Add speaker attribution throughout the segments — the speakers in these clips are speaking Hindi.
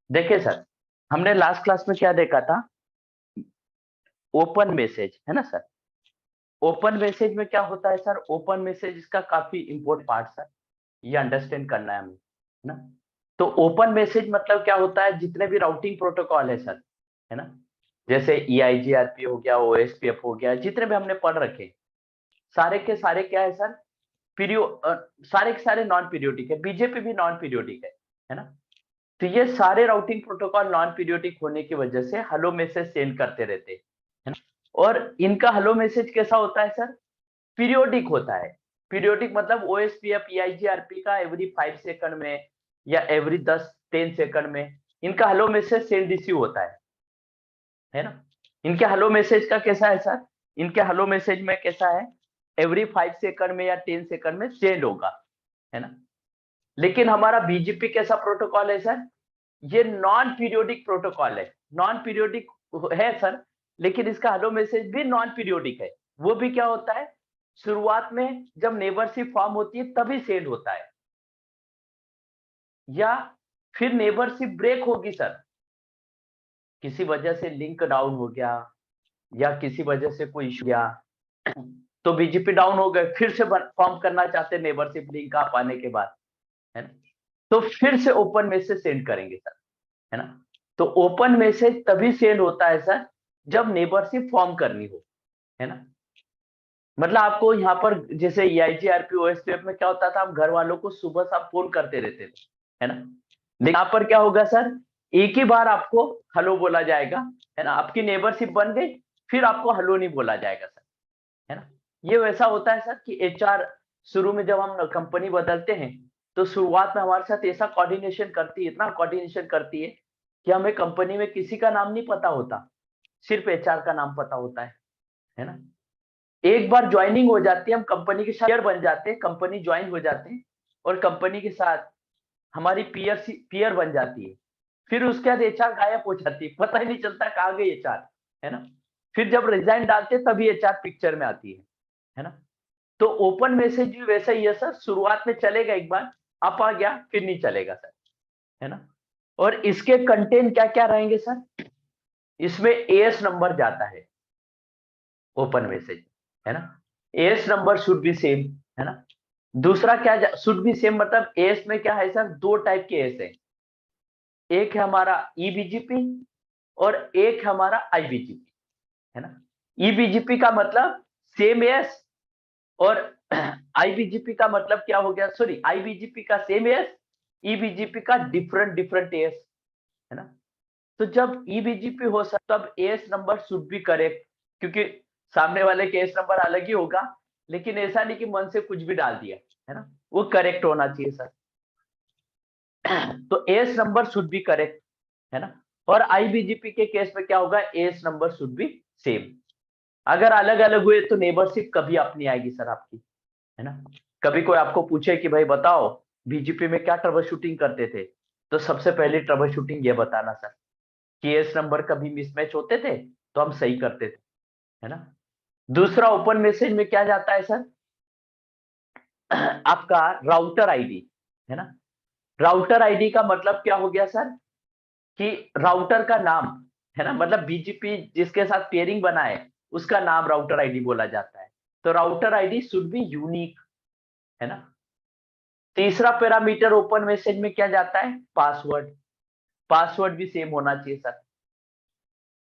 Speaker 1: देखिए सर, हमने लास्ट क्लास में क्या देखा था? ओपन मैसेज, है ना सर? ओपन मैसेज में क्या होता है सर? ओपन मैसेज इसका काफी इंपॉर्टेंट पार्ट सर, ये अंडरस्टैंड करना है हमें, है ना? तो ओपन मैसेज मतलब क्या होता है? जितने भी राउटिंग प्रोटोकॉल है सर, है ना, जैसे EIGRP हो गया, OSPF हो गया, जितने भी हमने पढ़ रखे, सारे के सारे क्या है सर? सारे के सारे नॉन पीरियोडिक है। बीजेपी भी नॉन पीरियोडिक है ना? तो ये सारे राउटिंग प्रोटोकॉल नॉन पीरियोडिक होने की वजह से हेलो मैसेज सेंड करते रहते हैं, है ना? और इनका हेलो मैसेज कैसा होता है सर? पीरियोडिक होता है। पीरियोडिक मतलब OSPF EIGRP का एवरी 5 सेकंड में या एवरी 10-10 सेकंड में इनका हेलो मैसेज सेंड रिसीव होता है ना? इनके हेलो मैसेज का कैसा है सर? इनके हेलो मैसेज में कैसा है? एवरी 5 सेकंड में या 10 सेकंड में सेंड होगा, है ना? लेकिन हमारा BGP कैसा प्रोटोकॉल है सर? ये नॉन पीरियोडिक प्रोटोकॉल है। नॉन पीरियोडिक है सर, लेकिन इसका हेलो मैसेज भी नॉन पीरियोडिक है। वो भी क्या होता है? शुरुआत में जब नेबरशिप फॉर्म होती है तभी सेंड होता है, या फिर नेबरशिप ब्रेक होगी सर, किसी वजह से लिंक डाउन हो गया या किसी वजह से कोई इशू गया, तो BGP डाउन हो गए, फिर से फॉर्म करना चाहते नेबरशिप लिंक आप आने के बाद, है ना? तो फिर से ओपन मैसेज सेंड करेंगे सर, है ना? तो ओपन मैसेज तभी सेंड होता है सर जब नेबरशिप फॉर्म करनी हो, है ना? मतलब आपको यहाँ पर जैसे EIGRP OSPF में क्या होता था, हम घर वालों को सुबह शाम फोन करते रहते थे, है ना? लेकिन यहाँ पर क्या होगा सर? एक ही बार आपको हेलो बोला जाएगा, है ना? आपकी नेबरशिप बन गई, फिर आपको हेलो नहीं बोला जाएगा सर, है ना? ये वैसा होता है सर कि HR शुरू में जब हम कंपनी बदलते हैं, तो शुरुआत में हमारे साथ ऐसा कोऑर्डिनेशन करती है, इतना कोऑर्डिनेशन करती है कि हमें कंपनी में किसी का नाम नहीं पता होता, सिर्फ HR का नाम पता होता है ना? एक बार ज्वाइनिंग हो जाती है, हम कंपनी के साथ बन जाते हैं, कंपनी ज्वाइन हो जाते हैं और कंपनी के साथ हमारी पीयर बन जाती है। फिर उसके बाद HR गायब हो जाती है, पता ही नहीं चलता कहाँ गई HR, है ना? फिर जब रिजाइन डालते तभी HR पिक्चर में आती है ना? तो ओपन मैसेज भी वैसा ही है सर, शुरुआत में चलेगा एक बार, अप आ गया फिर नहीं चलेगा सर, है ना? और इसके कंटेंट क्या-क्या रहेंगे सर? इसमें AS नंबर जाता है ओपन मैसेज, है ना? AS number should be same, है ना? दूसरा क्या शुड बी सेम मतलब AS में क्या है सर? दो टाइप के AS है। एक है हमारा EBGP और एक है हमारा IBGP, है ना? EBGP का मतलब सेम AS और IBGP का मतलब क्या हो गया? सॉरी, IBGP का सेम AS, EBGP का डिफरेंट डिफरेंट AS, है ना? तो जब EBGP हो सर तब AS number should be correct, क्योंकि सामने वाले के AS नंबर अलग ही होगा, लेकिन ऐसा नहीं कि मन से कुछ भी डाल दिया, है ना? वो करेक्ट होना चाहिए सर। तो AS number should be correct, है ना? और IBGP के केस में क्या होगा? AS number should be same. अगर अलग अलग हुए तो नेबरशिप कभी अपनी आएगी सर आपकी, है ना? कभी कोई आपको पूछे कि भाई बताओ BGP में क्या ट्रबल शूटिंग करते थे, तो सबसे पहले ट्रबल शूटिंग ये बताना सर कि एस नंबर कभी मिसमैच होते थे तो हम सही करते थे, है ना? दूसरा ओपन मैसेज में क्या जाता है सर? आपका राउटर आईडी, है ना? राउटर आईडी का मतलब क्या हो गया सर? कि राउटर का नाम, है ना, मतलब BGP जिसके साथ पेयरिंग बना है उसका नाम राउटर आईडी बोला जाता है। तो router ID should be unique, है ना? तीसरा पैरामीटर ओपन मैसेज में क्या जाता है? पासवर्ड। पासवर्ड भी सेम होना चाहिए सर।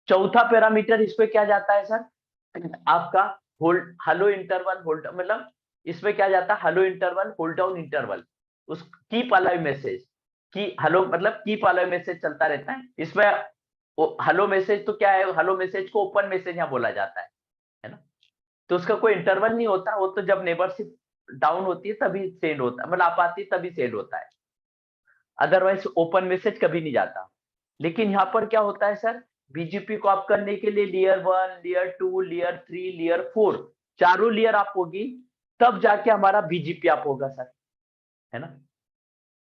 Speaker 1: चौथा पैरामीटर इस पे क्या जाता है सर? आपका होल्ड हेलो इंटरवल होल्ड, मतलब इसमें क्या जाता है? Hello interval hold down interval, उस कीप अलाइव मैसेज की हेलो मतलब कीप अलाइव मैसेज चलता रहता है इसमें। हेलो मैसेज तो क्या है? हेलो मैसेज को ओपन मैसेज यहाँ बोला जाता है ना? तो उसका कोई इंटरवल नहीं होता, वो तो जब नेबरशिप डाउन होती है तभी सेंड होता है, मतलब आप आती है तभी सेंड होता है, अदरवाइज ओपन मैसेज कभी नहीं जाता। लेकिन यहाँ पर क्या होता है सर? BGP को आप करने के लिए लेयर 1, लेयर 2, लेयर 3, लेयर 4, चारों लेयर आप होगी, तब जाके हमारा BGP आप होगा सर, है ना?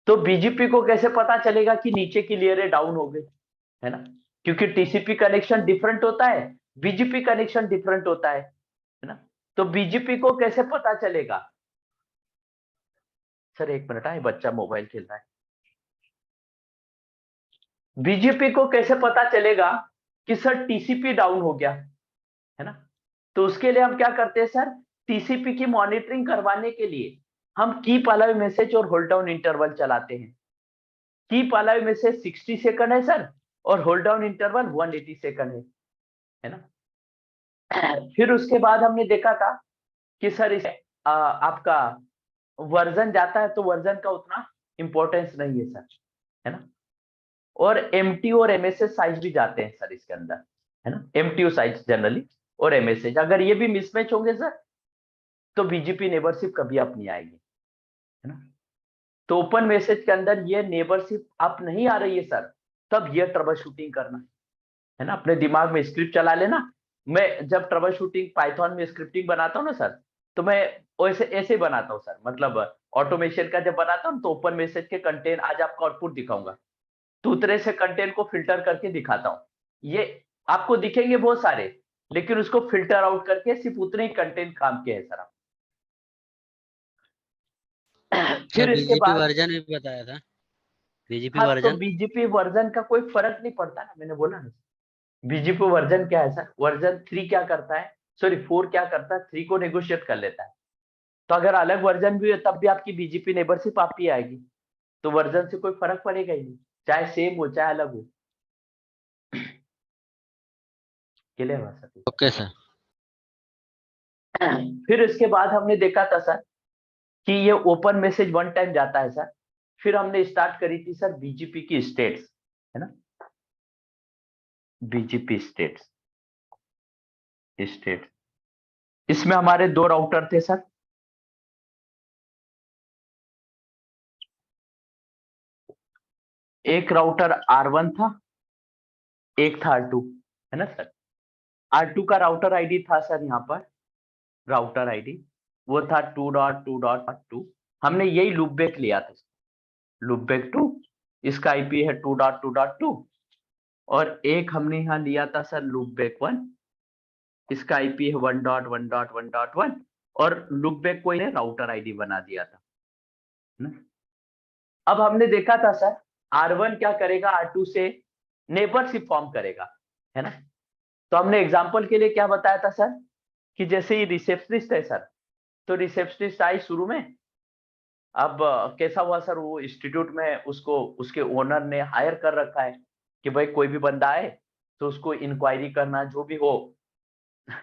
Speaker 1: तो BGP को कैसे पता चलेगा कि नीचे की लेयर डाउन हो गई, है ना? क्योंकि TCP कनेक्शन डिफरेंट होता है, BGP कनेक्शन डिफरेंट होता है ना? तो BGP को कैसे पता चलेगा? सर एक मिनट, बच्चा मोबाइल खेल रहा है। बीजेपी को कैसे पता चलेगा कि सर टीसीपी डाउन हो गया, है ना? तो उसके लिए हम क्या करते हैं सर, टीसीपी की मॉनिटरिंग करवाने के लिए हम कीप अलाइव मैसेज और होल्ड डाउन इंटरवल चलाते हैं। कीप अलाइव मैसेज 60 सेकंड है सर, और होल्ड डाउन इंटरवल 180 सेकंड है ना? फिर उसके बाद हमने देखा था कि सर इस आपका वर्जन जाता है तो वर्जन का उतना इंपॉर्टेंस नहीं है सर, है ना? और एमटी और एमएसएस साइज भी जाते हैं सर इसके अंदर, है ना? एमटीयू साइज जनरली और एमएसएस, अगर ये भी मिसमैच होंगे सर तो बीजीपी नेबरशिप कभी अप नहीं आएगी, है ना? तो ओपन मैसेज के अंदर ये नेबरशिप अप नहीं आ रही है सर, तब ये ट्रबल शूटिंग करना, है ना? अपने दिमाग में स्क्रिप्ट चला लेना। मैं जब ट्रबल शूटिंग पाइथन में स्क्रिप्टिंग बनाता हूँ ना सर, तो मैं ऐसे ऐसे बनाता हूँ सर, मतलब ऑटोमेशन का जब बनाता हूँ तो ओपन मैसेज के कंटेंट आज आपको आउटपुट दिखाऊंगा, तो उतरे से कंटेंट को फिल्टर करके दिखाता हूँ। ये आपको दिखेंगे बहुत सारे, लेकिन उसको फिल्टर आउट करके सिर्फ उतने ही कंटेंट काम के हैं सर आप।
Speaker 2: सर
Speaker 1: फिर इसके
Speaker 2: बीजेपी
Speaker 1: बाद
Speaker 2: वर्जन भी बताया था, बीजेपी
Speaker 1: हाँ, तो
Speaker 2: वर्जन।
Speaker 1: बीजीपी वर्जन का कोई फर्क नहीं पड़ता ना, मैंने बोला ना। बीजीपी वर्जन क्या है सर, वर्जन 3 क्या करता है, सॉरी 4 क्या करता है, 3 को नेगोशिएट कर लेता है। तो अगर अलग वर्जन भी है तब भी आपकी बीजीपी नेबरशिप आप ही आएगी, तो वर्जन से कोई फर्क पड़ेगा ही नहीं, चाहे सेम हो चाहे अलग हो। क्लियर हुआ सर?
Speaker 2: Okay sir.
Speaker 1: फिर इसके बाद हमने देखा था सर कि ये ओपन मैसेज वन टाइम जाता है सर। फिर हमने स्टार्ट करी थी सर बीजीपी की स्टेट्स, है ना? बीजीपी स्टेट्स, स्टेट, इसमें हमारे दो राउटर थे सर। एक राउटर R1 था, एक था R2, है ना सर? R2 का राउटर आईडी था सर, यहाँ पर राउटर आईडी वो था 2.2.2। हमने यही लूप बैक लिया था, लूप बैक 2, इसका आईपी है 2.2.2। और एक हमने यहाँ लिया था सर लूप बैक 1, इसका आईपी है 1.1.1.1। और लूप बैक को इन्हें राउटर आईडी बना दिया था ना। अब हमने देखा था सर R1 क्या करेगा, R2 से नेबरशिप फॉर्म करेगा, है ना? तो हमने एग्जांपल के लिए क्या बताया था सर, कि जैसे ये रिसेप्शनिस्ट है सर, तो रिसेप्शनिस्ट आई शुरू में। अब कैसा हुआ सर, वो इंस्टीट्यूट में उसको उसके ओनर ने हायर कर रखा है कि भाई कोई भी बंदा आए तो उसको इंक्वायरी करना, जो भी हो,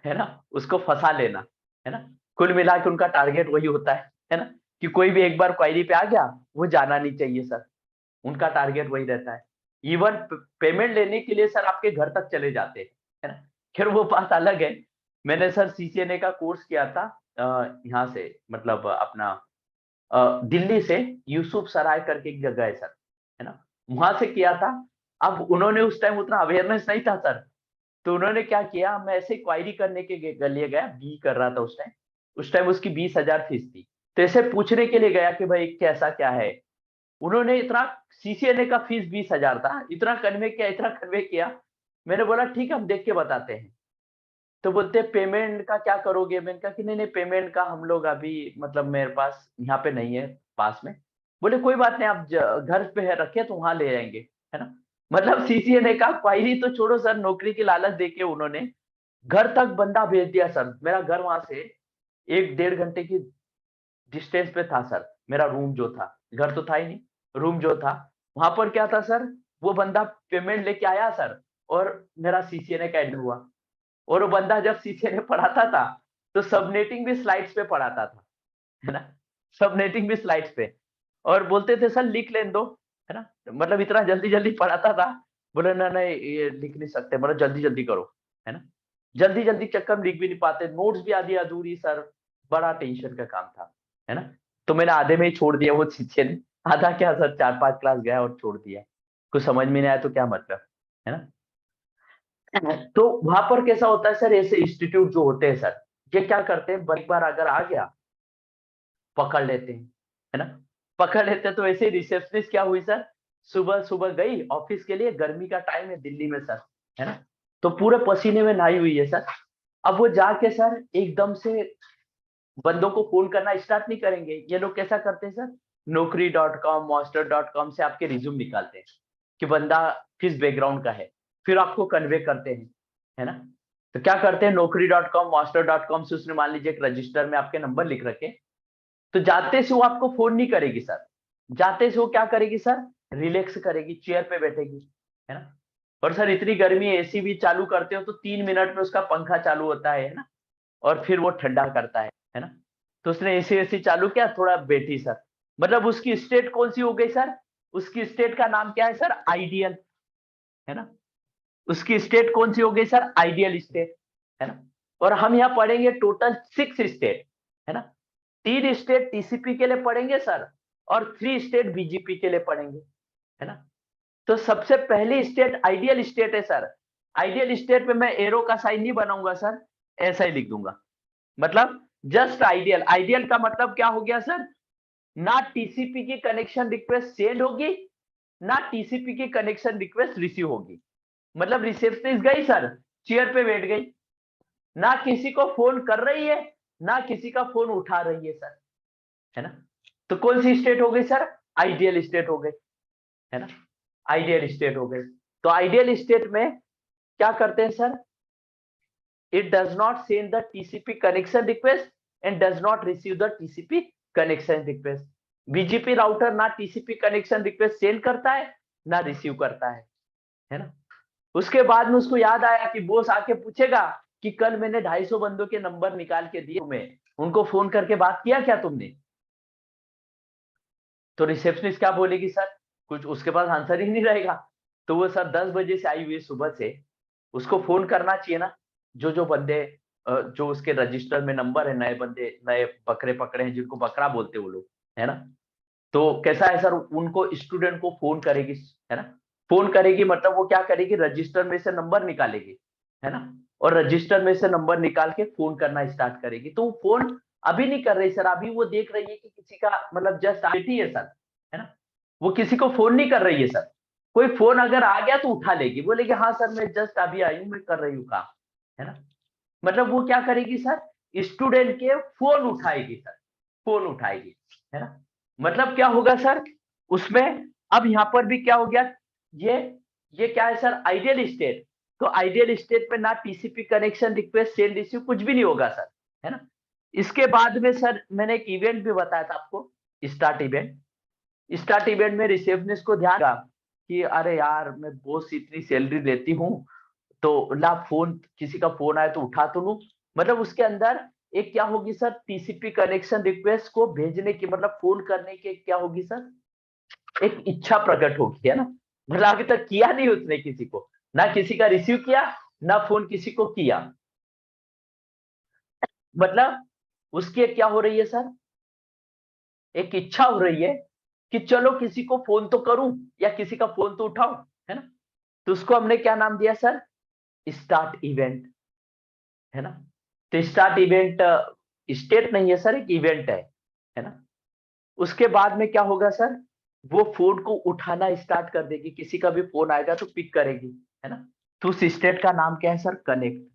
Speaker 1: है ना, उसको फंसा लेना, है ना? कुल मिला के उनका टारगेट वही होता है ना? कि कोई भी एक बार क्वायरी पे आ गया वो जाना नहीं चाहिए सर, उनका टारगेट वही रहता है। इवन पेमेंट लेने के लिए सर आपके घर तक चले जाते हैं, है ना? खैर वो बात अलग है। मैंने सर सीसीएनए का कोर्स किया था यहाँ से, मतलब अपना दिल्ली से यूसुफ सराय करके एक जगह है सर, है ना? वहां से किया था। अब उन्होंने उस टाइम उतना अवेयरनेस नहीं था सर, तो उन्होंने क्या किया, मैं ऐसे क्वायरी करने के लिए गया, बी कर रहा था उस टाइम उसकी 20,000 फीस थी। तो ऐसे पूछने के लिए गया कि भाई कैसा क्या है। उन्होंने इतना, सीसीएनए का फीस 20,000 था, इतना कन्वे किया, इतना कन्वे किया। मैंने बोला ठीक है हम देख के बताते हैं। तो बोलते पेमेंट का क्या करोगे, मैंने कहा कि नहीं नहीं, पेमेंट का हम लोग अभी मतलब मेरे पास यहाँ पे नहीं है पास में। बोले कोई बात नहीं, आप घर पे है रखे तो वहां ले जाएंगे, है ना? मतलब सीसीएनए का क्वायरी तो छोड़ो सर, नौकरी की लालच देके उन्होंने घर तक बंदा भेज दिया सर। मेरा घर वहां से 1-1.5 घंटे की डिस्टेंस पे था सर, मेरा रूम जो था, घर तो था ही नहीं, रूम जो था वहां पर क्या था सर, वो बंदा पेमेंट लेके आया सर, और मेरा सीसीएनए का एंटर हुआ। और वो बंदा जब सीसीएनए पढ़ाता था तो सबनेटिंग भी स्लाइड्स पे पढ़ाता था, है ना? सबनेटिंग भी स्लाइड्स पे। और बोलते थे सर लिख लेने दो, है ना? मतलब इतना जल्दी जल्दी पढ़ाता था। बोले ना नहीं ये लिख नहीं सकते, मतलब जल्दी जल्दी करो, है ना? जल्दी जल्दी चक्कर में लिख भी नहीं पाते, नोट्स भी आधी अधूरी सर। बड़ा टेंशन का काम था, है ना? तो मैंने आधे में ही छोड़ दिया वो सीसीएनए। आधा क्या सर, 4-5 क्लास गया और छोड़ दिया। कुछ समझ में नहीं आया तो क्या मतलब, है ना? तो वहां पर कैसा होता है सर, ऐसे इंस्टीट्यूट जो होते हैं सर, ये क्या करते हैं, एक बार अगर आ गया पकड़ लेते हैं, है ना? पकड़ लेते हैं। तो ऐसे रिसेप्शनिस्ट क्या हुई सर, सुबह सुबह गई ऑफिस के लिए, गर्मी का टाइम है दिल्ली में सर, है ना? तो पूरे पसीने में नहाई हुई है सर। अब वो जाके सर एकदम से बंदों को फोन करना स्टार्ट नहीं करेंगे। ये लोग कैसा करते हैं सर, Naukri.com, Monster.com से आपके रिज्यूम निकालते हैं, कि बंदा किस बैकग्राउंड का है, फिर आपको कन्वे करते हैं, है ना। तो क्या करते हैं, naukri.com, master.com से उसने मान लीजिए एक रजिस्टर में आपके नंबर लिख रखे, तो जाते से वो आपको फोन नहीं करेगी सर, जाते से वो क्या करेगी सर, रिलैक्स करेगी, चेयर पे बैठेगी, है ना। और सर इतनी गर्मी है, एसी भी चालू करते हो तो 3 मिनट में उसका पंखा चालू होता है ना, और फिर वो ठंडा करता है ना। तो उसने एसी एसी चालू किया, थोड़ा बैठी सर, मतलब उसकी स्टेट कौन सी हो गई सर, उसकी स्टेट का नाम क्या है सर, आइडियल, है ना। उसकी स्टेट कौन सी हो गई सर, आइडियल स्टेट, है ना। और हम यहाँ पढ़ेंगे टोटल 6 स्टेट, है ना। 3 स्टेट टीसीपी के लिए पढ़ेंगे सर, और 3 स्टेट बीजीपी के लिए पढ़ेंगे, है ना। तो सबसे पहली स्टेट आइडियल स्टेट है सर। आइडियल स्टेट में मैं एरो का साइन नहीं बनाऊंगा सर, ऐसा ही लिख दूंगा, मतलब जस्ट आइडियल। आइडियल का मतलब क्या हो गया सर, ना टीसीपी की कनेक्शन रिक्वेस्ट सेंड होगी, ना टीसीपी की कनेक्शन रिक्वेस्ट रिसीव होगी। मतलब रिसेप्शनिस्ट गई सर, चेयर पे बैठ गई, ना किसी को फोन कर रही है, ना किसी का फोन उठा रही है सर, है ना। तो कौन सी स्टेट हो गई सर, आइडियल स्टेट हो गई, है ना। आइडियल स्टेट हो गई। तो आइडियल स्टेट में क्या करते हैं sir, it does not send the TCP connection request and does not receive the TCP connection request। BGP router ना TCP कनेक्शन रिक्वेस्ट सेंड करता है, ना रिसीव करता है ना। उसके बाद में उसको याद आया कि बॉस आके पूछेगा कि कल मैंने 250 बंदों के नंबर निकाल के दिए तुम्हें, उनको फोन करके बात किया क्या तुमने। तो रिसेप्शनिस्ट क्या बोलेगी सर, कुछ उसके पास आंसर ही नहीं रहेगा। तो वो सर 10 बजे से आई हुई है सुबह से, उसको फोन करना चाहिए ना, जो जो बंदे जो उसके रजिस्टर में नंबर है, नए बंदे, नए बकरे पकड़े हैं, जिनको बकरा बोलते हैं वो लोग, है ना। तो कैसा है सर, उनको स्टूडेंट को फोन करेगी, है ना। फोन करेगी मतलब वो क्या करेगी, रजिस्टर में से नंबर निकालेगी, है ना। और रजिस्टर में से नंबर निकाल के फोन करना स्टार्ट करेगी। तो वो फोन अभी नहीं कर रही सर, अभी वो देख रही है कि किसी का मतलब जस्ट बेटी है सर, है ना। वो किसी को फोन नहीं कर रही है सर। कोई फोन अगर आ गया तो उठा लेगी, बोलेगी हाँ सर मैं जस्ट अभी आई हूँ, मैं कर रही हूँ काम, है ना। मतलब वो क्या करेगी सर, स्टूडेंट के फोन उठाएगी सर, फोन उठाएगी, है ना। मतलब क्या होगा सर उसमें, अब यहाँ पर भी क्या हो गया, ये ये क्या है सर, आइडियल स्टेट। तो आइडियल स्टेट में ना TCP connection request send receive कुछ भी नहीं होगा सर, है ना। इसके बाद में सर मैंने एक इवेंट भी बताया था आपको, स्टार्ट इवेंट। स्टार्ट इवेंट में रिसेप्शनिस्ट को ध्यान रहा कि अरे यार मैं बॉस इतनी सैलरी लेती हूँ, तो ला फोन, किसी का फोन आए तो उठा तो लूं। मतलब उसके अंदर एक क्या होगी सर, टीसीपी कनेक्शन रिक्वेस्ट को भेजने की, मतलब फोन करने की क्या होगी सर, एक इच्छा प्रकट होगी, है ना। मतलब अभी तक किया नहीं उसने किसी को, ना किसी का रिसीव किया, ना फोन किसी को किया। मतलब उसकी एक क्या हो रही है सर, एक इच्छा हो रही है कि चलो किसी को फोन तो करूं, या किसी का फोन तो उठाऊं, है ना। तो उसको हमने क्या नाम दिया सर, स्टार्ट इवेंट, है ना। तो स्टार्ट इवेंट स्टेट नहीं है सर, एक इवेंट है ना। उसके बाद में क्या होगा सर, वो फोन को उठाना स्टार्ट कर देगी, किसी का भी फोन आएगा तो पिक करेगी, है ना। तो उस स्टेट का नाम क्या है sir, connect.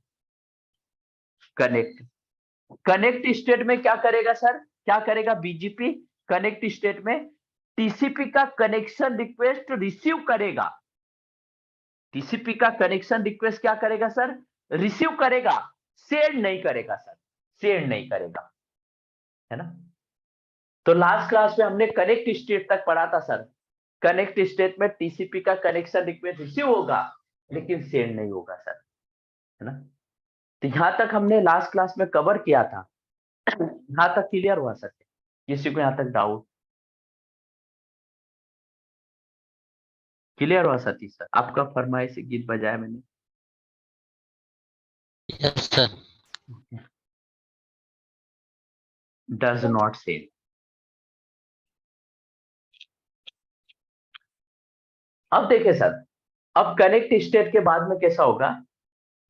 Speaker 1: Connect connect state में क्या करेगा सर, क्या करेगा बीजीपी, कनेक्ट स्टेट में टीसीपी का कनेक्शन रिक्वेस्ट रिसीव करेगा। टीसीपी का कनेक्शन रिक्वेस्ट क्या करेगा सर, रिसीव करेगा, सेंड नहीं करेगा सर, सेंड नहीं करेगा, है ना। तो लास्ट क्लास में हमने कनेक्ट स्टेट तक पढ़ा था सर। कनेक्ट स्टेट में टीसीपी का कनेक्शन रिक्वेस्ट रिसीव होगा, लेकिन सेंड नहीं होगा सर, है ना। तो यहां तक हमने लास्ट क्लास में कवर किया था। यहां तक क्लियर हुआ सर, किसी को यहां तक डाउट, क्लियर हुआ सतीश सर, आपका फरमाइश गीत बजाया मैंने।
Speaker 2: Yes sir.
Speaker 1: Does not send. अब देखिए सर, अब कनेक्ट स्टेट के बाद में कैसा होगा,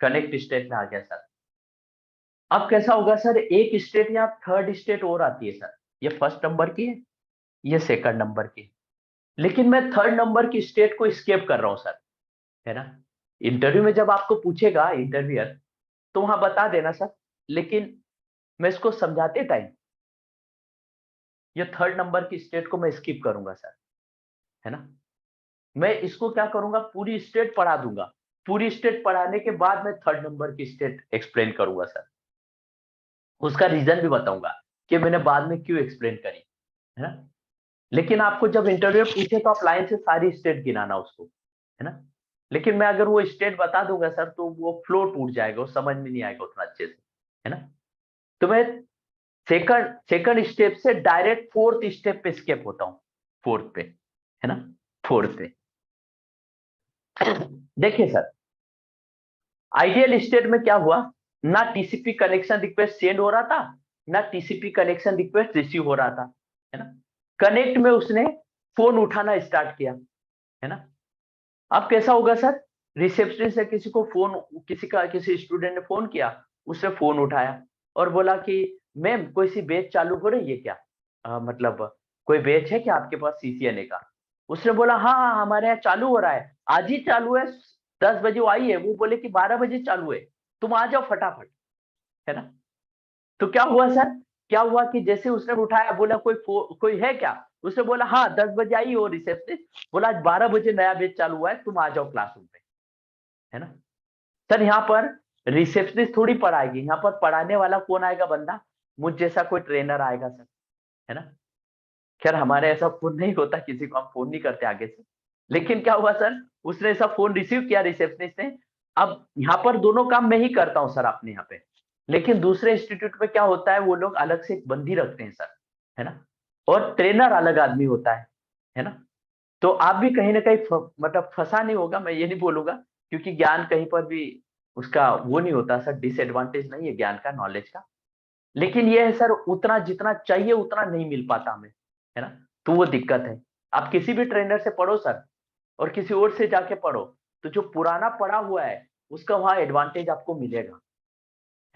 Speaker 1: कनेक्ट स्टेट में आ गया सर। अब कैसा होगा सर, एक स्टेट या थर्ड स्टेट और आती है सर, ये फर्स्ट नंबर की है, ये सेकंड नंबर की है। लेकिन मैं थर्ड नंबर की स्टेट को स्केप कर रहा हूं सर, है ना। इंटरव्यू में जब आपको पूछेगा इंटरव्यूअर, तो वहां बता देना सर, लेकिन मैं इसको समझाते टाइम ये थर्ड नंबर की स्टेट को मैं स्किप करूंगा सर, है ना। मैं इसको क्या करूंगा, पूरी स्टेट पढ़ा दूंगा। पूरी स्टेट पढ़ाने के बाद मैं थर्ड नंबर की स्टेट एक्सप्लेन करूंगा सर। उसका रीजन भी बताऊंगा कि मैंने बाद में क्यों एक्सप्लेन करी, है ना। लेकिन आपको जब इंटरव्यू पूछे तो आप लाइन से सारी स्टेट गिनाना उसको, है ना। लेकिन मैं अगर वो स्टेट बता दूंगा सर तो वो फ्लो टूट जाएगा, वो समझ में नहीं आएगा उतना अच्छे से, है ना। तो मैं सेकंड सेकंड स्टेप से डायरेक्ट फोर्थ स्टेप पे स्केप होता हूँ, फोर्थ पे, है ना, फोर्थ पे। देखिए सर, आइडियल स्टेट में क्या हुआ, ना टीसीपी कनेक्शन रिक्वेस्ट सेंड हो रहा था, ना टीसीपी कनेक्शन रिक्वेस्ट रिसीव हो रहा था, है ना। कनेक्ट में उसने फोन उठाना स्टार्ट किया, है ना। अब कैसा होगा सर, रिसेप्शनिस्ट से किसी को फोन, किसी स्टूडेंट ने फोन किया, उसने फोन उठाया और बोला कि मैम कोई सी बैच चालू हो रही है क्या, मतलब कोई बैच है क्या आपके पास सीसीएनए का। उसने बोला हाँ हाँ हमारे यहाँ चालू हो रहा है, आज ही चालू है, 10 बजे वो आई है, वो बोले कि 12 बजे चालू है, तुम आ जाओ फटाफट, है ना। तो क्या हुआ सर, क्या हुआ कि जैसे उसने उठाया, बोला कोई है क्या, उसने बोला हाँ 10 बजे आई हो रिसेप्शनिस्ट, बोला आज 12 बजे नया बैच चालू हुआ है, तुम आ जाओ क्लासरूम पे, है ना। सर यहाँ पर रिसेप्शनिस्ट थोड़ी पढ़ाएगी, यहाँ पर पढ़ाने वाला कौन आएगा, बंदा मुझ जैसा कोई ट्रेनर आएगा सर, है ना। खैर हमारे ऐसा फोन नहीं होता, किसी को हम फोन नहीं करते आगे से। लेकिन क्या हुआ सर, उसने ऐसा फोन रिसीव किया रिसेप्शनिस्ट ने। अब यहाँ पर दोनों काम मैं ही करता हूँ सर अपने यहाँ पे, लेकिन दूसरे इंस्टीट्यूट में क्या होता है, वो लोग अलग से एक बंदी रखते हैं सर, है ना। और ट्रेनर अलग आदमी होता है ना। तो आप भी कहीं ना कहीं मतलब फंसा नहीं होगा, मैं ये नहीं बोलूंगा, क्योंकि ज्ञान कहीं पर भी उसका वो नहीं होता सर, डिसएडवांटेज नहीं है ज्ञान का, नॉलेज का। लेकिन ये है सर, उतना जितना चाहिए उतना नहीं मिल पाता हमें, है ना। तो वो दिक्कत है। आप किसी भी ट्रेनर से पढ़ो सर, और किसी और से जाके पढ़ो, तो जो पुराना पढ़ा हुआ है उसका वहां एडवांटेज आपको मिलेगा,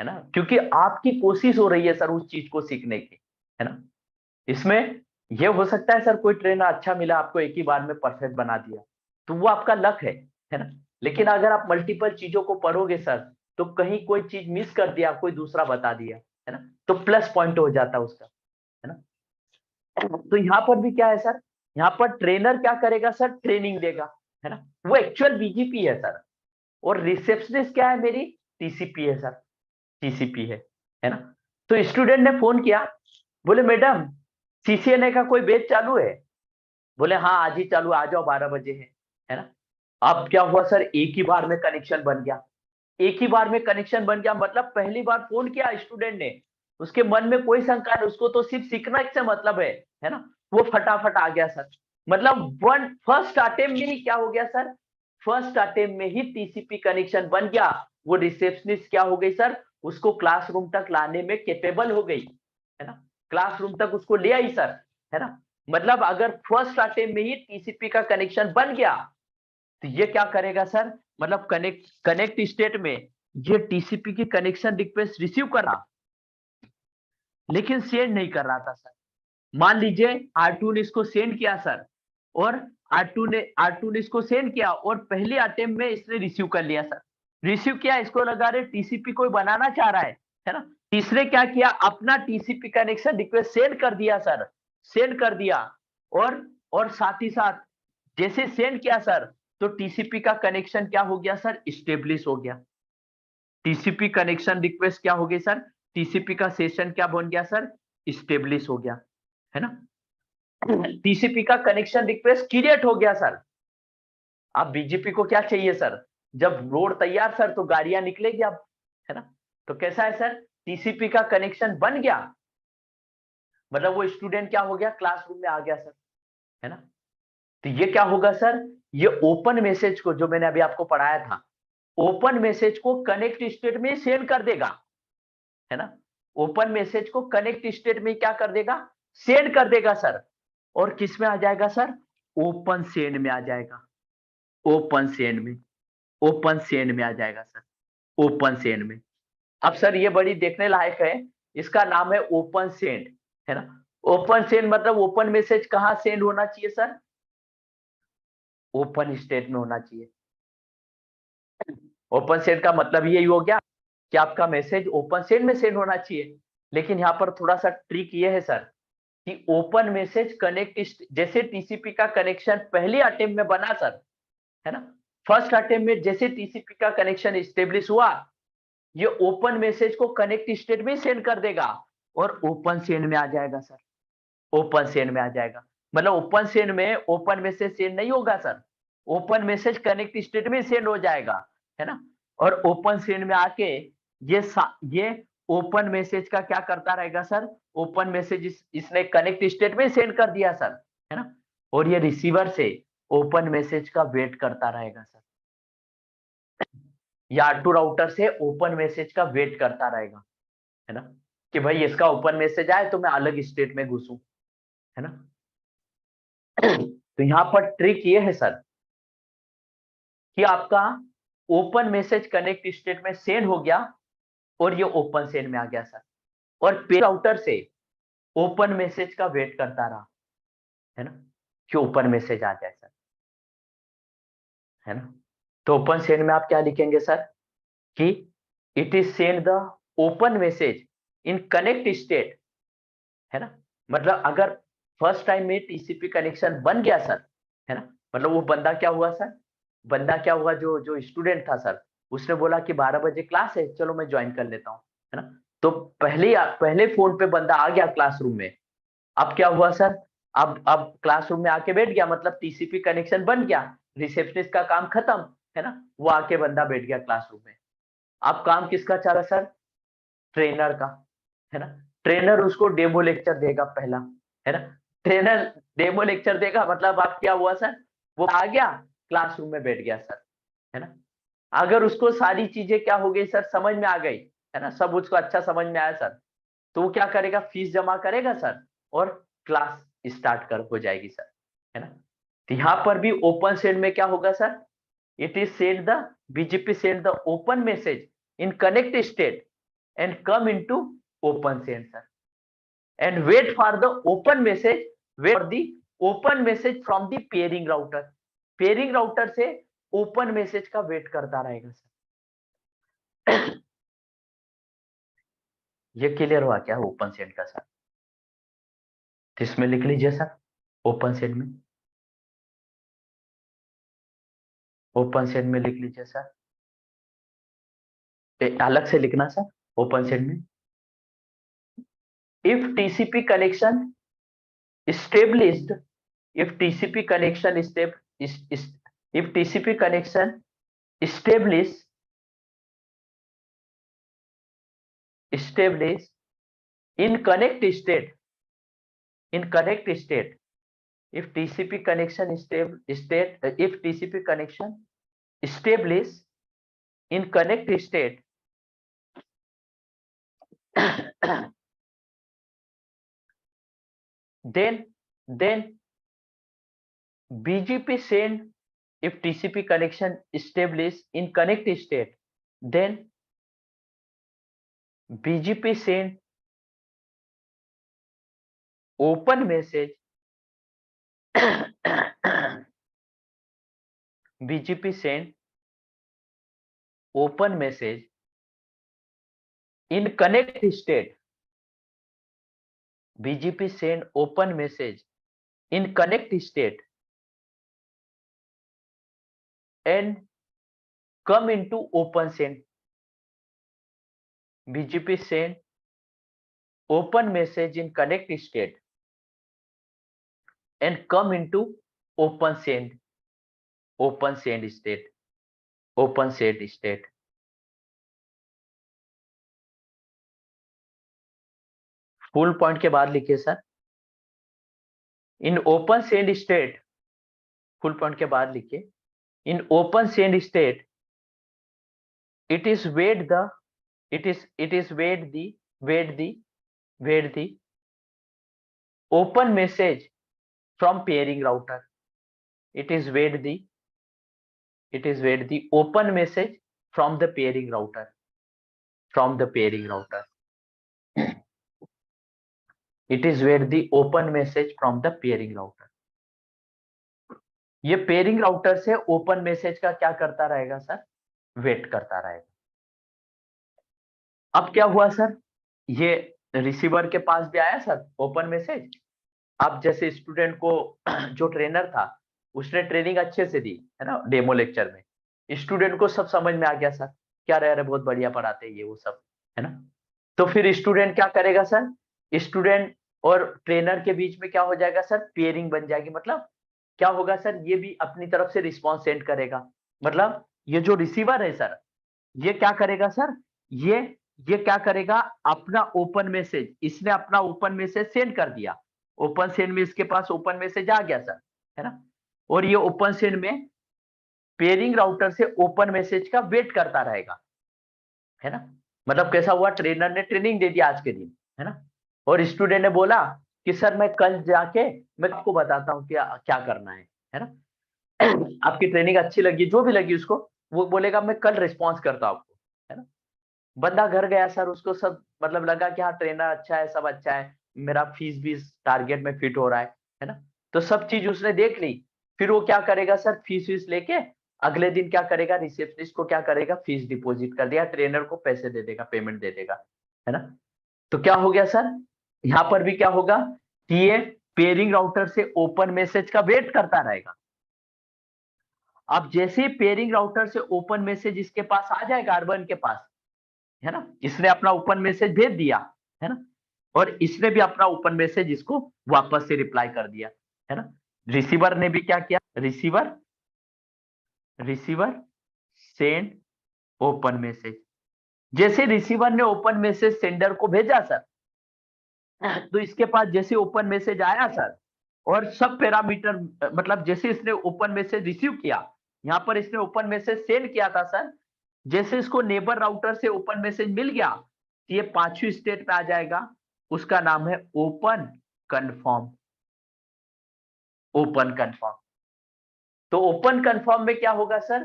Speaker 1: है ना, क्योंकि आपकी कोशिश हो रही है सर उस चीज को सीखने की, है ना। इसमें ये हो सकता है सर, कोई ट्रेनर अच्छा मिला आपको, एक ही बार में परफेक्ट बना दिया, तो वो आपका लक है ना। लेकिन अगर आप मल्टीपल चीजों को पढ़ोगे सर, तो कहीं कोई चीज मिस कर दिया, कोई दूसरा बता दिया, है ना, तो प्लस पॉइंट हो जाता है उसका, है ना। तो यहाँ पर भी क्या है सर, यहाँ पर ट्रेनर क्या करेगा सर, ट्रेनिंग देगा, है ना, वो एक्चुअल बीजीपी है सर। और रिसेप्शनिस्ट क्या है मेरी, टीसीपी है सर, टीसीपी है ना। तो स्टूडेंट ने फोन किया, बोले मैडम सीसीएनए का कोई बैच चालू है, बोले हाँ आज ही चालू, आ जाओ 12 बजे है ना। अब क्या हुआ सर, एक ही बार में कनेक्शन बन गया, एक ही बार में कनेक्शन बन गया, मतलब पहली बार फोन किया स्टूडेंट ने, उसके मन में कोई शंका नहीं, उसको तो सिर्फ सीखना से मतलब है ना। वो फटाफट आ गया सर, मतलब वन फर्स्ट अटेम्प्ट में ही क्या हो गया सर, फर्स्ट अटेम्प्ट में ही टीसीपी कनेक्शन बन गया। वो रिसेप्शनिस्ट क्या हो गई सर, उसको क्लासरूम तक लाने में केपेबल हो गई, है ना, क्लासरूम तक उसको ले आई सर, है ना। मतलब अगर फर्स्ट अटेम्प्ट में ही टीसीपी का कनेक्शन बन गया, तो ये क्या करेगा सर, मतलब कनेक्ट स्टेट में ये टीसीपी की कनेक्शन रिक्वेस्ट रिसीव कर रहा, लेकिन सेंड नहीं कर रहा था सर। मान लीजिए R2 ने इसको सेंड किया सर, और R2 ने इसको सेंड किया, और पहले अटेम्प्ट में इसने रिसीव कर लिया सर। रिसीव किया, इसको लगा रहे टीसीपी कोई बनाना चाह रहा है ना। तीसरे क्या किया, अपना टीसीपी कनेक्शन रिक्वेस्ट सेंड कर दिया सर, सेंड कर दिया। और साथ ही साथ जैसे सेंड किया सर, तो टीसीपी का कनेक्शन क्या हो गया सर, स्टेब्लिश हो गया। टीसीपी कनेक्शन रिक्वेस्ट क्या हो गई सर, टीसीपी का सेशन क्या बन गया सर, स्टेब्लिश हो गया, है ना। टीसीपी का कनेक्शन रिक्वेस्ट क्रिएट हो गया सर। अब बीजेपी को क्या चाहिए सर, जब रोड तैयार सर तो गाड़ियां निकलेगी अब, है ना। तो कैसा है सर, टीसीपी का कनेक्शन बन गया, मतलब वो स्टूडेंट क्या हो गया, क्लासरूम में आ गया सर, है ना। तो ये क्या होगा सर, ये ओपन मैसेज को, जो मैंने अभी आपको पढ़ाया था, ओपन मैसेज को कनेक्ट स्टेट में सेंड कर देगा, है ना। ओपन मैसेज को कनेक्ट स्टेट में क्या कर देगा, सेंड कर देगा सर। और किस में आ जाएगा सर, ओपन सेंड में आ जाएगा, ओपन सेंड में, ओपन सेंड में आ जाएगा सर, ओपन सेंड में। अब सर ये बड़ी देखने लायक है, इसका नाम है ओपन सेंड, है ना। ओपन सेंड मतलब ओपन मैसेज कहां सेंड होना चाहिए सर, ओपन स्टेट में होना चाहिए। ओपन सेंड का मतलब यही हो गया कि आपका मैसेज ओपन सेंड में सेंड होना चाहिए। लेकिन यहाँ पर थोड़ा सा ट्रिक ये है सर, कि ओपन मैसेज कनेक्ट, जैसे टीसीपी का कनेक्शन पहले अटेम्प्ट में बना सर, है ना, फर्स्ट अटेम्प्ट में जैसे टीसीपी का कनेक्शन इस्टेब्लिश हुआ, ये ओपन मैसेज को कनेक्ट स्टेट में सेंड कर देगा और ओपन सेंड में आ जाएगा सर, ओपन सेंड में आ जाएगा। मतलब ओपन सेंड में ओपन मैसेज सेंड नहीं होगा sir, open message connect state में सेंड हो जाएगा, है ना। और ओपन सेंड में आके ये ओपन मैसेज का क्या करता रहेगा सर, ओपन मैसेज इसने कनेक्ट स्टेट में सेंड कर दिया सर, है ना, और ये रिसीवर से ओपन मैसेज का वेट करता रहेगा सर, या R2 राउटर से ओपन मैसेज का वेट करता रहेगा, है ना, कि भाई इसका ओपन मैसेज आए तो मैं अलग स्टेट में घुसूं, है ना। तो यहाँ पर ट्रिक ये है सर कि आपका ओपन मैसेज कनेक्ट स्टेट में सेंड हो गया और ये ओपन सेंड में आ गया सर, और पे राउटर से ओपन मैसेज का वेट करता रहा, है ना, कि ओपन मैसेज आ जाए सर, है ना। तो ओपन सेंड में आप क्या लिखेंगे सर कि it is sent the open message in connect state, है ना। मतलब अगर फर्स्ट टाइम में टीसीपी कनेक्शन बन गया सर, है ना, मतलब वो बंदा क्या हुआ सर, बंदा क्या हुआ, जो जो स्टूडेंट था सर, उसने बोला कि 12 बजे क्लास है, चलो मैं ज्वाइन कर लेता हूँ, है ना। तो पहले फोन पे बंदा आ गया क्लासरूम में, अब क्या हुआ सर, अब क्लासरूम में आके बैठ गया, मतलब टीसीपी कनेक्शन बन गया, रिसेप्शनिस्ट का काम खत्म, है ना, वो आके बंदा बैठ गया क्लासरूम में। अब काम किसका चला सर, ट्रेनर का, है ना। ट्रेनर उसको डेमो लेक्चर देगा पहला, है ना, ट्रेनर डेमो लेक्चर देगा, मतलब आप क्या हुआ सर, वो आ गया क्लासरूम में बैठ गया सर, है ना। अगर उसको सारी चीजें क्या हो गई सर, समझ में आ गई, है ना, सब उसको अच्छा समझ में आया सर, तो वो क्या करेगा, फीस जमा करेगा सर और क्लास स्टार्ट कर हो जाएगी सर, है ना। तो यहाँ पर भी ओपन सेंड में क्या होगा sir, it is sent the BGP sent the open message in connect state and come into open send sir, and wait for the open message, wait for the open message from the pairing router, pairing router से open message का वेट करता रहेगा सर। ये क्लियर हुआ क्या ओपन सेंड का सर, तो इसमें लिख लीजिए सर, ओपन सेंड में, ओपन सेंड में लिख लीजिए सर, अलग से लिखना सर, ओपन सेंड में, if TCP connection established, if TCP connection if TCP connection establish in connect state, in connect state, if TCP connection if TCP connection establish in connect state, then BGP send, if TCP connection establish in connect state, then BGP send open message BGP send open message in connect state, BGP send open message in connect state and come into open send, BGP send open message in connect state and come into open send state, open send state. Full point के बाद लिखिए sir, in open send state, full point के बाद लिखिए, in open send state it is wait the it is wait the open message from pairing router, it is wait the open message from the pairing router, from the pairing router, it is wait the open message from the pairing router. ये पेयरिंग राउटर से ओपन मैसेज का क्या करता रहेगा सर, वेट करता रहेगा। अब क्या हुआ सर, ये रिसीवर के पास भी आया सर ओपन मैसेज, आप जैसे स्टूडेंट को जो ट्रेनर था उसने ट्रेनिंग अच्छे से दी है ना, डेमो लेक्चर में स्टूडेंट को सब समझ में आ गया सर, क्या रह रहे बहुत बढ़िया पढ़ाते हैं ये वो सब, है ना। तो फिर स्टूडेंट क्या करेगा सर, स्टूडेंट और ट्रेनर के बीच में क्या हो जाएगा सर, पेयरिंग बन जाएगी। मतलब क्या होगा सर, ये भी अपनी तरफ से रिस्पॉन्स सेंड करेगा। मतलब ये जो रिसीवर है सर, ये क्या करेगा सर, ये ये क्या करेगा, अपना ओपन मैसेज, इसने अपना ओपन मैसेज सेंड कर दिया, ओपन सेंड में इसके पास ओपन मैसेज आ गया सर, है ना। और ये ओपन सेंड में पेयरिंग राउटर से ओपन मैसेज का वेट करता रहेगा, है ना। मतलब कैसा हुआ, ट्रेनर ने ट्रेनिंग दे दिया आज के दिन, है ना, और स्टूडेंट ने बोला कि सर मैं कल जाके मैं आपको बताता हूँ क्या क्या करना है ना। आपकी ट्रेनिंग अच्छी लगी, जो भी लगी उसको, वो बोलेगा मैं कल रिस्पॉन्स करता हूँ आपको, है ना। बंदा घर गया सर, उसको सब मतलब लगा कि हाँ ट्रेनर अच्छा है, सब अच्छा है, मेरा फीस भी टारगेट में फिट हो रहा है ना। तो सब चीज उसने देख ली। फिर वो क्या करेगा सर, फीस वीस लेके अगले दिन क्या करेगा, रिसेप्शनिस्ट को क्या करेगा, फीस डिपॉजिट कर दिया, ट्रेनर को पैसे दे देगा, पेमेंट दे देगा, है ना। तो क्या हो गया सर, यहाँ पर भी क्या होगा कि ये पेयरिंग राउटर से ओपन मैसेज का वेट करता रहेगा। अब जैसे पेयरिंग राउटर से ओपन मैसेज इसके पास आ जाएगा, अर्बन के पास, है ना, इसने अपना ओपन मैसेज भेज दिया, है ना, और इसने भी अपना ओपन मैसेज इसको वापस से रिप्लाई कर दिया, है ना। रिसीवर ने भी क्या किया, receiver receiver send open message. जैसे रिसीवर ने ओपन मैसेज सेंडर को भेजा सर, तो इसके पास जैसे ओपन मैसेज आया सर, और सब पैरामीटर, मतलब जैसे इसने ओपन मैसेज रिसीव किया, यहाँ पर इसने ओपन मैसेज सेंड किया था सर, जैसे इसको नेबर राउटर से ओपन मैसेज मिल गया, तो ये पांचवी स्टेट पे आ जाएगा, उसका नाम है ओपन कंफर्म। ओपन कंफर्म, तो ओपन कंफर्म में क्या होगा सर,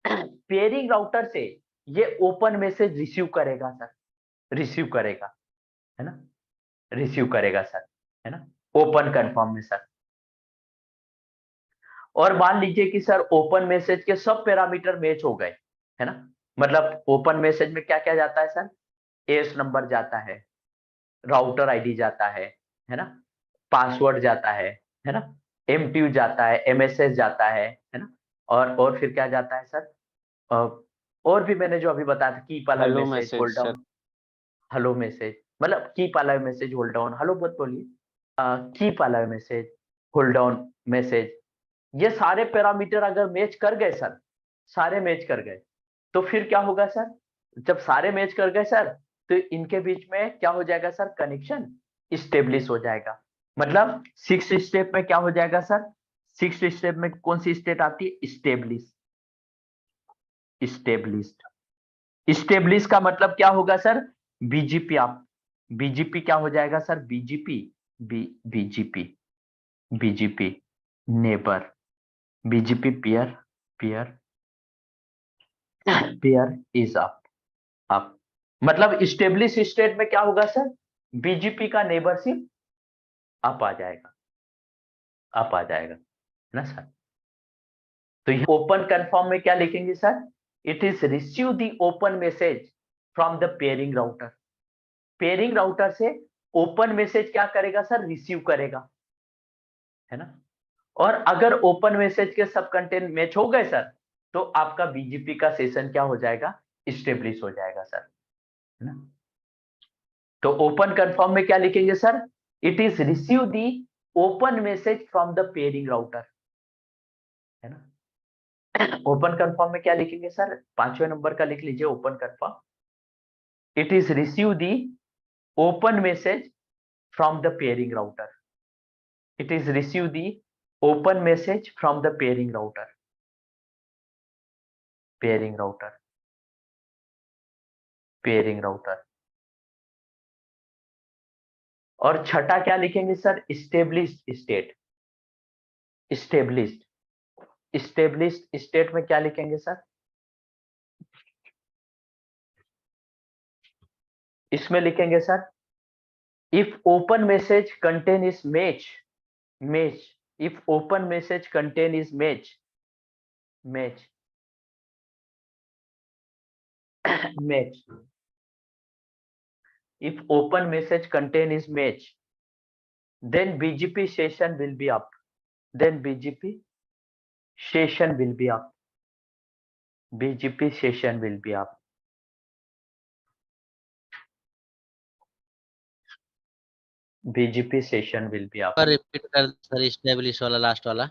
Speaker 1: पेयरिंग राउटर से ये ओपन मैसेज रिसीव करेगा सर, रिसीव करेगा, है ना, रिसीव करेगा सर, है ना, ओपन कंफर्म में सर। और मान लीजिए कि सर ओपन मैसेज के सब पैरामीटर मैच हो गए, है ना। मतलब ओपन मैसेज में क्या क्या जाता है सर, एस नंबर जाता है, राउटर आईडी जाता है ना, पासवर्ड जाता है ना, एमटीयू जाता है, एमएसएस जाता है ना, और फिर क्या जाता है सर, अ, और भी मैंने जो अभी बताया था, keep alive
Speaker 3: hello
Speaker 1: message,
Speaker 3: message
Speaker 1: hold
Speaker 3: sir.
Speaker 1: Down, hello message, मतलब keep alive message, hold down, hello मत बोलिए, keep alive message, hold down message, ये सारे पैरामीटर अगर मैच कर गए सर, सारे मैच कर गए, तो फिर क्या होगा सर, जब सारे मैच कर गए सर, तो इनके बीच में क्या हो जाएगा सर, कनेक्शन स्टेब्लिश हो जाएगा। मतलब सिक्स स्टेप में क्या हो जाएगा सर, सिक्स स्टेप में कौन सी स्टेट आती है, स्टेब्लिश, स्टेब्लिश्ड। स्टेब्लिश का मतलब क्या होगा सर, बीजीपी, आप बीजीपी क्या हो जाएगा sir, BGP, BGP, BGP neighbour, BGP peer, peer, pair is up. मतलब स्टेब्लिश स्टेट में क्या होगा सर, बीजीपी का नेबरशिप अप आ जाएगा, अप आ जाएगा, है ना सर। तो ये ओपन कंफर्म में क्या लिखेंगे sir, it is receive the open message from the pairing router. Pairing router से ओपन मैसेज क्या करेगा सर, रिसीव करेगा, है ना। और अगर ओपन मैसेज के सब कंटेंट मैच हो गए सर, तो आपका बीजीपी का सेशन क्या हो जाएगा, स्टेब्लिश हो जाएगा सर, है ना। तो ओपन कंफर्म में क्या लिखेंगे sir, it is receive the open message from the pairing router, है ना। ओपन कंफर्म में क्या लिखेंगे सर, पांचवें नंबर का लिख लीजिए, open confirm, it is receive the open message from the pairing router, it is receive the open message from the pairing router, pairing router, pairing router. और छठा क्या लिखेंगे sir, established state, established, established state में क्या लिखेंगे सर, इसमें लिखेंगे sir, if open message contain is match, if open message contain is match, match, if open message contain is match, then BGP session will be up. Then BGP session will be up. BGP session will be up. BGP session will be up.
Speaker 2: पर रिपीट कर सर एस्टेब्लिश वाला लास्ट वाला.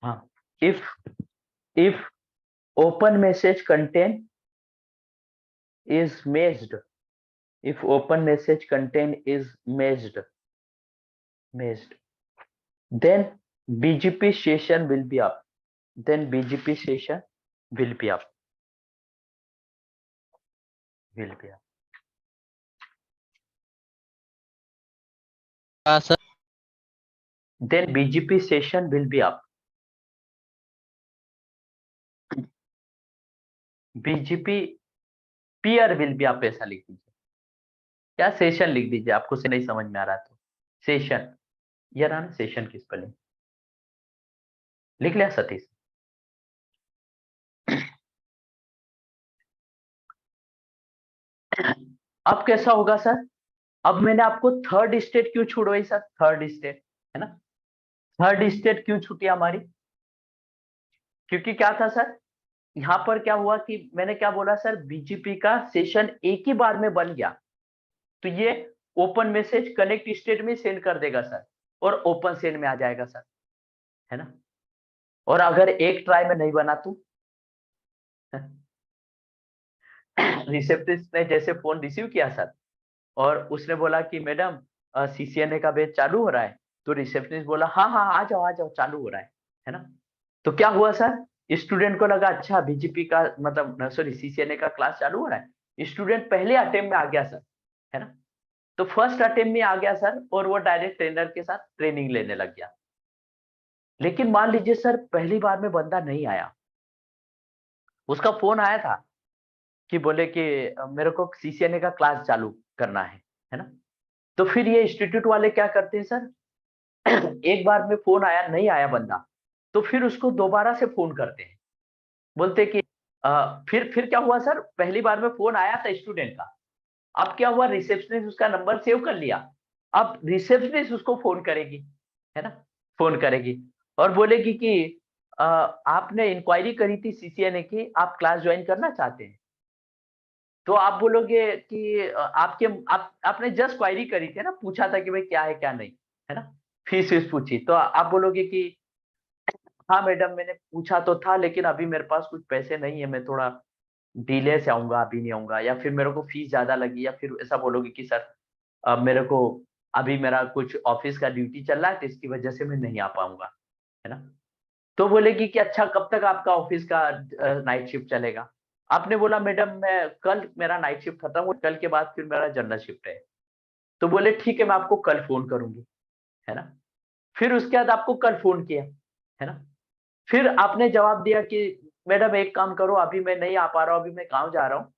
Speaker 1: हाँ, if open message content is matched, if open message content is matched, then BGP session will be up. Then BGP session will be up. Will be up.
Speaker 2: हाँ sir.
Speaker 1: Then BGP session will be up. BGP peer will be up, ऐसा लिख दीजिए. क्या सेशन लिख दीजिए, आपको से नहीं समझ में आ रहा तो सेशन, ये रहा ना सेशन की स्पेलिंग. लिख लिया सतीश? अब कैसा होगा सर? अब मैंने आपको थर्ड स्टेट क्यों छुड़वाई सर? थर्ड स्टेट है ना, थर्ड स्टेट क्यों छूटी हमारी? क्योंकि क्या था सर, यहाँ पर क्या हुआ कि मैंने क्या बोला सर, बीजीपी का सेशन एक ही बार में बन गया, तो ये ओपन मैसेज कनेक्ट स्टेट में सेंड कर देगा सर, और ओपन सेंड में आ जाएगा सर, है ना. और अगर एक ट्राई में नहीं बना तो रिसेप्शनिस्ट ने जैसे फोन रिसीव किया सर, और उसने बोला कि मैडम सीसीएनए का बैच चालू हो रहा है, तो रिसेप्शनिस्ट बोला हाँ हाँ आ जाओ चालू हो रहा है ना. तो क्या हुआ सर, स्टूडेंट को लगा अच्छा बीजीपी का मतलब सॉरी सीसीएनए का क्लास चालू हो रहा है, स्टूडेंट पहले अटेम्प्ट में आ गया सर, है ना. तो फर्स्ट अटेम्प्ट में आ गया सर, और वो डायरेक्ट ट्रेनर के साथ ट्रेनिंग लेने लग गया. लेकिन मान लीजिए सर पहली बार में बंदा नहीं आया, उसका फोन आया था कि बोले कि मेरे को सीसीएनए का क्लास चालू करना है ना. तो फिर ये इंस्टीट्यूट वाले क्या करते हैं सर, एक बार में फोन आया नहीं आया बंदा, तो फिर उसको दोबारा से फोन करते हैं, बोलते कि फिर क्या हुआ सर, पहली बार में फोन आया था स्टूडेंट का, अब क्या हुआ, रिसेप्शनिस्ट उसका नंबर सेव कर लिया, अब रिसेप्शनिस्ट उसको फोन करेगी, है ना, फोन करेगी और बोलेगी कि आपने इंक्वायरी करी थी सीसीएनए की, आप क्लास ज्वाइन करना चाहते हैं. तो आप बोलोगे कि आपने जस्ट क्वायरी करी थी ना, पूछा था कि भाई क्या है क्या नहीं, है ना, फीस वीस पूछी, तो आप बोलोगे कि हाँ मैडम मैंने पूछा तो था, लेकिन अभी मेरे पास कुछ पैसे नहीं है, मैं थोड़ा डिले से आऊंगा, अभी नहीं आऊंगा, या फिर मेरे को फीस ज्यादा लगी, या फिर ऐसा बोलोगे कि सर मेरे को अभी मेरा कुछ ऑफिस का ड्यूटी चल रहा है, तो इसकी वजह से मैं नहीं आ पाऊंगा, है ना. तो बोलेगी कि अच्छा कब तक आपका ऑफिस का नाइट शिफ्ट चलेगा. आपने बोला मैडम मैं कल मेरा नाइट शिफ्ट खत्म हो, कल के बाद फिर मेरा जनरल शिफ्ट है. तो बोले ठीक है मैं आपको कल फोन करूंगी, है ना. फिर उसके बाद आपको कल फोन किया, है ना. फिर आपने जवाब दिया कि मैडम एक काम करो, अभी मैं नहीं आ पा रहा हूँ, अभी मैं गाँव जा रहा हूँ,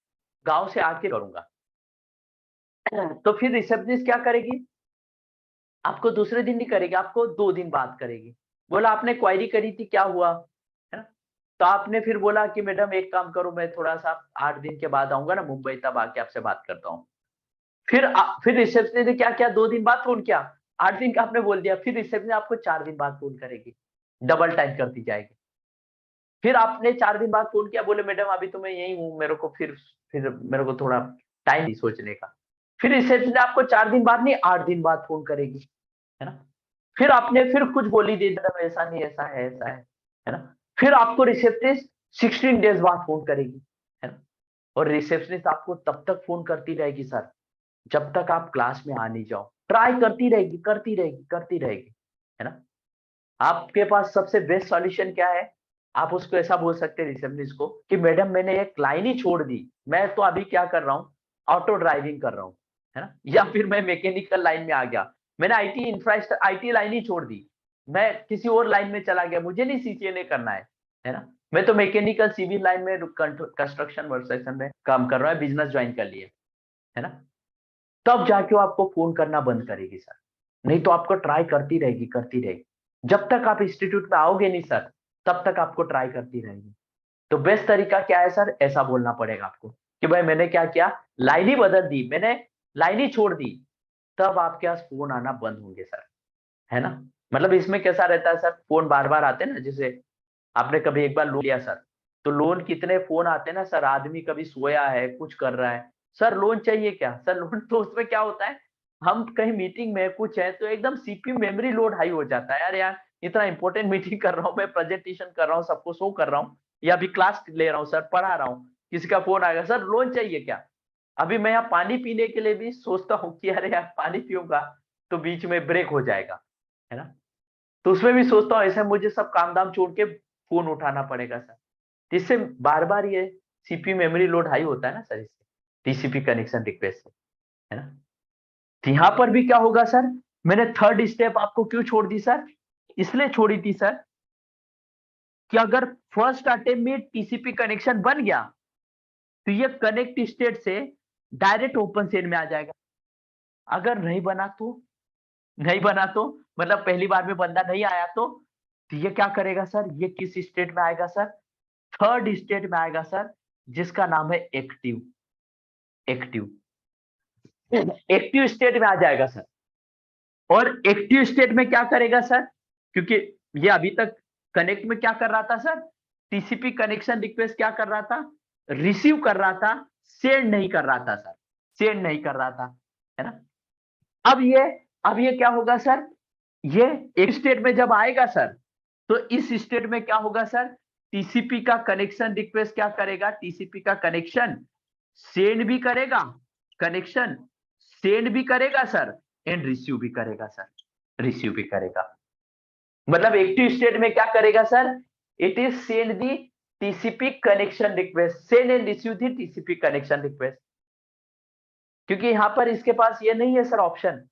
Speaker 1: गाँव से आके करूंगा. तो फिर रिसेप्शनिस्ट क्या करेगी, आपको दूसरे दिन नहीं करेगी, आपको 2 दिन बाद करेगी. बोला आपने क्वायरी करी थी क्या हुआ, है ना. तो आपने फिर बोला कि मैडम एक काम करो, मैं थोड़ा सा 8 दिन के बाद आऊंगा ना मुंबई, तब आके आपसे बात करता हूँ. फिर रिसेप्शनिस्ट ने क्या किया, 2 दिन बाद फोन किया, 8 दिन का आपने बोल दिया, फिर रिसेप्शनिस्ट आपको 4 दिन बाद फोन करेगी, डबल टाइम करती जाएगी. फिर आपने 4 दिन बाद फोन किया, बोले मैडम अभी तो मैं यही हूँ, मेरे को फिर मेरे को थोड़ा टाइम नहीं सोचने का. फिर रिसेप्शनिस्ट आपको 4 दिन बाद नहीं 8 दिन बाद फोन करेगी, है ना. फिर आपने फिर कुछ बोली दी, मैडम ऐसा नहीं ऐसा है ना. फिर आपको रिसेप्शनिस्ट 16 डेज बाद फोन करेगी, है ना. और रिसेप्शनिस्ट आपको तब तक फोन करती रहेगी सर, जब तक आप क्लास में आ नहीं जाओ, ट्राई करती रहेगी, है ना. आपके पास सबसे बेस्ट सॉल्यूशन क्या है, आप उसको ऐसा बोल सकते हैं रिसेप्शनिस्ट को कि मैडम मैंने एक लाइन ही छोड़ दी, मैं तो अभी क्या कर रहा हूँ, ऑटो ड्राइविंग कर रहा हूँ, है ना, या फिर मैं मैकेनिकल लाइन में आ गया, मैंने आईटी लाइन ही छोड़ दी, मैं किसी और लाइन में चला गया, मुझे नहीं सीसीएनए करना है ना. मैं तो मैकेनिकल सिविल लाइन में कंस्ट्रक्शन वर्क में काम कर रहा है, बिजनेस ज्वाइन कर लिए, है ना. तब जाके वो आपको फोन करना बंद करेगी सर, नहीं तो आपको ट्राई करती रहेगी. जब तक आप इंस्टीट्यूट में आओगे नहीं सर, तब तक आपको ट्राई करती रहेगी. तो बेस्ट तरीका क्या है सर, ऐसा बोलना पड़ेगा आपको कि भाई मैंने क्या किया, लाइन ही बदल दी, मैंने लाइन ही छोड़ दी, तब आपके पास फोन आना बंद होंगे सर. है ना। मतलब इसमें कैसा रहता है सर, फोन बार बार आते हैं ना, जैसे आपने कभी एक बार लोन लिया सर, तो लोन कितने फोन आते हैं ना सर, आदमी कभी सोया है, कुछ कर रहा है, सर लोन चाहिए क्या सर, लोन तो उसमें क्या होता है, हम कहीं मीटिंग में कुछ है तो एकदम सीपीयू मेमोरी लोड हाई हो जाता है, यार यार इतना इंपॉर्टेंट मीटिंग कर रहा हूँ, मैं प्रेजेंटेशन कर रहा हूँ, सबको शो कर रहा हूँ, या अभी क्लास ले रहा हूँ सर, पढ़ा रहा हूँ, किसी का फोन आएगा, सर लोन चाहिए क्या। अभी मैं यहाँ पानी पीने के लिए भी सोचता हूँ कि अरे यार पानी पीऊंगा तो बीच में ब्रेक हो जाएगा, है ना। तो उसमें भी सोचता हूँ ऐसे मुझे सब काम धाम छोड़ के फोन उठाना पड़ेगा सर, इससे बार बार ये सीपीयू मेमोरी लोड हाई होता है ना सर, इससे टीसीपी कनेक्शन रिक्वेस्ट से, है ना। तो यहाँ पर भी क्या होगा सर, मैंने थर्ड स्टेप आपको क्यों छोड़ दी सर, इसलिए छोड़ी थी सर कि अगर फर्स्ट अटेम्प्ट में टीसीपी कनेक्शन बन गया तो ये कनेक्ट स्टेट से डायरेक्ट ओपन सेट में आ जाएगा, अगर नहीं बना तो, नहीं बना तो, मतलब पहली बार में बंदा नहीं आया तो ये क्या करेगा सर, ये किस स्टेट में आएगा सर, थर्ड स्टेट में आएगा सर, जिसका नाम है एक्टिव, एक्टिव, एक्टिव स्टेट में आ जाएगा सर। और एक्टिव स्टेट में क्या करेगा सर, क्योंकि ये अभी तक कनेक्ट में क्या कर रहा था सर, टीसीपी कनेक्शन रिक्वेस्ट क्या कर रहा था, रिसीव कर रहा था, सेंड नहीं कर रहा था सर, सेंड नहीं कर रहा था, है ना। अब ये अब ये क्या होगा सर, ये एक स्टेट में जब आएगा सर, तो इस स्टेट में क्या होगा सर, टीसीपी का कनेक्शन रिक्वेस्ट क्या करेगा, टीसीपी का कनेक्शन सेंड भी करेगा, कनेक्शन सेंड भी करेगा सर, एंड रिसीव भी करेगा सर, रिसीव भी करेगा। मतलब एक्टिव स्टेट में क्या करेगा sir, it is send the TCP connection request, send and receive the TCP connection request, क्योंकि यहां पर इसके पास ये नहीं है सर ऑप्शन,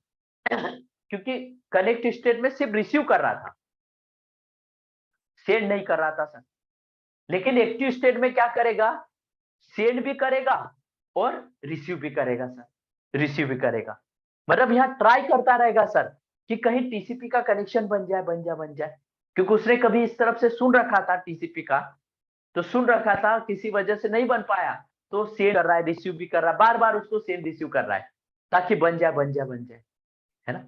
Speaker 1: क्योंकि कनेक्ट स्टेट में सिर्फ रिसीव कर रहा था, सेंड नहीं कर रहा था सर। लेकिन एक्टिव स्टेट में क्या करेगा, सेंड भी करेगा और रिसीव भी करेगा सर, रिसीव भी करेगा। मतलब यहाँ ट्राई करता रहेगा सर कि कहीं टीसीपी का कनेक्शन बन जाए, बन जाए, बन जाए, क्योंकि उसने कभी इस तरफ से सुन रखा था टीसीपी का, तो सुन रखा था, किसी वजह से नहीं बन पाया, तो सेंड कर रहा है, रिसीव भी कर रहा है, बार बार उसको सेंड रिसीव कर रहा है, ताकि बन जाए, बन जाए, बन जाए, है ना।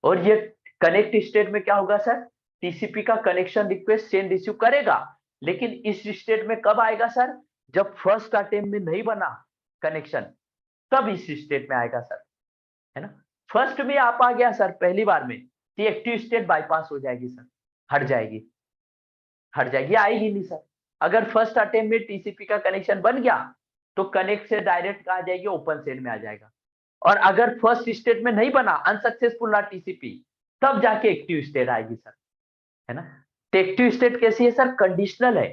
Speaker 1: और ये कनेक्ट स्टेट में क्या होगा सर, टीसीपी का कनेक्शन रिक्वेस्ट सेंड रिसीव करेगा, लेकिन इस स्टेट में कब आएगा सर, जब फर्स्ट अटेम्प्ट में नहीं बना कनेक्शन, तब इस स्टेट में आएगा सर, है ना। फर्स्ट में आप आ गया सर पहली बार में, तो एक्टिव स्टेट बाईपास हो जाएगी सर, हट जाएगी, हट जाएगी, आएगी नहीं सर। अगर फर्स्ट अटेम्प्ट में टीसीपी का कनेक्शन बन गया तो कनेक्ट से डायरेक्ट आ जाएगी, ओपन सेट में आ जाएगा। और अगर फर्स्ट स्टेट में नहीं बना, अनसक्सेसफुल ना टीसीपी, तब जाके एक्टिव स्टेट आएगी सर, है ना। तो एक्टिव स्टेट कैसी है सर, कंडीशनल है।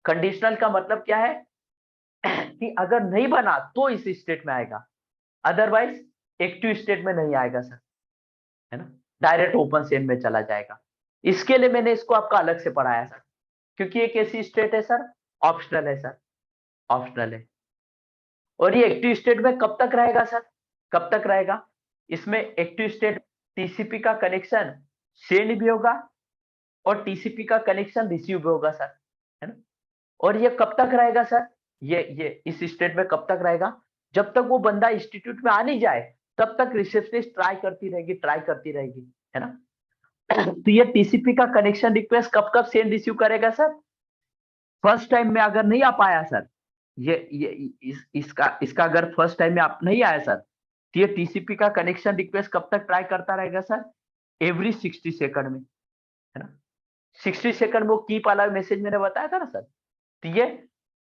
Speaker 1: कंडीशनल का मतलब क्या है कि अगर नहीं बना तो इस स्टेट में आएगा, अदरवाइज एक्टिव स्टेट में नहीं आएगा सर, है ना, डायरेक्ट ओपन सेट में चला जाएगा। इसके लिए मैंने इसको आपका अलग से पढ़ाया सर, क्योंकि एक ऐसी स्टेट है सर, ऑप्शनल है सर, ऑप्शनल है। और ये एक्टिव स्टेट में कब तक रहेगा सर, कब तक रहेगा, इसमें एक्टिव स्टेट टीसीपी का कनेक्शन सेंड भी होगा और टीसीपी का कनेक्शन रिसीव भी होगा सर, है ना। और ये कब तक रहेगा सर, ये इस स्टेट में कब तक रहेगा, जब तक वो बंदा इंस्टीट्यूट में आ नहीं जाए, तब तक रिसेप्शनिस्ट ट्राई करती रहेगी, ट्राई करती रहेगी, है ना। तो ये टीसीपी का कनेक्शन रिक्वेस्ट कब कब सेंड रिसीव करेगा सर, फर्स्ट टाइम में अगर नहीं आ पाया सर, ये इसका अगर फर्स्ट टाइम में आप नहीं आया सर, तो ये टीसीपी का कनेक्शन रिक्वेस्ट कब तक ट्राई करता रहेगा सर, एवरी 60 सेकंड में, है ना। 60 सेकंड वो कीप वाला मैसेज मैंने बताया था ना सर, तो ये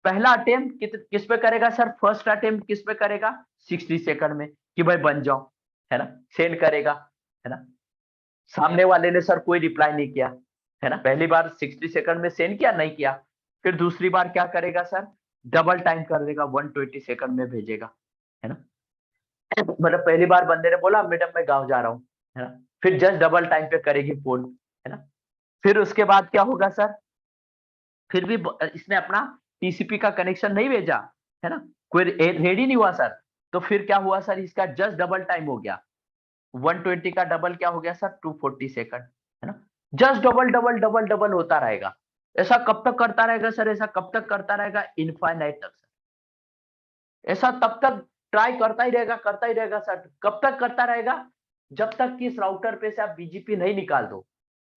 Speaker 1: पहला अटेम्प्ट किस पे करेगा सर, फर्स्ट अटेम्प्ट किस पे करेगा, 60 सेकंड में, कि भाई बन जाओ, है ना, सेंड करेगा, है ना। सामने वाले ने सर कोई रिप्लाई नहीं किया, है ना, पहली बार 60 सेकंड में सेंड किया, नहीं किया, फिर दूसरी बार क्या करेगा सर, डबल टाइम कर देगा, 120 सेकंड में भेजेगा, है ना। मतलब पहली बार बंदे ने बोला मैडम मैं गाँव जा रहा हूँ, है ना, फिर जस्ट डबल टाइम पे करेगी फोन, है ना। फिर उसके बाद क्या होगा सर, फिर भी इसने अपना टीसीपी का कनेक्शन नहीं भेजा, है ना, कोई रेडी नहीं हुआ सर, तो फिर क्या हुआ सर, इसका जस्ट डबल टाइम हो गया, 120 का डबल क्या हो गया सर, 240 सेकंड, है ना। Just double double double double होता रहेगा। ऐसा कब तक करता रहेगा सर, ऐसा कब तक करता रहेगा, इनफाइनाइट तक सर। ऐसा तब तक ट्राई करता ही रहेगा, करता ही रहेगा सर, कब तक करता रहेगा, जब तक कि इस राउटर पे से आप बीजीपी नहीं निकाल दो,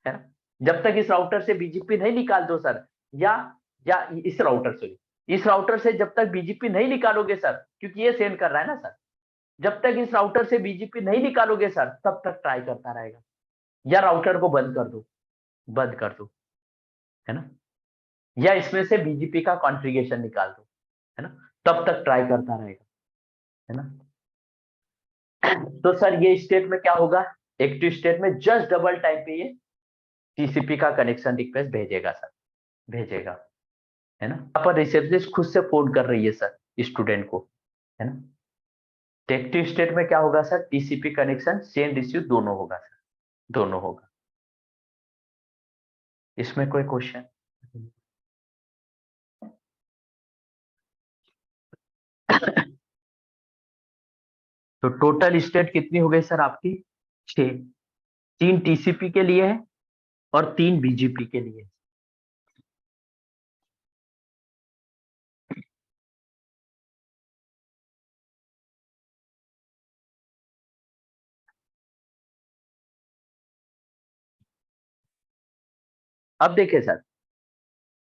Speaker 1: है ना, जब तक इस राउटर से बीजीपी नहीं निकाल दो सर, या इस राउटर से, इस राउटर से जब तक बीजीपी नहीं निकालोगे सर, क्योंकि ये सेंड कर रहा है ना सर, जब तक इस राउटर से बीजीपी नहीं निकालोगे सर, तब तक ट्राई करता रहेगा। या राउटर को बंद कर दो, बंद कर दो, है ना, या इसमें से बीजीपी का कॉन्फ़िगरेशन निकाल दो, है ना, तब तक ट्राई करता रहेगा, है ना। तो सर ये स्टेट में क्या होगा, एक्टिव स्टेट में जस्ट डबल टाइम पे ये टीसीपी का कनेक्शन रिक्वेस्ट भेजेगा सर, भेजेगा, है ना। यहाँ पर रिसेप्शनिस्ट खुद से फोन कर रही है सर स्टूडेंट को, है ना। एक्टिव स्टेट में क्या होगा sir, TCP connection send receive दोनों होगा सर, दोनों होगा। इसमें कोई क्वेश्चन? तो टोटल स्टेट कितनी हो गई सर आपकी, 6, 3 टीसीपी के लिए है और 3 बीजीपी के लिए। अब देखिए सर,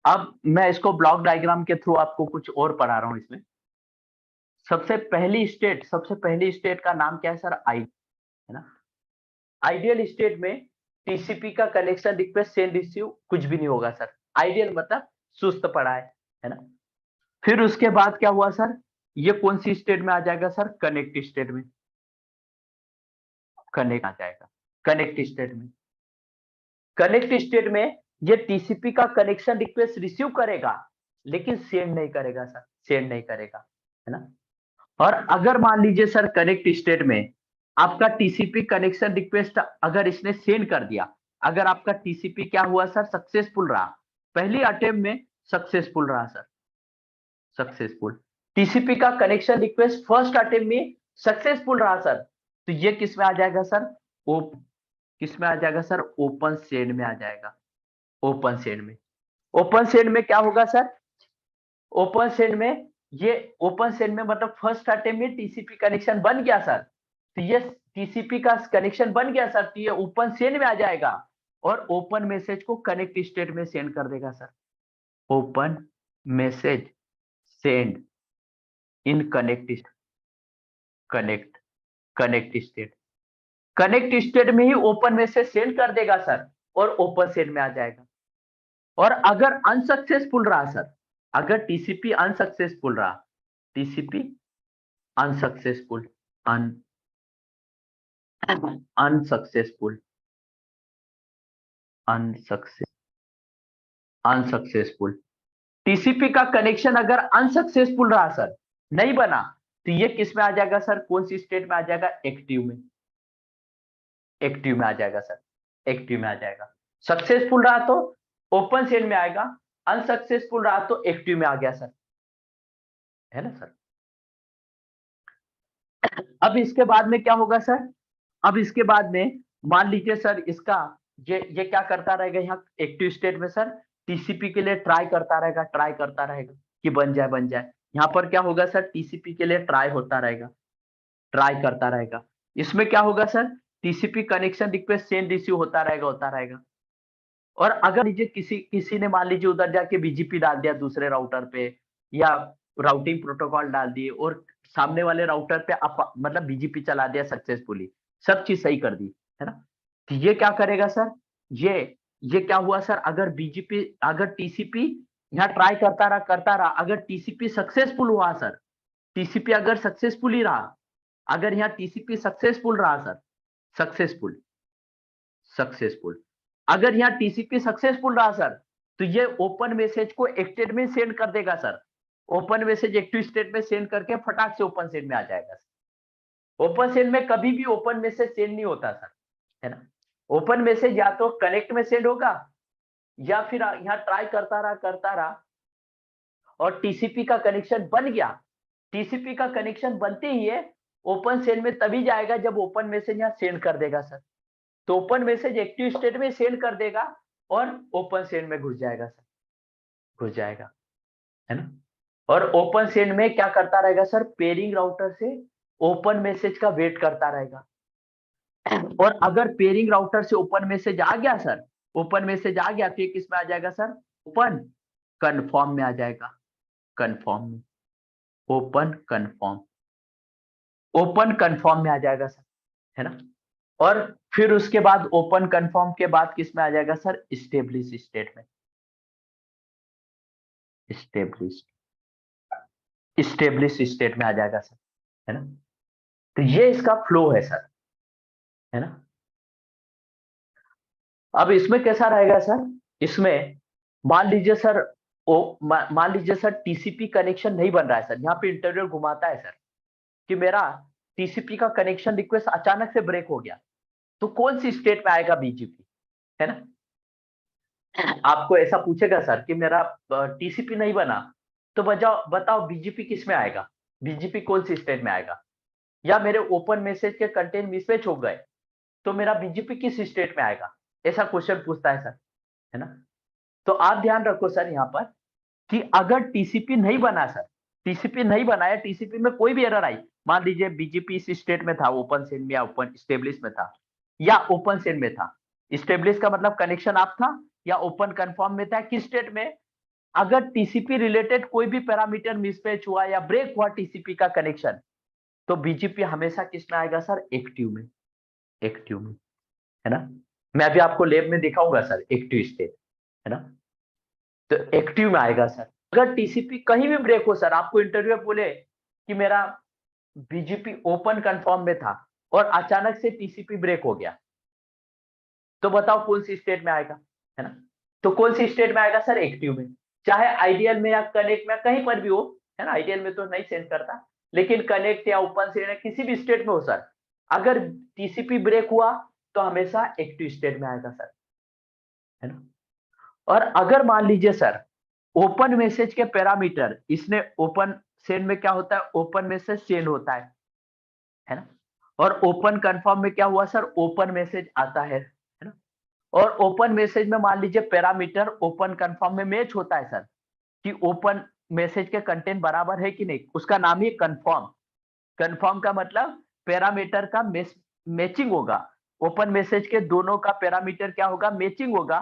Speaker 1: अब मैं इसको ब्लॉक डायग्राम के थ्रू आपको कुछ और पढ़ा रहा हूं इसमें। सबसे पहली स्टेट का नाम क्या है सर, आई, है ना। आइडियल स्टेट में टीसीपी का कनेक्शन रिक्वेस्ट सेंड रिसीव कुछ भी नहीं होगा सर, आइडियल मतलब सुस्त पड़ा है ना। फिर उसके बाद क्या हुआ सर, ये कौन सी स्टेट में आ जाएगा सर, कनेक्ट स्टेट में, कनेक्ट आ जाएगा, कनेक्ट स्टेट में। कनेक्ट स्टेट में ये टीसीपी का कनेक्शन रिक्वेस्ट रिसीव करेगा, लेकिन सेंड नहीं करेगा सर, सेंड नहीं करेगा, है ना। और अगर मान लीजिए सर कनेक्ट स्टेट में आपका टीसीपी कनेक्शन रिक्वेस्ट अगर इसने सेंड कर दिया, अगर आपका टीसीपी क्या हुआ सर, सक्सेसफुल रहा, पहली अटेम्प्ट में सक्सेसफुल रहा सर, सक्सेसफुल, टीसीपी का कनेक्शन रिक्वेस्ट फर्स्ट अटेम्प्ट में सक्सेसफुल रहा सर, तो ये किस में आ जाएगा सर, किस में आ जाएगा सर, ओपन सेंड में आ जाएगा, ओपन सेंड में। ओपन सेंड में क्या होगा सर, ओपन सेंड में, ये ओपन सेंड में मतलब फर्स्ट अटेम्प्ट में टीसीपी कनेक्शन बन गया सर, तो ये टीसीपी का कनेक्शन बन गया सर, तो ये ओपन सेंड में आ जाएगा और ओपन मैसेज को कनेक्ट स्टेट में सेंड कर देगा sir, open message send in connect, connect connect state, connect state में ही ओपन मैसेज सेंड कर देगा सर और ओपन सेंड में आ जाएगा। और अगर अनसक्सेसफुल रहा सर, अगर टीसीपी अनसक्सेसफुल रहा, TCP unsuccessful, unsuccessful, unsuccessful, TCP का कनेक्शन अगर अनसक्सेसफुल रहा सर, नहीं बना, तो ये किस में आ जाएगा सर, कौन सी स्टेट में आ जाएगा, एक्टिव में, एक्टिव में आ जाएगा सर, एक्टिव में आ जाएगा। सक्सेसफुल रहा तो ओपन सेल में आएगा, अनसक्सेसफुल रहा तो एक्टिव में आ गया सर, है ना सर। अब इसके बाद में क्या होगा सर, अब इसके बाद में मान लीजिए सर इसका ये क्या करता रहेगा, यहाँ एक्टिव स्टेट में सर टीसीपी के लिए ट्राई करता रहेगा, ट्राई करता रहेगा कि बन जाए बन जाए। यहाँ पर क्या होगा सर, टीसीपी के लिए ट्राई होता रहेगा, ट्राई करता रहेगा। इसमें क्या होगा sir, TCP connection request send receive होता रहेगा। और अगर लीजिए किसी किसी ने मान लीजिए उधर जाके बीजीपी डाल दिया दूसरे राउटर पे, या राउटिंग प्रोटोकॉल डाल दिए और सामने वाले राउटर पे आप मतलब बीजीपी चला दिया सक्सेसफुली, सब चीज सही कर दी, है ना। तो ये क्या करेगा सर, ये क्या हुआ सर, अगर बीजीपी अगर टीसीपी यहाँ ट्राई करता रहा, अगर टीसीपी सक्सेसफुल हुआ सर, टीसीपी अगर सक्सेसफुल ही रहा, अगर यहाँ टीसीपी सक्सेसफुल रहा सर, सक्सेसफुल, सक्सेसफुल, अगर यहाँ टीसीपी सक्सेसफुल रहा सर, तो ये ओपन मैसेज को एक्टेड में सेंड कर देगा sir, open message active state में सेंड करके फटाक से ओपन सेंड में आ जाएगा सर। ओपन सेंड में कभी भी ओपन मैसेज सेंड नहीं होता सर, है ना। ओपन मैसेज या तो कनेक्ट में सेंड होगा, या फिर यहाँ ट्राई करता रहा और टीसीपी का कनेक्शन बन गया, टीसीपी का कनेक्शन बनते ही है ओपन सेंड में तभी जाएगा जब ओपन मैसेज यहाँ सेंड कर देगा सर, तो ओपन मैसेज एक्टिव स्टेट में सेंड कर देगा और ओपन सेंड में घुस जाएगा सर, घुस जाएगा, है ना। और ओपन सेंड में क्या करता रहेगा सर, पेयरिंग राउटर से ओपन मैसेज का वेट करता रहेगा, और अगर पेयरिंग राउटर से ओपन मैसेज आ गया सर, ओपन मैसेज आ गया तो ये किस में आ जाएगा सर, ओपन कन्फर्म में आ जाएगा, कन्फर्म में, ओपन कन्फर्म, ओपन कन्फर्म में आ जाएगा सर, है ना। और फिर उसके बाद ओपन कन्फर्म के बाद किस में आ जाएगा सर, स्टेब्लिश स्टेट में, स्टेब्लिश, स्टेब्लिश स्टेट में आ जाएगा सर, है ना। तो ये इसका फ्लो है सर, है ना। अब इसमें कैसा रहेगा सर, इसमें मान लीजिए सर, मान लीजिए सर टीसीपी कनेक्शन नहीं बन रहा है सर, यहाँ पे इंटरव्यूअर घुमाता है सर कि मेरा टीसीपी का कनेक्शन रिक्वेस्ट अचानक से ब्रेक हो गया, तो कौन सी स्टेट में आएगा बीजीपी, है ना। आपको ऐसा पूछेगा सर कि मेरा टीसीपी नहीं बना, तो बताओ बीजीपी किस में आएगा, बीजीपी कौन सी स्टेट में आएगा, या मेरे ओपन मैसेज के कंटेंट मिसमैच हो गए तो मेरा बीजीपी किस स्टेट में आएगा, ऐसा क्वेश्चन पूछता है सर, है ना। तो आप ध्यान रखो सर यहाँ पर कि अगर टीसीपी नहीं बना सर, टीसीपी नहीं बनाया, टीसीपी में कोई भी एरर आई, मान लीजिए बीजीपी इस स्टेट में था, ओपन सेंड में या ओपन स्टेब्लिश में था, या ओपन सेंड में था, स्टेब्लिश का मतलब कनेक्शन आप था, या ओपन कंफर्म में था, किस स्टेट में, अगर टीसीपी रिलेटेड कोई भी पैरामीटर मिसमैच हुआ या ब्रेक हुआ टीसीपी का कनेक्शन, तो बीजीपी हमेशा किस में आएगा सर, एक्टिव में, एक्टिव में, है ना। मैं अभी आपको लैब में दिखाऊंगा सर एक्टिव स्टेट, है ना। तो एक्टिव में आएगा सर। अगर टीसीपी कहीं भी ब्रेक हो सर, आपको इंटरव्यू बोले कि मेरा बीजीपी ओपन कंफर्म में था और अचानक से टीसीपी ब्रेक हो गया, तो बताओ कौन सी स्टेट में आएगा, है ना। तो कौन सी स्टेट में आएगा सर, एक्टिव में, चाहे आइडियल में या कनेक्ट में, कहीं पर भी हो, है ना। आइडियल में तो नहीं सेंड करता, लेकिन कनेक्ट या ओपन से किसी भी स्टेट में हो सर, अगर टीसीपी ब्रेक हुआ तो हमेशा एक्टिव स्टेट में आएगा सर, है ना। और अगर मान लीजिए सर ओपन मैसेज के पैरामीटर, इसने ओपन सेंड में क्या होता है, ओपन मैसेज सेंड होता है ना। और ओपन कंफर्म में क्या हुआ सर, ओपन मैसेज आता है ना। और ओपन मैसेज में मान लीजिए पैरामीटर ओपन कंफर्म में मैच होता है सर, कि ओपन मैसेज के कंटेंट बराबर है कि नहीं, उसका नाम ही कंफर्म, कंफर्म का मतलब पैरामीटर का मैचिंग होगा, ओपन मैसेज के दोनों का पैरामीटर क्या होगा, मैचिंग होगा।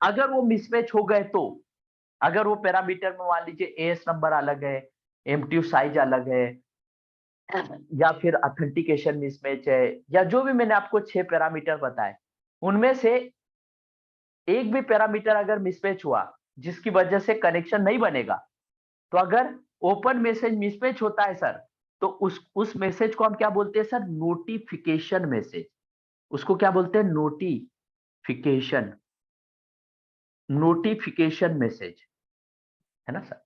Speaker 1: अगर वो मिसमैच हो गए तो, अगर वो पैरामीटर में मान लीजिए एएस नंबर अलग है, एमटीयू साइज अलग है, या फिर ऑथेंटिकेशन मिसमैच है, या जो भी मैंने आपको 6 पैरामीटर बताए, उनमें से एक भी पैरामीटर अगर मिसमैच हुआ जिसकी वजह से कनेक्शन नहीं बनेगा, तो अगर ओपन मैसेज मिसमैच होता है सर, तो उस मैसेज को हम क्या बोलते हैं सर, नोटिफिकेशन मैसेज, उसको क्या बोलते हैं, नोटिफिकेशन, नोटिफिकेशन मैसेज, है ना सर।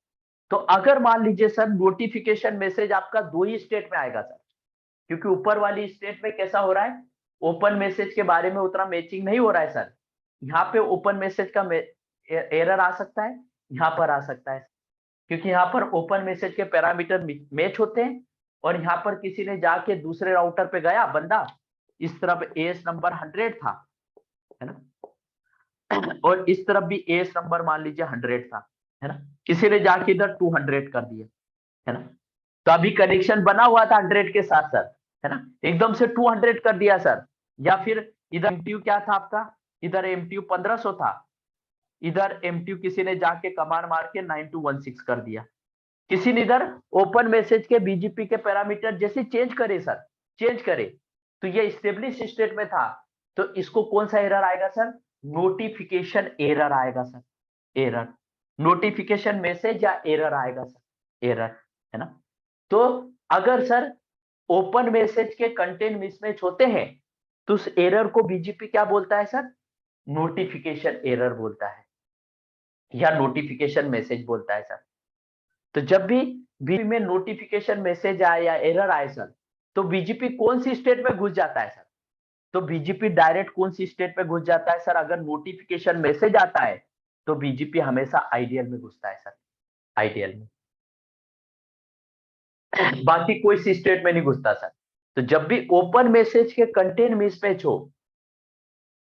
Speaker 1: तो अगर मान लीजिए सर नोटिफिकेशन मैसेज आपका 2 ही स्टेट में आएगा सर, क्योंकि ऊपर वाली स्टेट में कैसा हो रहा है, ओपन मैसेज के बारे में उतना मैचिंग नहीं हो रहा है सर, यहाँ पे ओपन मैसेज का एरर आ सकता है, यहाँ पर आ सकता है, क्योंकि यहाँ पर ओपन मैसेज के पैरामीटर मैच होते हैं, और यहाँ पर किसी ने जाके दूसरे राउटर पे गया बंदा, इस तरफ एएस नंबर 100 था, है ना, और इस तरफ भी एएस नंबर मान लीजिए 100 था, है ना, किसी ने जाके इधर 200 कर दिया, है ना। तो अभी कनेक्शन बना हुआ था 100 के साथ सर, है ना, एकदम से 200 कर दिया सर, या फिर इधर एमटीयू क्या था आपका, इधर एमटीयू 1500 था, इधर एमटीयू किसी ने जाके कमांड मार के 9216 कर दिया, किसी ने इधर ओपन मैसेज के बीजीपी के पैरामीटर जैसे चेंज करे सर, चेंज करे, तो ये स्टेब्लिश स्टेट में था, तो इसको कौन सा एरर आएगा सर, नोटिफिकेशन एरर आएगा सर, एरर, नोटिफिकेशन मैसेज या एरर आएगा सर, एरर, है ना। तो अगर सर ओपन मैसेज के कंटेंट मिसमैच होते हैं, तो उस एरर को बीजीपी क्या बोलता है सर, नोटिफिकेशन एरर बोलता है, या नोटिफिकेशन मैसेज बोलता है सर। तो जब भी बीजीपी में नोटिफिकेशन मैसेज आए या एरर आए सर, तो बीजीपी कौन सी स्टेट में घुस जाता है सर, तो बीजीपी डायरेक्ट कौन सी स्टेट में घुस जाता है सर, अगर नोटिफिकेशन मैसेज आता है तो बीजीपी हमेशा आइडियल में घुसता है सर, आइडियल में, बाकी कोई सी स्टेट में नहीं घुसता सर। तो जब भी ओपन मैसेज के कंटेंट मिसमैच हो,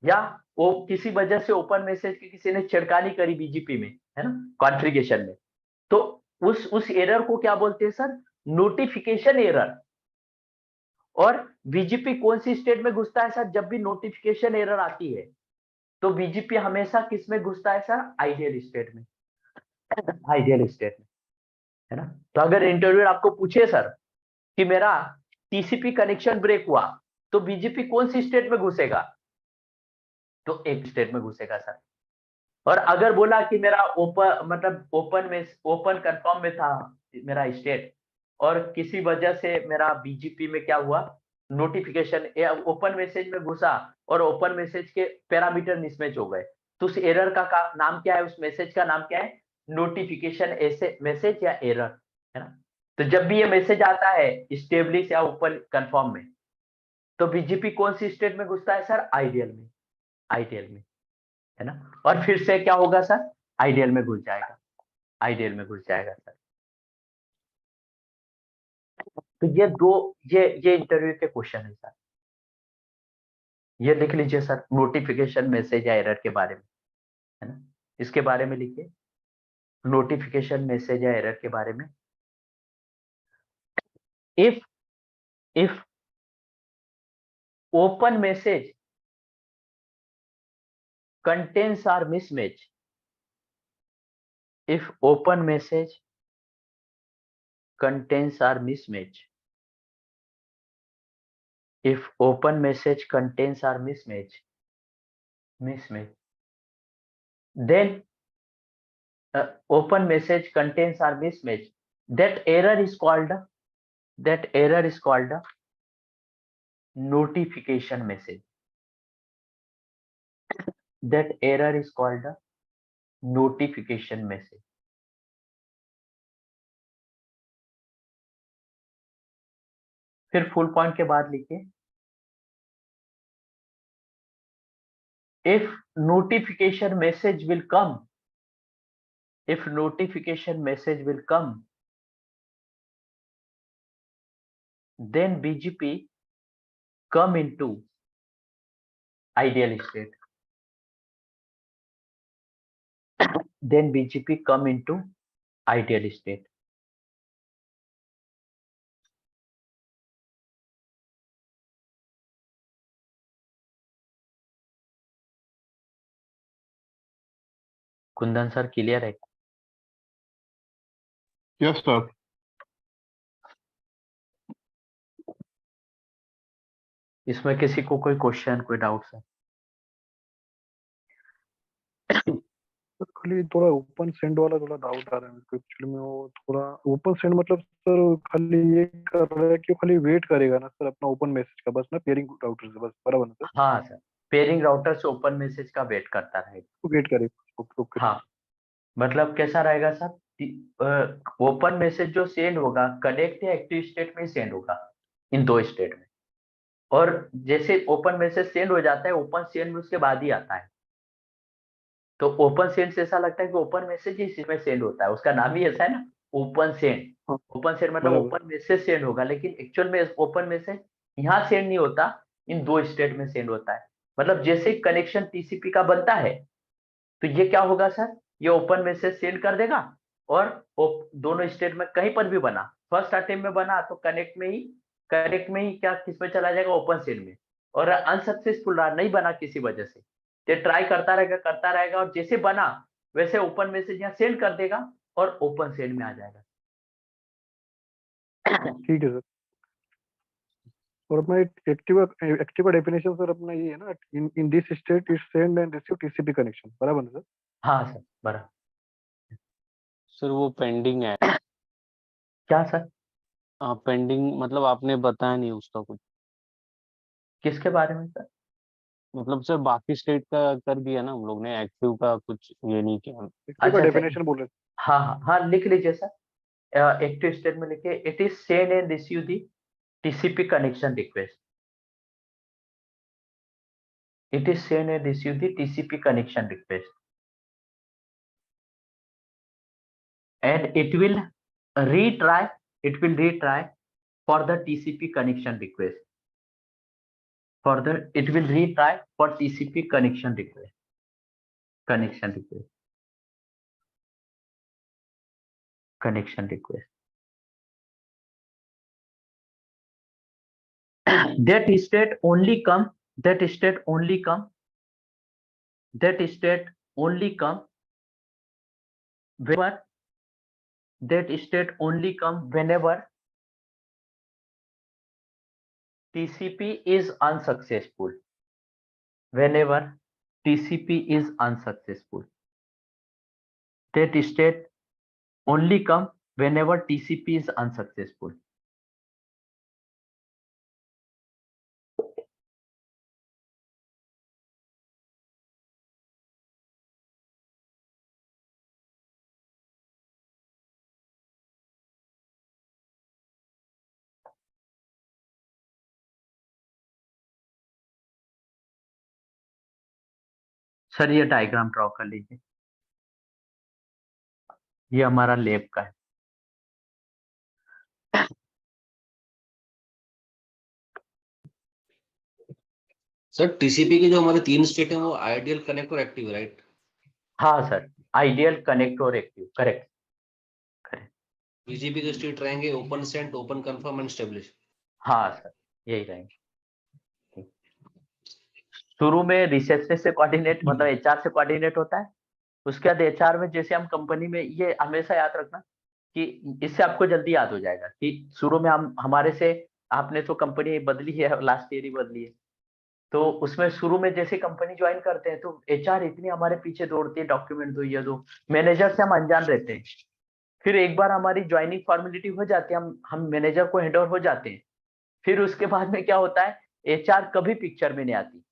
Speaker 1: या वो किसी वजह से ओपन मैसेज की किसी ने छेड़खानी करी बीजीपी में, है ना, कॉन्फ़िगरेशन में, तो उस एरर को क्या बोलते हैं सर, नोटिफिकेशन एरर। और बीजीपी कौन सी स्टेट में घुसता है सर? जब भी नोटिफिकेशन एरर आती है तो बीजीपी हमेशा किस में घुसता है सर? आइडियल स्टेट में, आइडियल स्टेट में, है ना। तो अगर इंटरव्यूअर आपको पूछे सर कि मेरा टीसीपी कनेक्शन ब्रेक हुआ, तो बीजीपी कौन सी स्टेट में घुसेगा? तो एक स्टेट में घुसेगा सर। और अगर बोला कि मेरा ओपन मतलब ओपन कंफर्म में था मेरा स्टेट, और किसी वजह से मेरा बीजीपी में क्या हुआ, नोटिफिकेशन ओपन मैसेज में घुसा और ओपन मैसेज के पैरामीटर मिसमैच हो गए, तो उस एरर का नाम क्या है? उस मैसेज का नाम क्या है? नोटिफिकेशन ऐसे मैसेज या एरर, है ना। तो जब भी ये मैसेज आता है स्टेब्लिश या ओपन कंफर्म में, तो बीजीपी कौन सी स्टेट में घुसता है सर? आइडियल में, आइडियल में, है ना। और फिर से क्या होगा सर? आइडियल में घुस जाएगा, आइडियल में घुस जाएगा सर। तो ये इंटरव्यू के क्वेश्चन है सर। ये लिख लीजिए सर, नोटिफिकेशन मैसेज या एरर के बारे में, है ना। इसके बारे में लिखिए, नोटिफिकेशन मैसेज या एरर के बारे में। If if open message contains or mismatch, if open message contains or mismatch, if open message contains or mismatch, then open message contains or mismatch, that error is called notification message. That error is called a notification message. फिर फुल पॉइंट के बाद लिखिए, if notification message will come, if notification message will come, then BGP come into ideal state, then BGP come into ideal state. Kundan sir clear है?
Speaker 3: Yes sir.
Speaker 1: इसमें किसी को कोई क्वेश्चन, कोई डाउट सर?
Speaker 3: खाली थोड़ा ओपन सेंड वाला थोड़ा डाउट आ रहा है मेरे को एक्चुअली में। वो थोड़ा ओपन सेंड मतलब सर खाली ये कर रहा है कि वो खाली वेट करेगा ना सर अपना ओपन मैसेज का, बस ना पेयरिंग राउटर से, बस बराबर ना सर?
Speaker 1: हाँ सर, पेयरिंग राउटर से ओपन मैसेज का वेट करता रहेगा।
Speaker 3: वो वेट करेगा, ओके ओके।
Speaker 1: हाँ, मतलब कैसा रहेगा सर? ओपन मैसेज जो सेंड होगा कनेक्ट या एक्टिव स्टेट में सेंड होगा, इन दो स्टेट में। और जैसे ओपन मैसेज सेंड हो जाता है, ओपन सेंड में उसके बाद ही आता है। तो ओपन सेंड से ऐसा लगता है कि ओपन मैसेज ही इसमें सेंड होता है, उसका नाम ही ऐसा है ना, ओपन सेंड।
Speaker 3: हाँ
Speaker 1: ओपन सेंड मतलब
Speaker 3: बराबर।
Speaker 1: ओपन मैसेज सेंड होगा, लेकिन एक्चुअल में ओपन मैसेज यहाँ सेंड नहीं होता, इन दो स्टेट में सेंड होता है। मतलब जैसे कनेक्शन टीसीपी का बनता है, तो ये क्या होगा सर? ये ओपन मैसेज सेंड कर देगा, और दोनों स्टेट में कहीं पर भी बना, फर्स्ट अटेम्प्ट में बना तो कनेक्ट में ही क्या किस में चला जाएगा? ओपन सेंड में। और अनसक्सेसफुल रहा, नहीं बना किसी वजह से, तो ट्राई करता रहेगा, और जैसे बना वैसे ओपन मैसेज यहाँ सेंड कर देगा और ओपन सेंड में आ जाएगा।
Speaker 3: ठीक है सर। और अपना एक्टिवा एक्टिवा डेफिनेशन सर अपना ये है ना, in this state it send and receive TCP connection, बराबर ना सर?
Speaker 1: हाँ सर, बराबर।
Speaker 4: सर वो पेंडिंग है।
Speaker 1: क्या सर?
Speaker 4: पेंडिंग मतलब आपने बताया नहीं उसका कुछ,
Speaker 1: किसके बारे में सर?
Speaker 4: मतलब सर बाकी स्टेट का कर दिया ना हम लोग ने, एक्टिव का कुछ ये नहीं किया।
Speaker 3: एक्टिवा
Speaker 1: अच्छा अच्छा,
Speaker 3: डेफिनेशन बोल रहे थे।
Speaker 1: हाँ हाँ हाँ, लिख लीजिए सर। एक्टिव स्टेट में लिखिए, it is send and receive the TCP connection request. It is send and receive the TCP connection request, and it will retry. It will retry for the TCP connection request. Further, it will retry for TCP connection request. Connection request. Connection request. that state only come that state only come that state only come whenever that state only come whenever TCP is unsuccessful. Whenever TCP is unsuccessful, that state only come whenever TCP is unsuccessful. Sir ये डायग्राम ड्रॉ कर लीजिए, ये हमारा लैब का है।
Speaker 5: सर टीसीपी के जो हमारे 3 स्टेट हैं वो आइडियल, कनेक्ट और एक्टिव, राइट?
Speaker 1: हाँ सर, आइडियल, कनेक्ट और एक्टिव, करेक्ट।
Speaker 5: बीजीपी के स्टेट रहेंगे open sent, open confirm and establish.
Speaker 1: हाँ सर, यही रहेंगे। शुरू में रिसेप्शनिस्ट से कोऑर्डिनेट मतलब एचआर से कोऑर्डिनेट होता है। उसके बाद एचआर में जैसे हम कंपनी में, ये हमेशा याद रखना कि इससे आपको जल्दी याद हो जाएगा कि शुरू में हम हमारे से, आपने तो कंपनी बदली है, लास्ट ईयर ही बदली है, तो उसमें शुरू में जैसे कंपनी ज्वाइन करते हैं तो एचआर इतनी हमारे पीछे दौड़ती है, डॉक्यूमेंट दो, ये दो, मैनेजर से हम अनजान रहते हैं। फिर एक बार हमारी ज्वाइनिंग फॉर्मेलिटी हो जाती है, हम मैनेजर को हैंड ओवर हो जाते हैं। फिर उसके बाद में क्या होता है, एचआर कभी पिक्चर में नहीं आती,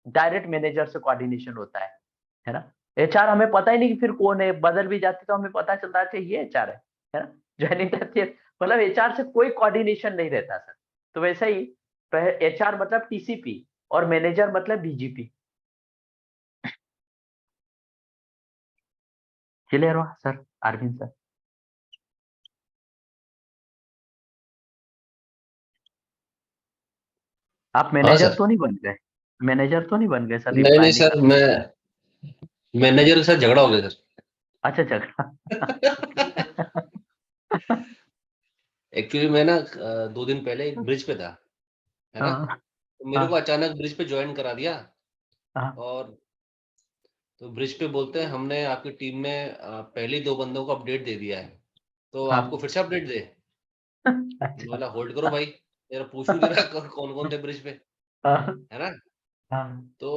Speaker 1: डायरेक्ट मैनेजर से कोऑर्डिनेशन होता है ना। एचआर हमें पता ही नहीं कि फिर कौन है, बदल भी जाती तो हमें पता चलता है ये एचआर है ना, ज्वाइनिंग करती है, मतलब एचआर से कोई कोऑर्डिनेशन नहीं रहता सर। तो वैसे ही एचआर मतलब टीसीपी और मैनेजर मतलब बीजीपी। क्लियर हुआ सर, अरविंद सर? आप मैनेजर तो नहीं बन गए? मैनेजर तो नहीं बन गए सर?
Speaker 5: नहीं सर, मैं मैनेजर के साथ झगड़ा हो गया सर।
Speaker 1: अच्छा झगड़ा।
Speaker 5: एक्चुअली मैं ना 2 दिन पहले एक ब्रिज पे था, है ना, तो मेरे को अचानक ब्रिज पे ज्वाइन करा दिया। और तो ब्रिज पे बोलते हैं हमने आपकी टीम में पहले 2 बंदों को अपडेट दे दिया है, तो आपको फिर से अपडेट दे। बोला होल्ड करो भाई, जरा पूछूं जरा कौन कौन थे ब्रिज पे, है ना। तो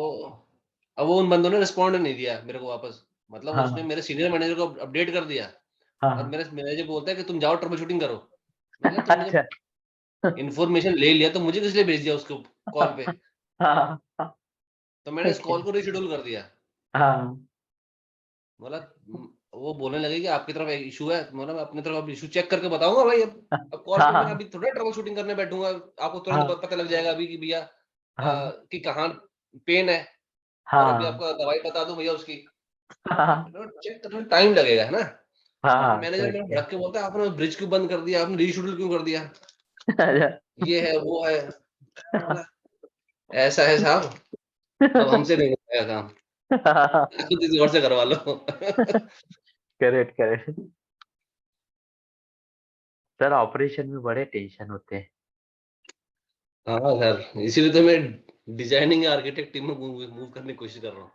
Speaker 5: अब वो उन बंदों ने रिस्पॉन्ड नहीं दिया मेरे को वापस, मतलब उसने मेरे सीनियर मैनेजर को अपडेट कर दिया। और मेरा मैनेजर बोलता है कि तुम जाओ ट्रबल शूटिंग करो। मैंने तुमने जब इन्फॉर्मेशन ले लिया तो मुझे किस लिए भेज दिया उसको कॉल पे? तो मैंने इस कॉल को रीशेड्यूल कर दिया। बोला, वो बोलने लगे कि आपकी तरफ इशू है। मतलब अपनी तरफ अब इशू चेक करके बताऊंगा भाई। अब कॉल पे मैं अभी थोड़ा ट्रबल शूटिंग करने बैठूंगा, आपको तुरंत पता लग जाएगा अभी कि भैया कि कहाँ पेन है, और अभी आपको दवाई बता दूं भैया उसकी। चेक करने में टाइम लगेगा, है ना। मैनेजर मेरे भड़क के बोलता है आपने ब्रिज क्यों बंद कर दिया, आपने रीशेड्यूल क्यों कर दिया, ये है वो है। ऐसा है साहब, अब हमसे नहीं हो पाएगा काम, किसी और से करवा लो।
Speaker 1: करेक्ट करेक्ट सर, ऑपरेशन में बड़े टेंशन होते हैं।
Speaker 5: हाँ सर, इसीलिए तो मैं डिजाइनिंग आर्किटेक्ट टीम में मूव करने की कोशिश कर रहा हूँ।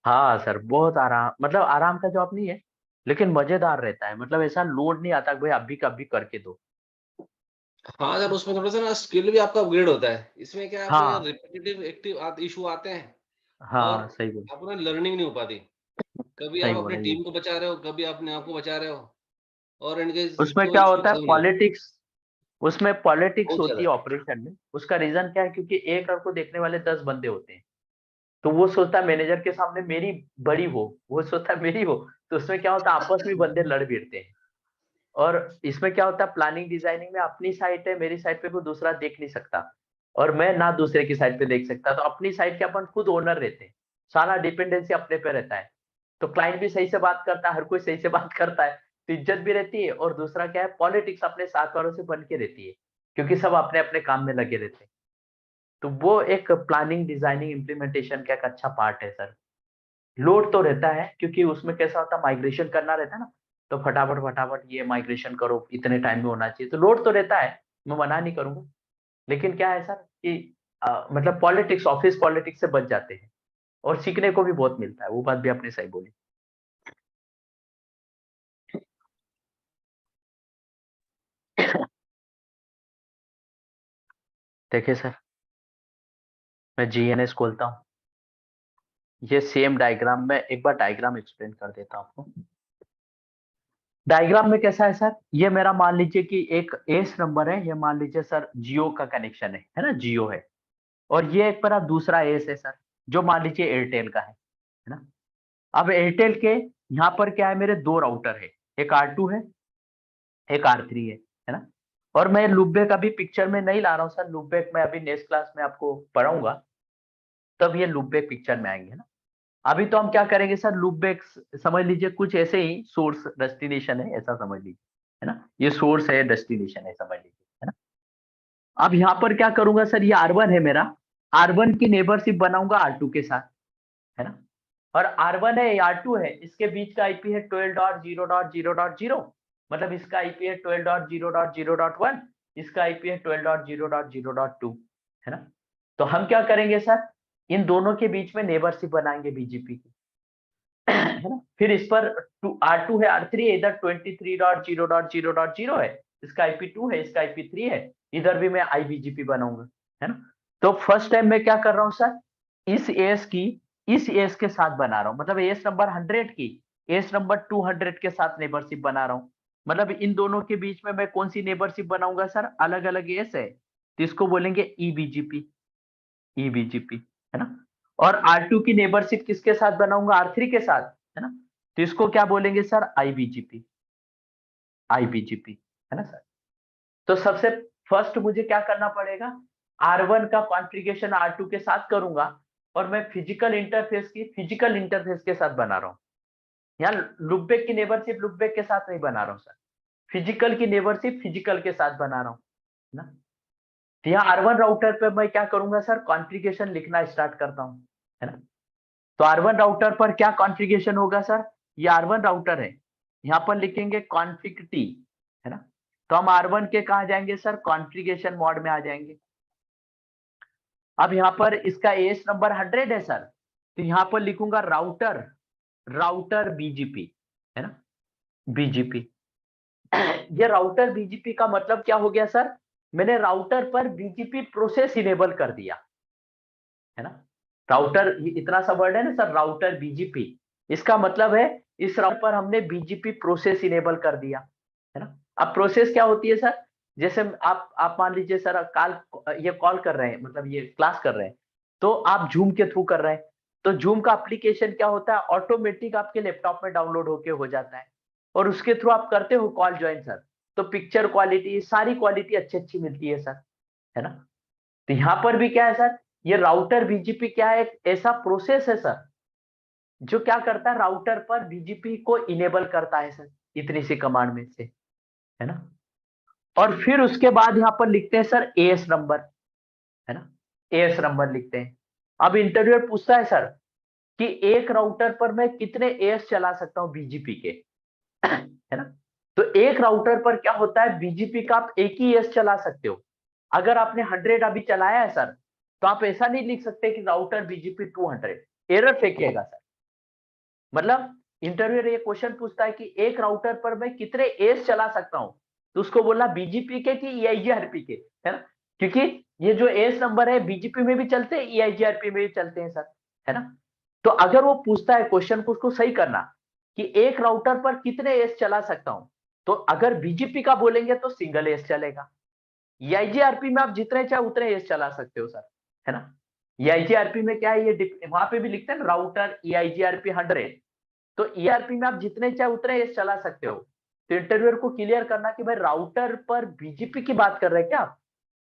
Speaker 1: हाँ सर, बहुत आराम, मतलब आराम का जॉब नहीं है, लेकिन मजेदार रहता है। मतलब ऐसा लोड नहीं आता कि भाई अभी कभी करके दो।
Speaker 5: हाँ सर, उसमें थोड़ा सा ना स्किल भी आपका अपग्रेड होता है। इसमें क्या आपको
Speaker 1: हाँ
Speaker 5: रिपीटेटिव एक्टिव इशू आते हैं, और
Speaker 1: हाँ, सही बोल,
Speaker 5: आपको ना लर्निंग नहीं हो पाती। कभी
Speaker 1: सही
Speaker 5: आप अपनी
Speaker 1: बोला ये।
Speaker 5: टीम को बचा रहे हो, कभी अपने आप को बचा रहे हो, और इनके
Speaker 1: उसमें
Speaker 5: कोई
Speaker 1: क्या
Speaker 5: इशू
Speaker 1: होता है,
Speaker 5: खत्म नहीं होता।
Speaker 1: पॉलिटिक्स, उसमें पॉलिटिक्स
Speaker 5: बहुत
Speaker 1: होती
Speaker 5: ज्यादा।
Speaker 1: है ऑपरेशन में। उसका रीजन क्या है, क्योंकि एक को देखने वाले 10 बंदे होते हैं। तो वो सोचता है मैनेजर के सामने मेरी बड़ी हो, वो सोचता है मेरी हो। तो उसमें क्या होता है, आपस में बंदे लड़ भिड़ते हैं। और इसमें क्या होता है, प्लानिंग डिजाइनिंग में अपनी साइड है, मेरी साइड पे कोई दूसरा देख नहीं सकता, और मैं ना दूसरे की साइड पे देख सकता। तो अपनी साइड के अपन खुद ओनर रहते हैं, सारा डिपेंडेंसी अपने पे रहता है। तो क्लाइंट भी सही से बात करता है, हर कोई सही से बात करता है, तो इज्जत भी रहती है। और दूसरा क्या है, पॉलिटिक्स अपने साथ वालों से बन के रहती है, क्योंकि सब अपने अपने काम में लगे रहते हैं। तो वो एक प्लानिंग डिजाइनिंग इम्प्लीमेंटेशन का एक अच्छा पार्ट है सर। लोड तो रहता है, क्योंकि उसमें कैसा होता है, माइग्रेशन करना रहता है ना, तो फटाफट फटाफट ये माइग्रेशन करो, इतने टाइम में होना चाहिए, तो लोड तो रहता है, मैं मना नहीं करूंगा। लेकिन क्या है सर कि मतलब पॉलिटिक्स, ऑफिस पॉलिटिक्स से बच जाते हैं और सीखने को भी बहुत मिलता है, वो बात भी आपने सही बोली। देखिए सर, मैं जीएनएस खोलता हूँ, ये सेम डायग्राम में एक बार डायग्राम एक्सप्लेन कर देता हूँ आपको। डायग्राम में कैसा है सर, ये मेरा मान लीजिए कि एक एस नंबर है, ये मान लीजिए सर जियो का कनेक्शन है ना, जियो है। और ये एक मेरा दूसरा एस है सर, जो मान लीजिए एयरटेल का है ना। अब एयरटेल के यहाँ पर क्या है, मेरे दो राउटर है, एक R2 है, एक R3 है ना। और मैं लूपबैक अभी पिक्चर में नहीं ला रहा हूँ सर, लूपबैक मैं अभी नेक्स्ट क्लास में आपको पढ़ाऊंगा, तब ये लूपबैक पिक्चर में आएंगे ना। अभी तो हम क्या करेंगे सर, लूपबैक समझ लीजिए कुछ ऐसे ही सोर्स डेस्टिनेशन है, ऐसा समझ लीजिए, है ना। ये सोर्स है, डेस्टिनेशन है, समझ लीजिए, है ना। अब यहाँ पर क्या करूंगा सर, ये R1 है मेरा, R1 की नेबरशिप बनाऊंगा R2 के साथ, है ना। और R1 है, R2 है, इसके बीच का आईपी है 12.0.0.0, मतलब इसका आईपी है 12.0.0.1, इसका आईपी है 12.0.0.2, है ना। तो हम क्या करेंगे सर, इन दोनों के बीच में नेबरशिप बनाएंगे बीजीपी की, है ना। फिर इस पर R2 है, R3 है, इधर 23.0.0.0 है, इसका IP2 है, इसका IP3 है, इधर भी मैं IBGP बनाऊंगा, है ना। तो फर्स्ट टाइम मैं क्या कर रहा हूँ सर, इस एस की इस एस के साथ बना रहा हूँ, मतलब एस नंबर 100 की एस नंबर 200 के साथ नेबरशिप बना रहा हूँ। मतलब इन दोनों के बीच में मैं कौन सी नेबरशिप बनाऊंगा सर, अलग अलग एस है तो इसको बोलेंगे ईबीजीपी, ईबीजीपी, है ना। और R2 की नेबरशिप किसके साथ बनाऊंगा, R3 के साथ, है ना। तो इसको क्या बोलेंगे सर, आईबीजीपी, आईबीजीपी, है ना सर। तो सबसे फर्स्ट मुझे क्या करना पड़ेगा, R1 का कॉन्फ़िगरेशन R2 के साथ करूंगा, और मैं फिजिकल इंटरफेस के साथ बना रहा हूँ। यहाँ लूपबैक की नेबरशिप लूपबैक के साथ नहीं बना रहा हूँ सर, फिजिकल की नेबरशिप फिजिकल के साथ बना रहा हूँ, है ना। तो यहाँ R1 राउटर पे मैं क्या करूंगा सर, कॉन्फ़िगरेशन लिखना स्टार्ट करता हूँ, है ना। तो R1 राउटर पर क्या कॉन्फ़िगरेशन होगा सर, ये R1 राउटर है, यहाँ पर लिखेंगे कॉन्फ़िग टी, है ना। तो हम R1 के कहा जाएंगे सर, कॉन्फ़िगरेशन मोड में आ जाएंगे। अब यहाँ पर इसका एस नंबर 100 है सर, तो यहाँ पर लिखूंगा राउटर, राउटर बीजीपी, है ना, बीजीपी। ये राउटर बीजीपी का मतलब क्या हो गया सर, मैंने राउटर पर बीजीपी प्रोसेस इनेबल कर दिया, है ना। राउटर, इतना सा वर्ड है ना सर, राउटर बीजीपी, इसका मतलब है इस राउटर पर हमने बीजीपी प्रोसेस इनेबल कर दिया, है ना। अब प्रोसेस क्या होती है सर, जैसे आप मान लीजिए सर ये कॉल कर रहे हैं, मतलब ये क्लास कर रहे हैं, तो आप जूम के थ्रू कर रहे हैं, तो जूम का एप्लीकेशन क्या होता है, ऑटोमेटिक आपके लैपटॉप में डाउनलोड होके हो जाता है, और उसके थ्रू आप करते हो कॉल ज्वाइन सर, तो पिक्चर क्वालिटी, सारी क्वालिटी अच्छी अच्छी मिलती है सर, है ना। तो यहाँ पर भी क्या है सर, ये राउटर बीजीपी क्या है, एक ऐसा प्रोसेस है सर, जो क्या करता है, राउटर पर बीजीपी को इनेबल करता है सर, इतनी सी कमांड में से, है ना। और फिर उसके बाद यहाँ पर लिखते हैं सर एएस नंबर, है ना, एएस नंबर लिखते हैं। अब इंटरव्यूअर पूछता है सर कि एक राउटर पर मैं कितने एएस चला सकता हूँ बीजीपी के, है ना। तो एक राउटर पर क्या होता है, बीजीपी का आप एक ही एएस चला सकते हो। अगर आपने 100 अभी चलाया है सर, तो आप ऐसा नहीं लिख सकते कि राउटर बीजीपी 200, एरर फेंकेगा सर। मतलब इंटरव्यूअर ये क्वेश्चन पूछता है कि एक राउटर पर मैं कितने एस चला सकता हूं, तो उसको बोलना बीजीपी के कि ईआईजीआरपी के, है ना। क्योंकि ये जो एस नंबर है बीजीपी में भी चलते हैं, ईआईजीआरपी में भी चलते हैं सर, है ना। तो अगर वो पूछता है क्वेश्चन को, उसको सही करना कि एक राउटर पर कितने एस चला सकता हूं, तो अगर बीजीपी का बोलेंगे तो सिंगल एस चलेगा, ईआईजीआरपी में आप जितने चाहे उतने एस चला सकते हो सर, है ना। ईआईजीआरपी में क्या है, ये वहां पे भी लिखते हैं राउटर ईआईजीआरपी 100, तो ईआरपी में आप जितने चाहे उतने एस चला सकते हो। तो इंटरव्यूअर को क्लियर करना कि भाई राउटर पर बीजीपी की बात कर रहे हैं क्या आप,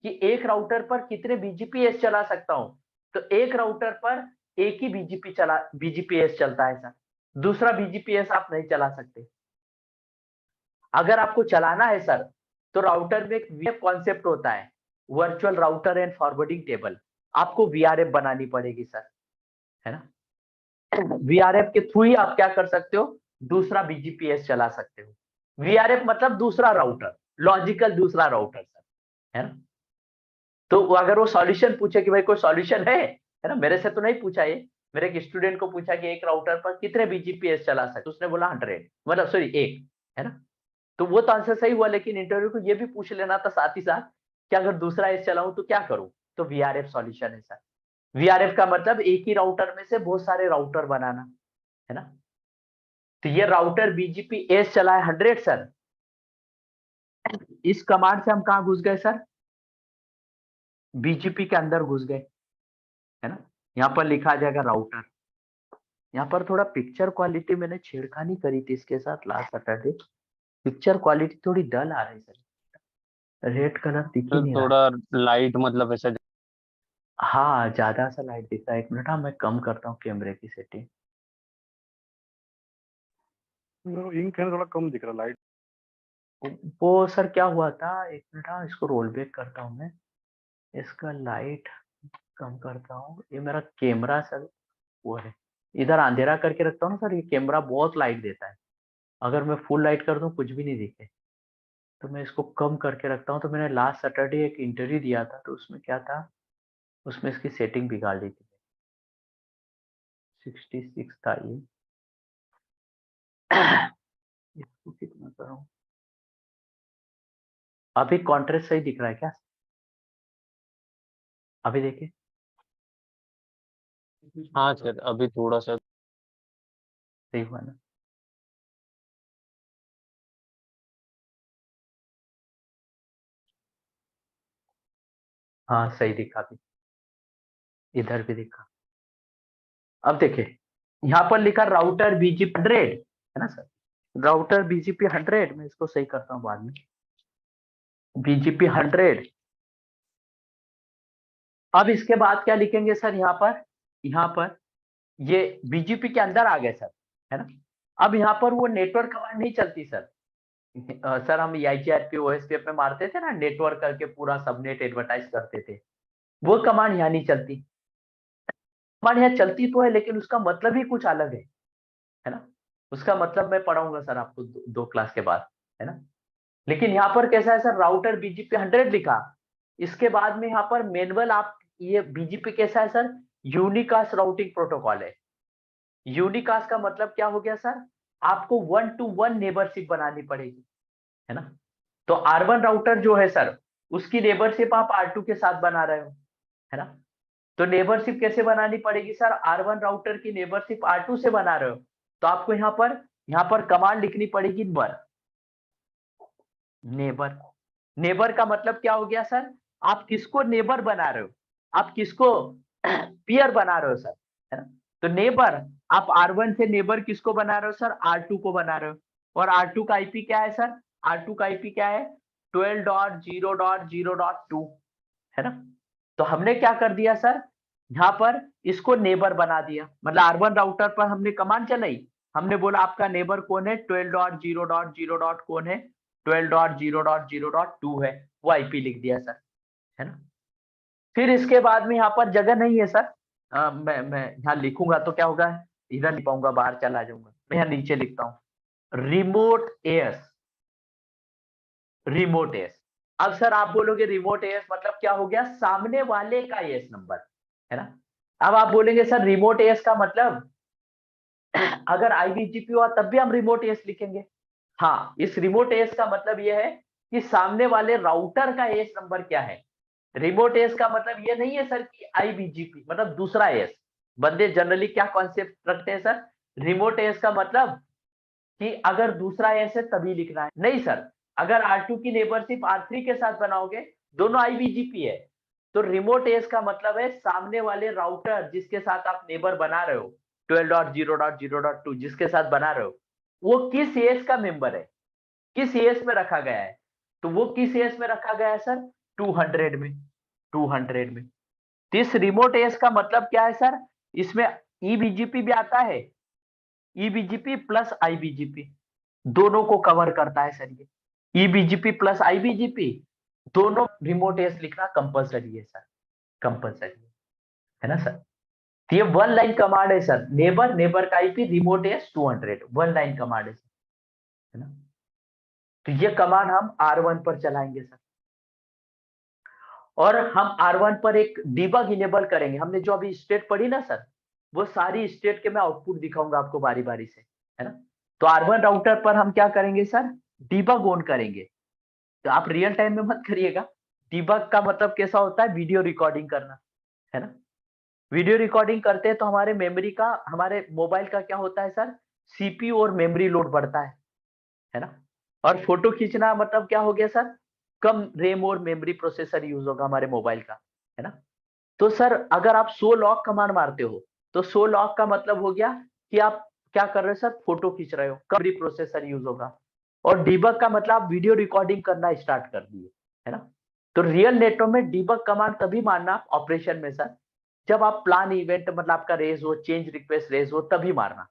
Speaker 1: कि एक राउटर पर कितने बीजीपी एस चला सकता हूं, तो एक राउटर पर एक ही बीजीपी एस चलता है सर, दूसरा बीजीपी एस आप नहीं चला सकते। अगर आपको चलाना है सर, तो राउटर में एक वीएफ कॉन्सेप्ट होता है, virtual router and forwarding table, आपको वीआरएफ बनानी पड़ेगी सर, है ना। वीआरएफ के थ्रू ही आप क्या कर सकते हो, दूसरा बीजीपीएस चला सकते हो। वीआरएफ मतलब दूसरा राउटर, लॉजिकल दूसरा राउटर सर, है ना। तो अगर वो सॉल्यूशन पूछे कि भाई कोई सॉल्यूशन है ना, मेरे से तो नहीं पूछा ये, मेरे एक स्टूडेंट को पूछा कि एक राउटर पर कितने बीजीपीएस चला सकते, उसने बोला 100, मतलब सॉरी 1, है ना। तो वो तो आंसर सही हुआ, लेकिन इंटरव्यू को ये भी पूछ लेना था साथ ही साथ कि अगर दूसरा एस चलाऊं तो क्या करूं। तो वीआरएफ सॉल्यूशन है सर। वीआरएफ का मतलब एक ही राउटर में से बहुत सारे राउटर बनाना, है ना। तो ये राउटर बीजीपी एस चला है 100 सर। इस कमांड से हम कहा घुस गए सर, बीजीपी के अंदर घुस गए, है ना। यहाँ पर लिखा जाएगा राउटर। यहाँ पर थोड़ा पिक्चर क्वालिटी मैंने छेड़खानी करी थी इसके साथ लास्ट सैटरडे, पिक्चर क्वालिटी थोड़ी डल आ रही है सर, रेड कलर दिख ही
Speaker 4: तो
Speaker 1: नहीं रहा।
Speaker 4: थोड़ा लाइट मतलब ऐसा
Speaker 1: हाँ ज्यादा सा लाइट दिख रहा है, 1 मिनट, हाँ मैं कम करता हूँ कैमरे की सेटिंग।
Speaker 3: इंक है ना, थोड़ा कम दिख रहा लाइट।
Speaker 1: वो सर क्या हुआ था, 1 मिनट, हाँ इसको रोल बैक करता हूँ मैं, इसका लाइट कम करता हूँ। ये मेरा कैमरा सर वो है, इधर अंधेरा करके रखता हूँ ना सर, ये कैमरा बहुत लाइट देता है, अगर मैं फुल लाइट कर दूं कुछ भी नहीं दिखे। तो मैं इसको कम करके रखता हूँ। तो मैंने लास्ट सैटरडे एक इंटरव्यू दिया था, तो उसमें क्या था, उसमें इसकी सेटिंग बिगाड़ दी थी, 66 था ये। इसको कितना करूं, अभी कॉन्ट्रास्ट सही दिख रहा है क्या, अभी देखिए।
Speaker 4: हाँ सर अभी थोड़ा सा
Speaker 1: सही हुआ ना। हाँ सही दिखा, अभी इधर भी दिखा। अब देखिए यहाँ पर लिखा राउटर बीजीपी 100, है ना सर, राउटर बीजीपी 100, मैं इसको सही करता हूँ बाद में, बीजीपी 100। अब इसके बाद क्या लिखेंगे सर, यहाँ पर ये बीजीपी के अंदर आ गए सर, है ना। अब यहाँ पर वो नेटवर्क कमांड नहीं चलती सर। सर हम आईजीआरपी ओएसपीएफ में मारते थे ना, नेटवर्क करके पूरा सबनेट एडवर्टाइज करते थे, वो कमांड यहाँ नहीं चलती। कमांड यहाँ चलती तो है, लेकिन उसका मतलब ही कुछ अलग है ना। उसका मतलब मैं पढ़ाऊंगा सर आपको दो क्लास के बाद, है ना। लेकिन यहाँ पर कैसा है सर, राउटर बीजीपी 100 लिखा, इसके बाद में यहाँ पर मैनुअल, आप ये बीजीपी कैसा है सर, यूनिकास्ट राउटिंग प्रोटोकॉल है। यूनिकास्ट का मतलब क्या हो गया सर, आपको 1 to 1 नेबरशिप बनानी पड़ेगी, है ना। तो R1 राउटर जो है सर, उसकी नेबरशिप आप R2 के साथ बना रहे हो, है ना। तो नेबरशिप कैसे बनानी पड़ेगी सर, R1 राउटर की नेबरशिप R2 से बना रहे हो, तो आपको यहाँ पर कमांड लिखनी पड़ेगी नेबर। नेबर का मतलब क्या हो गया सर, आप किसको नेबर बना रहे हो, आप किसको पियर बना रहे हो सर, है ना। तो नेबर, आप R1 से नेबर किसको बना रहे हो सर, R2 को बना रहे हो। और R2 का आईपी क्या है सर, R2 का आईपी क्या है, 12.0.0.2, है ना। तो हमने क्या कर दिया सर, यहाँ पर इसको नेबर बना दिया, मतलब R1 राउटर पर हमने कमांड चलाई, हमने बोला आपका नेबर कौन है, 12.0.0. कौन है, 12.0.0.2 है, वो आईपी लिख दिया सर, है ना। फिर इसके बाद में यहाँ पर जगह नहीं है सर, मैं यहाँ लिखूंगा तो क्या होगा, इधर लिख पाऊंगा, बाहर चला जाऊंगा, मैं यहाँ नीचे लिखता हूँ रिमोट एएस, रिमोट एएस। अब सर आप बोलोगे रिमोट एएस मतलब क्या हो गया, सामने वाले का एएस नंबर, है ना। अब आप बोलेंगे सर रिमोट एएस का मतलब अगर आईबीजीपी हुआ तब भी हम रिमोट एएस लिखेंगे। हाँ, इस रिमोट एएस का मतलब यह है कि सामने वाले राउटर का एएस नंबर क्या है। रिमोट एएस का मतलब ये नहीं है सर कि आईबीजीपी मतलब दूसरा एएस, बंदे जनरली क्या कॉन्सेप्ट रखते हैं सर, रिमोट एएस का मतलब कि अगर दूसरा एएस है तभी लिखना है, नहीं सर। अगर R2 की नेबरशिप R3 के साथ बनाओगे, दोनों आईबीजीपी है, तो रिमोट एएस का मतलब है सामने वाले राउटर जिसके साथ आप नेबर बना रहे हो, 12.0.0.2 जिसके साथ बना रहे हो, वो किस एएस का मेंबर है, किस एएस में रखा गया है। तो वो किस एएस में रखा गया है सर, 200 में, 200 में। तो इस रिमोट एएस का मतलब क्या है सर, इसमें ईबीजीपी भी आता है, ईबीजीपी प्लस आईबीजीपी दोनों को कवर करता है सर ये, ईबीजीपी प्लस आईबीजीपी दोनों रिमोट एएस लिखना कंपलसरी है सर, कंपलसरी है ना सर। तो ये 1 लाइन कमांड है सर, नेबर का IP remote as 200, 1 line command है सर, है ना। तो ये कमांड हम R1 पर चलाएंगे सर। और हम R1 पर एक डिबग इनेबल करेंगे। हमने जो अभी स्टेट पढ़ी ना सर, वो सारी स्टेट के मैं आउटपुट दिखाऊंगा आपको बारी बारी से, है ना। तो R1 राउटर पर हम क्या करेंगे सर, डिबग ऑन करेंगे। तो आप रियल टाइम में मत करिएगा। डिबग का मतलब कैसा होता है, वीडियो रिकॉर्डिंग करना, है ना। वीडियो रिकॉर्डिंग करते हैं तो हमारे मेमोरी का, हमारे मोबाइल का क्या होता है सर, सीपीयू और मेमोरी लोड बढ़ता है ना। और फोटो खींचना मतलब क्या हो गया सर, कम रैम और मेमोरी प्रोसेसर यूज होगा हमारे मोबाइल का, है ना। तो सर अगर आप शो लॉग कमांड मारते हो, तो शो लॉग का मतलब हो गया कि आप क्या कर रहे हो सर, फोटो खींच रहे हो, कम मेमोरी प्रोसेसर यूज होगा। और डिबग का मतलब आप वीडियो रिकॉर्डिंग करना स्टार्ट कर दिए, है ना। तो रियल नेटवर्क में डिबग कमांड तभी मारना ऑपरेशन में सर, जब आप प्लान इवेंट मतलब आपका रेज हो, चेंज रिक्वेस्ट रेज हो, तभी मारना।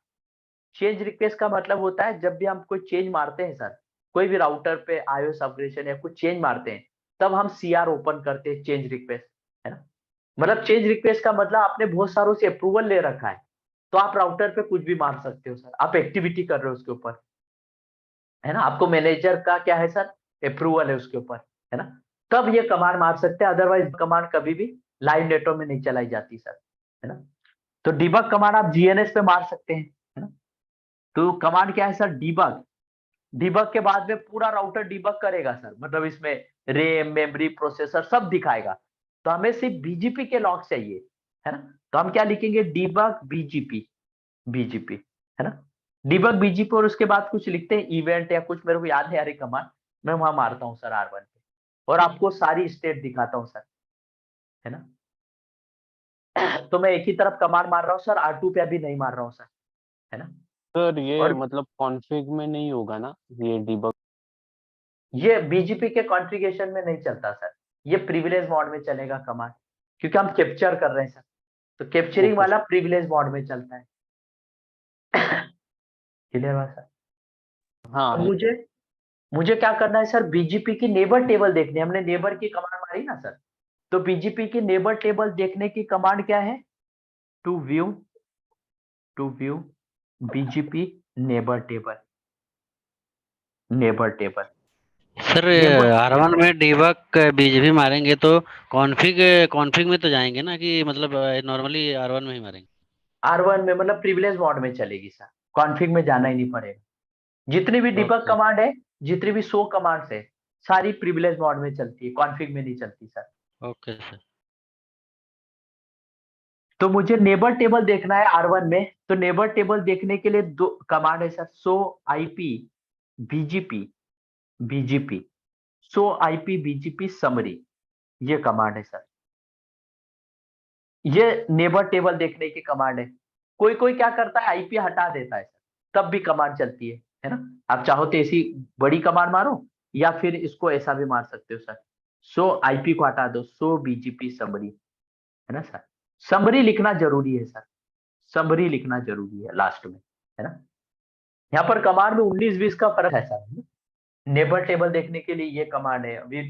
Speaker 1: चेंज रिक्वेस्ट का मतलब होता है जब भी हम कोई चेंज मारते हैं सर, कोई भी राउटर पे आईओएस अपग्रेडेशन या कुछ चेंज मारते हैं, तब हम सीआर ओपन करते हैं, चेंज रिक्वेस्ट, है ना। मतलब चेंज रिक्वेस्ट का मतलब आपने बहुत सारों से अप्रूवल ले रखा है, तो आप राउटर पे कुछ भी मार सकते हो सर, आप एक्टिविटी कर रहे हो उसके ऊपर, है ना। आपको मैनेजर का क्या है सर, अप्रूवल है उसके ऊपर, है ना। तब ये कमांड मार सकते हैं, अदरवाइज कमांड कभी भी लाइव नेटवर्क में नहीं चलाई जाती सर, है ना। तो डिबग कमांड आप जीएनएस पे मार सकते हैं, है ना। तो कमांड क्या है सर, डिबग। डिबग के बाद में पूरा राउटर डिबग करेगा सर, मतलब इसमें रैम, मेमोरी, प्रोसेसर सब दिखाएगा। तो हमें सिर्फ बीजीपी के लॉग चाहिए, है ना। तो हम क्या लिखेंगे, डिबग बीजीपी, बीजीपी, है ना। डिबग बीजीपी और उसके बाद कुछ लिखते हैं इवेंट या कुछ, मेरे को याद है यार ये कमांड, मैं वहां मारता हूँ सर R1 पे, और आपको सारी स्टेट दिखाता हूँ सर, है ना। तो मैं एक ही तरफ कमांड मार रहा हूँ सर, R2 पे अभी नहीं मार रहा हूँ सर, है ना।
Speaker 4: सर ये
Speaker 1: और
Speaker 4: मतलब कॉन्फ़िग में नहीं होगा ना ये डिबग?
Speaker 1: ये बीजीपी के कॉन्फ़िगरेशन में नहीं चलता सर, ये प्रिविलेज मोड में चलेगा कमांड, क्योंकि हम कैप्चर कर रहे हैं सर, तो कैप्चरिंग
Speaker 4: ओके
Speaker 1: वाला प्रिविलेज मोड में चलता है। क्लियर बात सर।
Speaker 4: हाँ
Speaker 1: अब
Speaker 4: है।
Speaker 1: मुझे मुझे क्या करना है सर, बीजीपी की नेबर टेबल देखनी है। हमने नेबर की कमांड मारी ना सर, तो बीजीपी की नेबर टेबल देखने की कमांड क्या है, to view, to view BGP neighbour table, neighbour table,
Speaker 2: sir
Speaker 1: neighbour.
Speaker 2: R1 में डिबग बीजीपी मारेंगे तो कॉन्फ़िग कॉन्फ़िग में तो जाएंगे ना, कि मतलब नॉर्मली R1 में ही मारेंगे?
Speaker 1: R1 में मतलब प्रिविलेज मोड में चलेगी सर, कॉन्फ़िग में जाना ही नहीं पड़ेगा। जितनी भी डिबग
Speaker 2: ओके।
Speaker 1: कमांड है, जितनी भी शो कमांड्स है, सारी प्रिविलेज मोड में चलती है, कॉन्फ़िग में नहीं चलती सर।
Speaker 2: Okay sir.
Speaker 1: तो मुझे नेबर टेबल देखना है R1 में, तो नेबर टेबल देखने के लिए दो कमांड है sir, show IP BGP, BGP show IP BGP summary, ये कमांड है सर। ये नेबर टेबल देखने की कमांड है। कोई कोई क्या करता है, आईपी हटा देता है सर, तब भी कमांड चलती है ना। आप चाहो तो ऐसी बड़ी कमांड मारो, या फिर इसको ऐसा भी मार सकते हो सर, शो आईपी को हटा दो, शो बीजीपी समरी, है ना सर। समरी लिखना जरूरी है सर, समरी लिखना जरूरी है लास्ट में, है ना। यहाँ पर कमांड में 19-20 का फर्क है सर। नेबर टेबल देखने के लिए ये कमांड है, अभी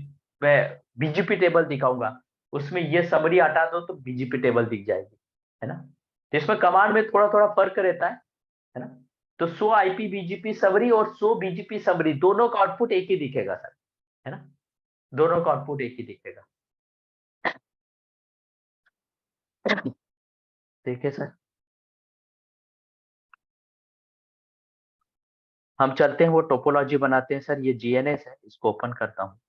Speaker 1: मैं बीजीपी टेबल दिखाऊंगा, उसमें ये समरी हटा दो तो बीजीपी टेबल दिख जाएगी, है ना। तो इसमें कमांड में थोड़ा थोड़ा फर्क रहता है ना। तो शो आईपी बीजीपी समरी और शो बीजीपी समरी, दोनों का आउटपुट एक ही दिखेगा सर, है ना। दोनों का आउटपुट एक ही दिखेगा। देखिए सर, हम चलते हैं वो टोपोलॉजी बनाते हैं सर, ये जीएनएस है, इसको ओपन करता हूँ।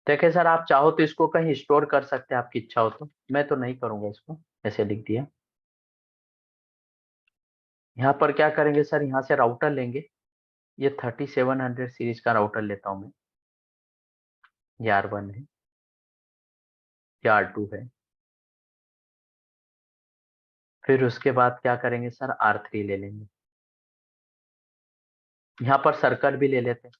Speaker 1: देखिए सर, आप चाहो तो इसको कहीं स्टोर कर सकते हैं, आपकी इच्छा हो तो, मैं तो नहीं करूंगा इसको, ऐसे लिख दिया। यहाँ पर क्या करेंगे सर, यहाँ से राउटर लेंगे, ये 3700 सीरीज का राउटर लेता हूँ मैं, ये R1 है, ये R2 है। फिर उसके बाद क्या करेंगे सर, R3 ले लेंगे, यहाँ पर सर्कल भी ले लेते हैं।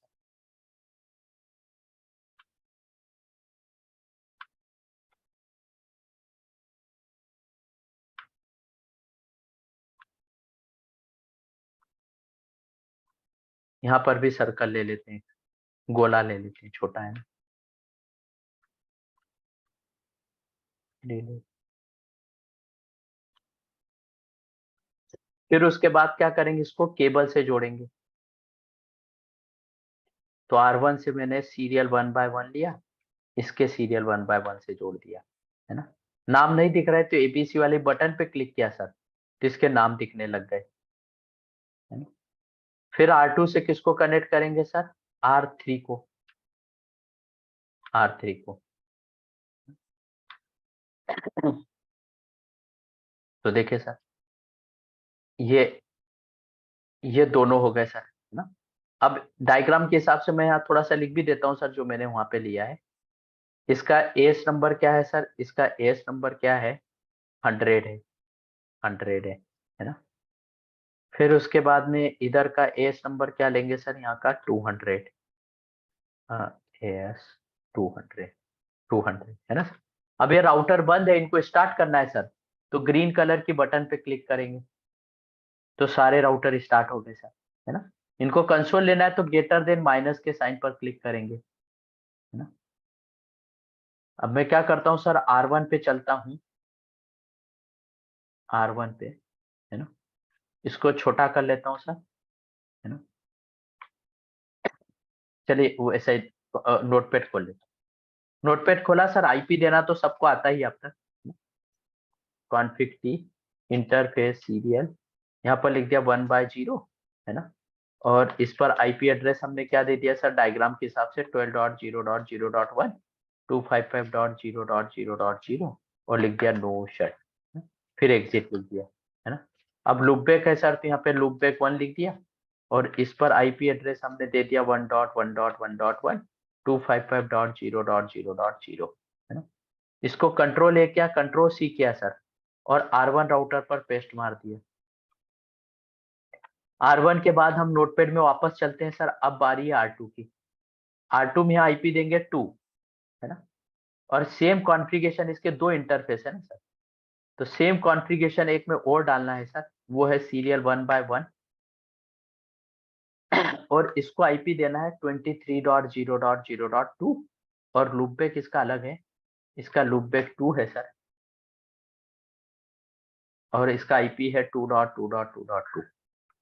Speaker 1: यहाँ पर भी सर्कल ले लेते हैं, गोला ले लेते हैं, छोटा है ना, ले लो। फिर उसके बाद क्या करेंगे, इसको केबल से जोड़ेंगे। तो R1 से मैंने सीरियल 1 बाय 1 लिया, इसके सीरियल 1 बाय 1 से जोड़ दिया, है ना। नाम नहीं दिख रहा है तो एबीसी वाले बटन पे क्लिक किया सर, तो इसके नाम दिखने लग गए, है ना। फिर R2 से किसको कनेक्ट करेंगे सर, R3 को, R3 को। तो देखिए सर, ये दोनों हो गए सर, है ना। अब डायग्राम के हिसाब से मैं यहाँ थोड़ा सा लिख भी देता हूँ सर, जो मैंने वहां पे लिया है। इसका एस नंबर क्या है सर, इसका एस नंबर क्या है, 100 है, 100 है ना। फिर उसके बाद में इधर का एस नंबर क्या लेंगे सर, यहाँ का 200, एस 200, 200 है ना सर। अब ये राउटर बंद है, इनको स्टार्ट करना है सर, तो ग्रीन कलर की बटन पे क्लिक करेंगे, तो सारे राउटर स्टार्ट हो गए सर, है ना। इनको कंसोल लेना है तो ग्रेटर देन माइनस के साइन पर क्लिक करेंगे, है ना। अब मैं क्या करता हूँ सर, R1 पे चलता हूँ, R1 पे, है ना। इसको छोटा कर लेता हूँ सर, है ना। चलिए वो ऐसे नोटपैड खोल लेता हूँ। नोटपैड खोला सर, आईपी देना तो सबको आता ही अब तक, कॉन्फिग टी, इंटरफेस सीरियल, यहाँ पर लिख दिया 1 बाय 0, है ना। और इस पर आईपी एड्रेस हमने क्या दे दिया सर, डायग्राम के हिसाब से 12.0.0.1 255.0.0.0 और लिख दिया नो शट, फिर एग्जिट लिख दिया, है ना। अब लूप बैक है सर, तो यहाँ पे लूप बैक 1 लिख दिया, और इस पर आईपी एड्रेस हमने दे दिया 1.1.1.1 255.0.0.0, है ना। इसको कंट्रोल ए किया, कंट्रोल सी किया सर, और R1 राउटर पर पेस्ट मार दिया। R1 के बाद हम नोटपैड में वापस चलते हैं सर, अब बारी है R2 की। R2 में यहाँ आईपी देंगे 2, है ना। और सेम कॉन्फ़िगरेशन, इसके दो इंटरफेस है ना सर, तो सेम कॉन्फ़िगरेशन एक में और डालना है सर, वो है सीरियल 1 बाय 1, और इसको आईपी देना है 23.0.0.2, और लूपबैक इसका अलग है, इसका लूपबैक 2 है सर, और इसका आईपी है 2.2.2.2।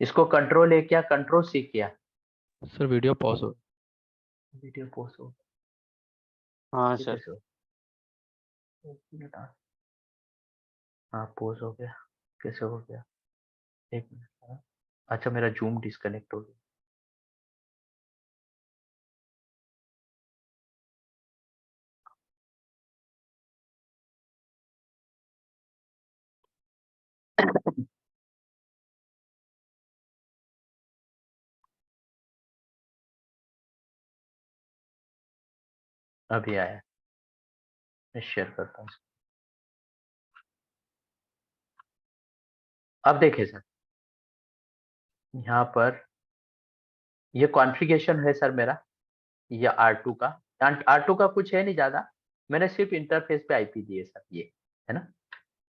Speaker 1: इसको कंट्रोल ए किया, कंट्रोल सी किया।
Speaker 6: सर वीडियो पॉज हो,
Speaker 1: वीडियो पॉज हो,
Speaker 4: हाँ
Speaker 1: ये
Speaker 4: सर।
Speaker 1: कैसे हो, एक मिनट, हाँ पॉज हो गया, कैसे हो गया, एक मिनट, हाँ। अच्छा मेरा जूम डिस्कनेक्ट हो गया। अभी आया, मैं शेयर करता हूँ। अब देखिए सर, यहाँ पर ये कॉन्फ़िगरेशन है सर मेरा, ये R2 का, R2 का कुछ है नहीं ज्यादा, मैंने सिर्फ इंटरफेस पे आईपी दिए सर, ये है ना।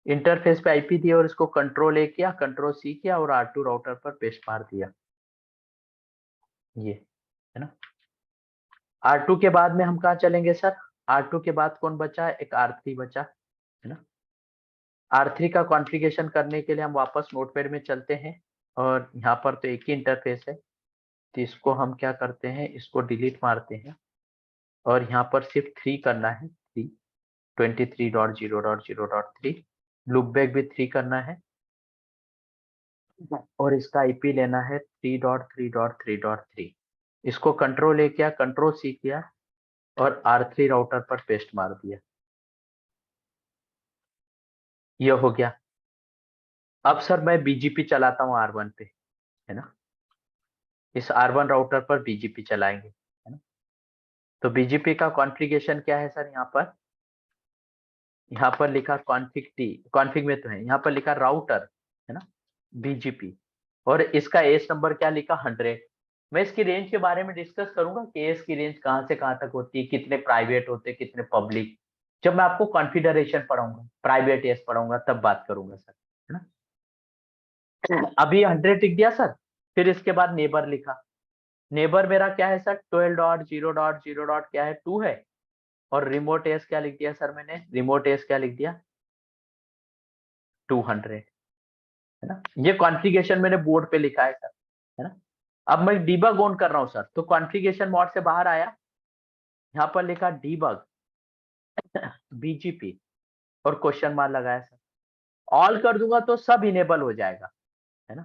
Speaker 1: इंटरफेस पे आईपी दिया और इसको कंट्रोल ए किया, कंट्रोल सी किया, और R2 राउटर पर पेस्ट मार दिया, ये है ना। R2 के बाद में हम कहाँ चलेंगे सर, R2 के बाद कौन बचा है, एक R3 बचा, है ना। R3 का कॉन्फ़िगरेशन करने के लिए हम वापस नोटपैड में चलते हैं, और यहाँ पर तो एक ही इंटरफेस है, तो इसको हम क्या करते हैं, इसको डिलीट मारते हैं, और यहाँ पर सिर्फ 3 करना है, 3, 23.0.0.3, लूप बैक भी 3 करना है, और इसका आईपी लेना है 3.3.3.3। इसको कंट्रोल ए किया, कंट्रोल सी किया, और R3 राउटर पर पेस्ट मार दिया, ये हो गया। अब सर मैं बीजीपी चलाता हूँ R1 पे, है ना। इस R1 राउटर पर बीजीपी चलाएंगे, है ना। तो बीजीपी का कॉन्फ़िगरेशन क्या है सर, यहाँ पर लिखा कॉन्फिग टी, कॉन्फिग में तो है, यहाँ पर लिखा राउटर, है ना, बीजीपी, और इसका एस नंबर क्या लिखा, 100। मैं इसकी रेंज के बारे में डिस्कस करूंगा कि एस की रेंज कहाँ से कहाँ तक होती है, कितने प्राइवेट होते हैं, कितने पब्लिक, जब मैं आपको कॉन्फ़िगरेशन पढ़ाऊंगा, प्राइवेट एस पढ़ाऊंगा, तब बात करूंगा सर, है ना। अभी 100 लिख दिया सर, फिर इसके बाद नेबर लिखा, नेबर मेरा क्या है सर 12.0.0. क्या है 2 है, और रिमोट एस क्या लिख दिया सर मैंने, रिमोट एस क्या लिख दिया 200, है ना। ये कॉन्फ़िगरेशन मैंने बोर्ड पे लिखा है सर, है ना। अब मैं डीबग ऑन कर रहा हूं सर, तो कॉन्फ़िगरेशन मोड से बाहर आया, यहाँ पर लिखा डीबग बीजीपी और क्वेश्चन मार्क लगाया सर, ऑल कर दूंगा तो सब इनेबल हो जाएगा, है ना।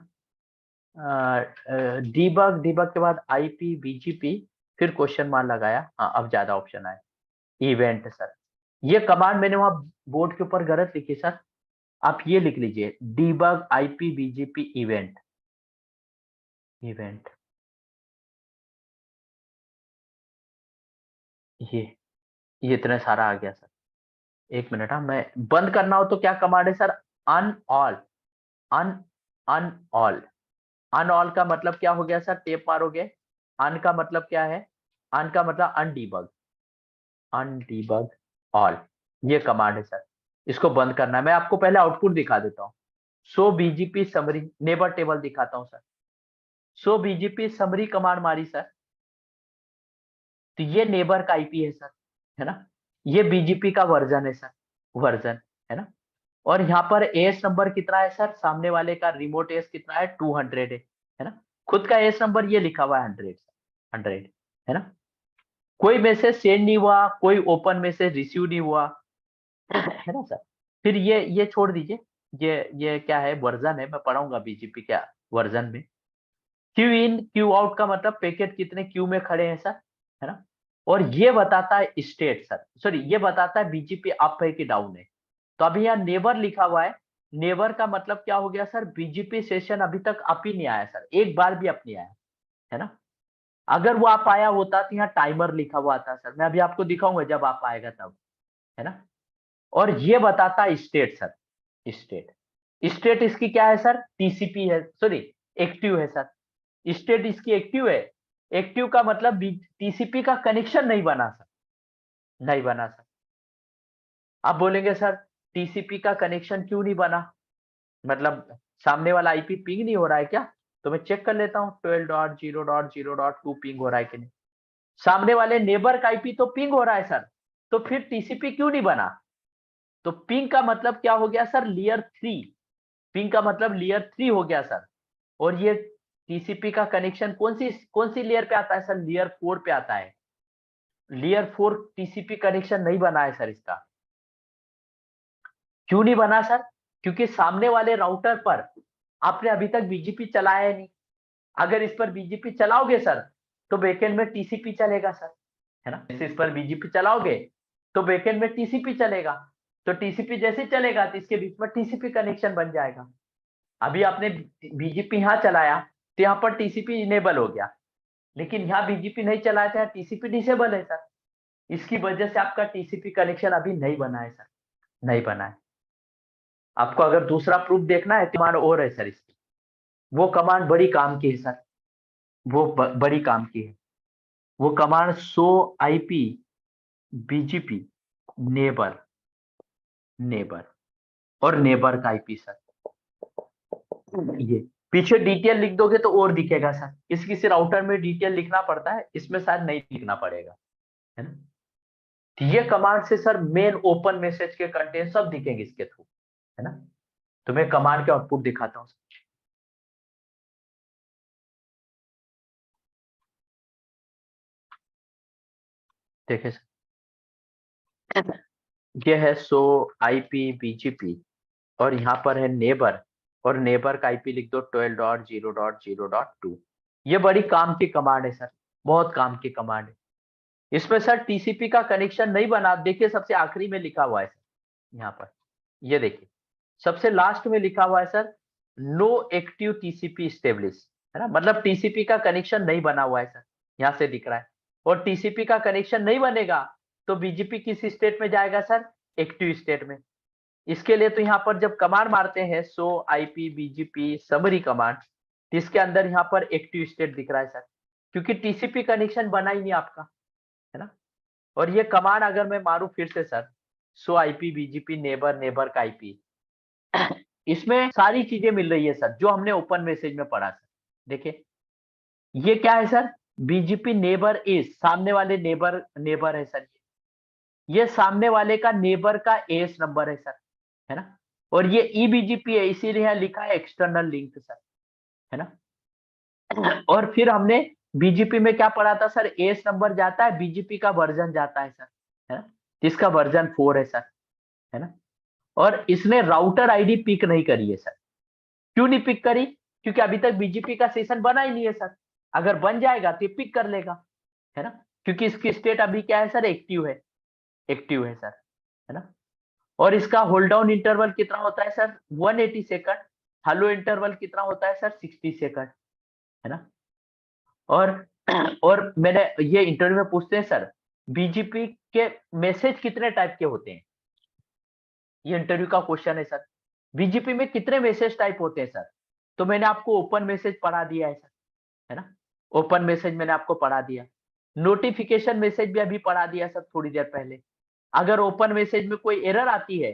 Speaker 1: डीबग, डीबग के बाद आईपी बीजीपी, फिर क्वेश्चन मार्क लगाया, हाँ अब ज्यादा ऑप्शन आए, इवेंट सर। ये कमांड मैंने वहां बोर्ड के ऊपर गलत लिखी सर, आप ये लिख लीजिए debug IP BGP event, event ये इतना सारा आ गया सर। एक मिनट, हाँ मैं बंद करना हो तो क्या कमांड है सर, अन ऑल, अन अन ऑल, अन ऑल का मतलब क्या हो गया सर, टेप मारोगे, अन का मतलब क्या है, अन का मतलब अनडीबग, अनडीबग ऑल, ये कमांड है सर, इसको बंद करना है। मैं आपको पहले आउटपुट दिखा देता हूँ, show BGP summary neighbour table दिखाता हूँ सर। सो बीजीपी समरी कमांड मारी सर, तो ये नेबर का आईपी है सर, है ना, ये बीजीपी का वर्जन है सर, वर्जन, है ना। और यहाँ पर एस नंबर कितना है सर, सामने वाले का रिमोट एस कितना है 200 है ना। खुद का एस नंबर ये लिखा हुआ है 100, 100, है ना। कोई मैसेज सेंड नहीं हुआ, कोई ओपन मैसेज रिसीव नहीं हुआ, है ना सर। फिर ये छोड़ दीजिए, ये क्या है वर्जन है, मैं पढ़ाऊंगा बीजीपी क्या वर्जन में। क्यू इन क्यू आउट का मतलब पैकेट कितने क्यू में खड़े हैं सर, है ना। और ये बताता है स्टेट सर, सॉरी ये बताता है बीजीपी अप है कि डाउन है। तो अभी यहाँ नेवर लिखा हुआ है, नेवर का मतलब क्या हो गया सर, बीजीपी सेशन अभी तक अप ही नहीं आया सर, एक बार भी अप नहीं आया, है ना। अगर वो आप आया होता तो यहाँ टाइमर लिखा हुआ था सर, मैं अभी आपको दिखाऊंगा जब आप आएगा तब, है ना। और ये बताता है स्टेट सर, स्टेट, स्टेट इसकी क्या है सर, टीसीपी है, सॉरी एक्टिव है सर, स्टेट इसकी एक्टिव है। एक्टिव का मतलब टीसीपी का कनेक्शन नहीं बना सर, नहीं बना सर। आप बोलेंगे सर टीसीपी का कनेक्शन क्यों नहीं बना, मतलब सामने वाला आईपी पिंग नहीं हो रहा है क्या, तो मैं चेक कर लेता हूँ 12.0.0.2 पिंग हो रहा है कि नहीं। सामने वाले नेबर का आईपी तो पिंग हो रहा है सर, तो फिर टीसीपी क्यों नहीं बना। तो पिंग का मतलब क्या हो गया सर, लेयर 3, पिंग का मतलब लेयर 3 हो गया सर। और ये टीसीपी का कनेक्शन कौन सी लेयर पे आता है सर, लेयर 4 पे आता है, लेयर 4 टीसीपी कनेक्शन नहीं बना है सर इसका। क्यों नहीं बना सर, क्योंकि सामने वाले राउटर पर आपने अभी तक बीजीपी चलाया है नहीं। अगर इस पर बीजीपी चलाओगे सर तो बैकएंड में टीसीपी चलेगा सर, है ना। इस पर बीजीपी चलाओगे तो बैकएंड में टीसीपी चलेगा, तो टीसीपी जैसे चलेगा तो इसके बीच में टीसीपी कनेक्शन बन जाएगा। अभी आपने बीजीपी यहाँ चलाया तो यहाँ पर टीसीपी इनेबल हो गया, लेकिन यहाँ बीजीपी नहीं चलाया था, टीसीपी डिसेबल है सर। इसकी वजह से आपका टीसीपी कनेक्शन अभी नहीं बना है सर, नहीं बना है। आपको अगर दूसरा प्रूफ देखना है कमांड और है सर इसकी, वो कमांड बड़ी काम की है सर, वो बड़ी काम की है। वो command show IP BGP neighbour, neighbour और नेबर का आईपी सर, ये पीछे डिटेल लिख दोगे तो और दिखेगा सर। किसी राउटर में डिटेल लिखना पड़ता है, इसमें शायद नहीं लिखना पड़ेगा, है ना। तो ये कमांड से सर मेन ओपन मैसेज के कंटेंट सब दिखेंगे इसके थ्रू, है ना। तो मैं कमांड के आउटपुट दिखाता हूँ। देखिए सर, ये है सो आईपी बीजीपी और यहाँ पर है नेबर, और नेबर का आईपी लिख दो 12.0.0.2। ये बड़ी काम की कमांड है सर, बहुत काम की कमांड है। इसमें सर टीसीपी का कनेक्शन नहीं बना, देखिए सबसे आखिरी में लिखा हुआ है सर, यहाँ पर ये देखिए सबसे लास्ट में लिखा हुआ है sir no active TCP establish, है ना, मतलब टीसीपी का कनेक्शन नहीं बना हुआ है सर, यहाँ से दिख रहा है। और टीसीपी का कनेक्शन नहीं बनेगा तो बीजीपी किस स्टेट में जाएगा सर, एक्टिव स्टेट में। इसके लिए तो यहाँ पर जब कमांड मारते हैं show IP BGP summary command, तो इसके अंदर यहाँ पर एक्टिव स्टेट दिख रहा है सर, क्योंकि टीसीपी कनेक्शन बना ही नहीं आपका, है ना। और ये कमांड अगर मैं मारू फिर से sir show IP BGP neighbour, neighbour का आईपी, इसमें सारी चीजें मिल रही है सर जो हमने ओपन मैसेज में पढ़ा सर। देखिए ये क्या है सर, बीजीपी नेबर इज, सामने वाले नेबर है सर, ये सामने वाले का नेबर का एएस नंबर है सर, है ना। और ये ईबीजीपी है, इसीलिए यहाँ लिखा है एक्सटर्नल लिंक सर, है ना। और फिर हमने बीजीपी में क्या पढ़ा था सर, एएस नंबर जाता है, बीजीपी का वर्जन जाता है सर, है ना, जिसका वर्जन 4 है सर, है ना। और इसने राउटर आईडी पिक नहीं करी है सर। क्यों नहीं पिक करी? क्योंकि अभी तक बीजीपी का सेशन बना ही नहीं है सर। अगर बन जाएगा तो पिक कर लेगा, है ना, क्योंकि इसकी स्टेट अभी क्या है सर, एक्टिव है, एक्टिव है सर, है ना। और इसका होल्ड डाउन इंटरवल कितना होता है सर, 180 सेकंड। हेलो इंटरवल कितना होता है सर, 60 सेकंड, है ना। और मैंने ये इंटरव्यू में पूछते हैं सर, बीजीपी के मैसेज कितने टाइप के होते हैं, ये इंटरव्यू का क्वेश्चन है सर। बीजीपी में कितने मैसेज टाइप होते हैं सर? तो मैंने आपको ओपन मैसेज पढ़ा दिया है सर, है ना। ओपन मैसेज मैंने आपको पढ़ा दिया, नोटिफिकेशन मैसेज भी अभी पढ़ा दिया सर थोड़ी देर पहले। अगर ओपन मैसेज में कोई एरर आती है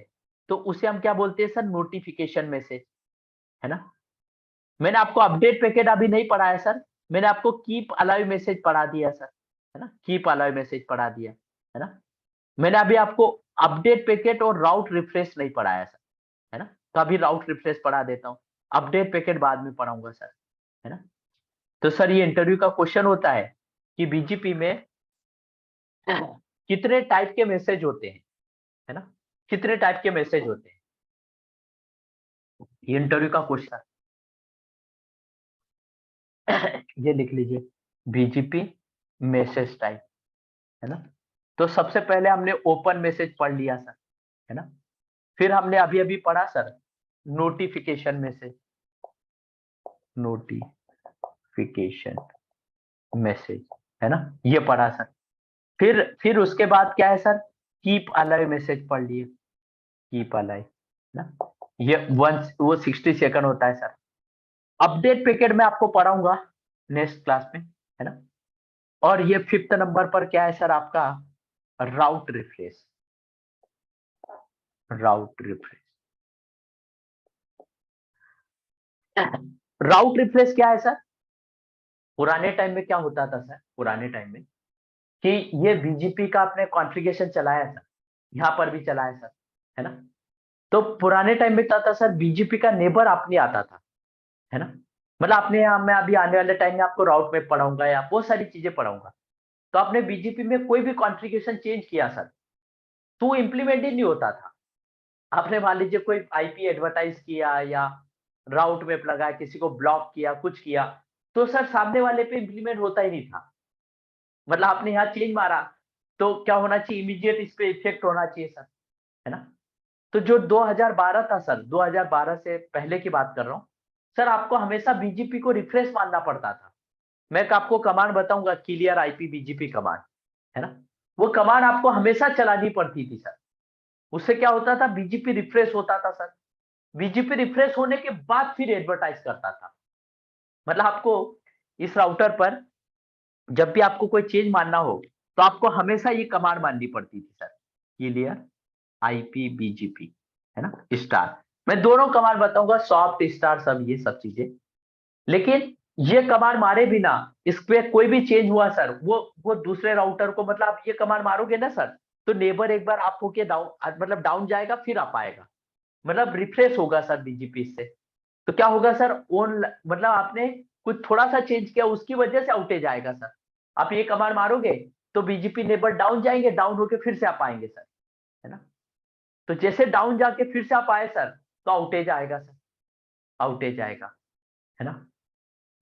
Speaker 1: तो उसे हम क्या बोलते हैं सर, नोटिफिकेशन मैसेज, है ना। मैंने आपको अपडेट पैकेट अभी नहीं पढ़ाया सर, मैंने आपको कीप अलाइव मैसेज पढ़ा दिया सर, है ना, कीप अलाइव मैसेज पढ़ा दिया, है ना। मैंने अभी आपको अपडेट पैकेट और राउट रिफ्रेश नहीं पढ़ाया सर, है ना। तो अभी राउट रिफ्रेश पढ़ा देता हूँ, अपडेट पैकेट बाद में पढ़ाऊंगा सर, है ना। तो सर ये इंटरव्यू का क्वेश्चन होता है कि बीजीपी में कितने टाइप के मैसेज होते हैं, है ना, कितने टाइप के मैसेज होते हैं, ये इंटरव्यू का क्वेश्चन। ये लिख लीजिए, बीजीपी मैसेज टाइप, है ना। तो सबसे पहले हमने ओपन मैसेज पढ़ लिया सर, है ना। फिर हमने अभी अभी पढ़ा sir notification message, notification message, है ना, ये पढ़ा सर। फिर उसके बाद क्या है सर, कीप अलाइव मैसेज पढ़ लिए, कीप अलाइव ना, ये वो 60 सेकंड होता है सर। अपडेट पैकेट में आपको पढ़ाऊंगा नेक्स्ट क्लास में, है ना। और ये 5th नंबर पर क्या है सर आपका, राउट रिफ्रेश, राउट रिफ्रेश। राउट रिफ्रेश क्या है सर, पुराने टाइम में क्या होता था सर, पुराने टाइम में कि ये बीजीपी का आपने कॉन्फ़िगरेशन चलाया सर, यहाँ पर भी चलाया सर, है ना। तो पुराने टाइम में क्या था सर, बीजीपी का नेबर आपने आता था, है ना। मतलब आपने यहाँ, मैं अभी आने वाले टाइम में आपको राउट मैप पढ़ाऊंगा या बहुत सारी चीजें पढ़ाऊंगा। तो आपने बीजीपी में कोई भी कॉन्फ़िगरेशन चेंज किया सर, तो इम्प्लीमेंट ही नहीं होता था। आपने मान लीजिए कोई आईपी एडवर्टाइज किया या राउट मैप लगाया, किसी को ब्लॉक किया, कुछ किया, तो सर सामने वाले पे इम्प्लीमेंट होता ही नहीं था। मतलब आपने यहाँ चेंज मारा तो क्या होना चाहिए, इमीडिएट इस पे इफेक्ट होना चाहिए सर, है ना। तो जो 2012 था सर, 2012 से पहले की बात कर रहा हूँ सर, आपको हमेशा बीजीपी को रिफ्रेश मानना पड़ता था। मैं आपको कमांड बताऊंगा, क्लियर आईपी बीजीपी कमांड, है ना। वो कमांड आपको हमेशा चलानी पड़ती थी सर। उससे क्या होता था, बीजीपी रिफ्रेश होता था सर। बीजीपी रिफ्रेश होने के बाद फिर एडवर्टाइज करता था। मतलब आपको इस राउटर पर जब भी आपको कोई चेंज मानना हो तो आपको हमेशा ये कमांड माननी पड़ती थी सर, क्लियर आईपी बीजीपी, है ना, स्टार। मैं दोनों कमांड बताऊंगा, सॉफ्ट स्टार सब, ये सब चीजें। लेकिन ये कमांड मारे बिना इस पे कोई भी चेंज हुआ सर, वो दूसरे राउटर को, मतलब आप ये कमांड मारोगे ना सर, तो नेबर एक बार आप होके डाउन, मतलब डाउन जाएगा, फिर आप आएगा, मतलब रिफ्रेश होगा सर बीजीपी से। तो क्या होगा सर, ऑन, मतलब आपने कुछ थोड़ा सा चेंज किया, उसकी वजह से आउटेज आएगा सर। आप ये कमांड मारोगे तो बीजीपी नेबर डाउन जाएंगे, डाउन होके फिर से आप आएंगे सर, है ना। तो जैसे डाउन जाके फिर से आप आए सर, तो आउटेज आएगा सर, आउटेज आएगा, है ना।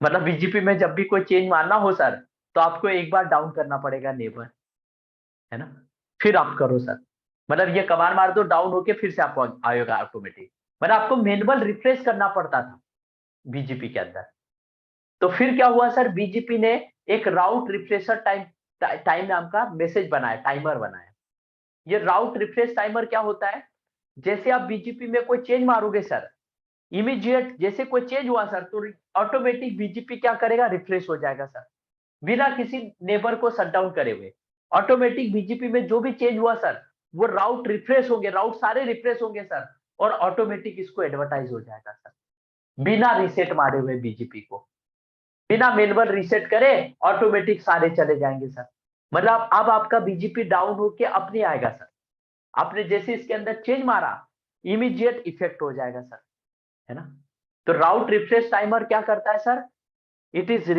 Speaker 1: मतलब बीजीपी में जब भी कोई चेंज मारना हो सर, तो आपको एक बार डाउन करना पड़ेगा नेबर, है ना, फिर आप करो सर। मतलब ये कमांड मार दो, डाउन होके फिर से आपको आएगा ऑटोमेटिक। मतलब आपको मैनुअल रिफ्रेश करना पड़ता था बीजीपी के अंदर। तो फिर क्या हुआ सर, बीजीपी ने एक राउट रिफ्रेशर टाइम नाम का मैसेज बनाया, टाइमर बनाया। ये राउट रिफ्रेश टाइमर क्या होता है, जैसे आप बीजीपी में कोई चेंज मारोगे सर, इमीडिएट जैसे कोई चेंज हुआ सर, तो ऑटोमेटिक बीजीपी क्या करेगा, रिफ्रेश हो जाएगा सर, बिना किसी नेबर को शट डाउन करे हुए। ऑटोमेटिक बीजीपी में जो भी चेंज हुआ सर, वो राउट रिफ्रेश होंगे, राउट सारे रिफ्रेश होंगे सर, और ऑटोमेटिक इसको एडवर्टाइज हो जाएगा सर, बिना रीसेट मारे हुए बीजीपी को, बिना मैनुअल रीसेट करे ऑटोमेटिक सारे चले जाएंगे सर। मतलब अब आपका बीजीपी डाउन होके अपने आएगा सर। आपने जैसे इसके अंदर चेंज मारा इमीडिएट इफेक्ट हो जाएगा सर, है ना। तो राउट रिफ्रेश टाइमर क्या करता है sir? It is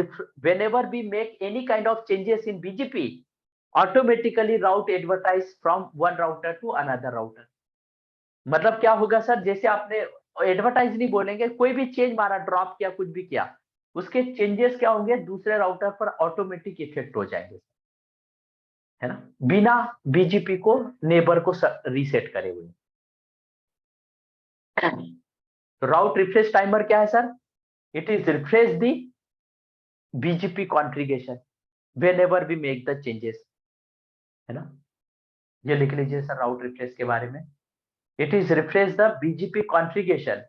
Speaker 1: whenever we make any kind of changes in BGP, automatically route advertise from one router to another router। मतलब क्या होगा सर, जैसे आपने एडवर्टाइज नहीं बोलेंगे, कोई भी चेंज मारा, ड्रॉप किया, कुछ भी किया, उसके चेंजेस क्या होंगे दूसरे राउटर पर ऑटोमेटिक इफेक्ट हो जाएंगे, है ना, बिना बीजीपी को नेबर को रीसेट करे हुए। तो राउट रिफ्रेश टाइमर क्या है sir? It is refresh the BGP configuration whenever we make the changes, है ना। ये लिख लीजिए सर राउट रिफ्रेश के बारे में। It is refresh the BGP configuration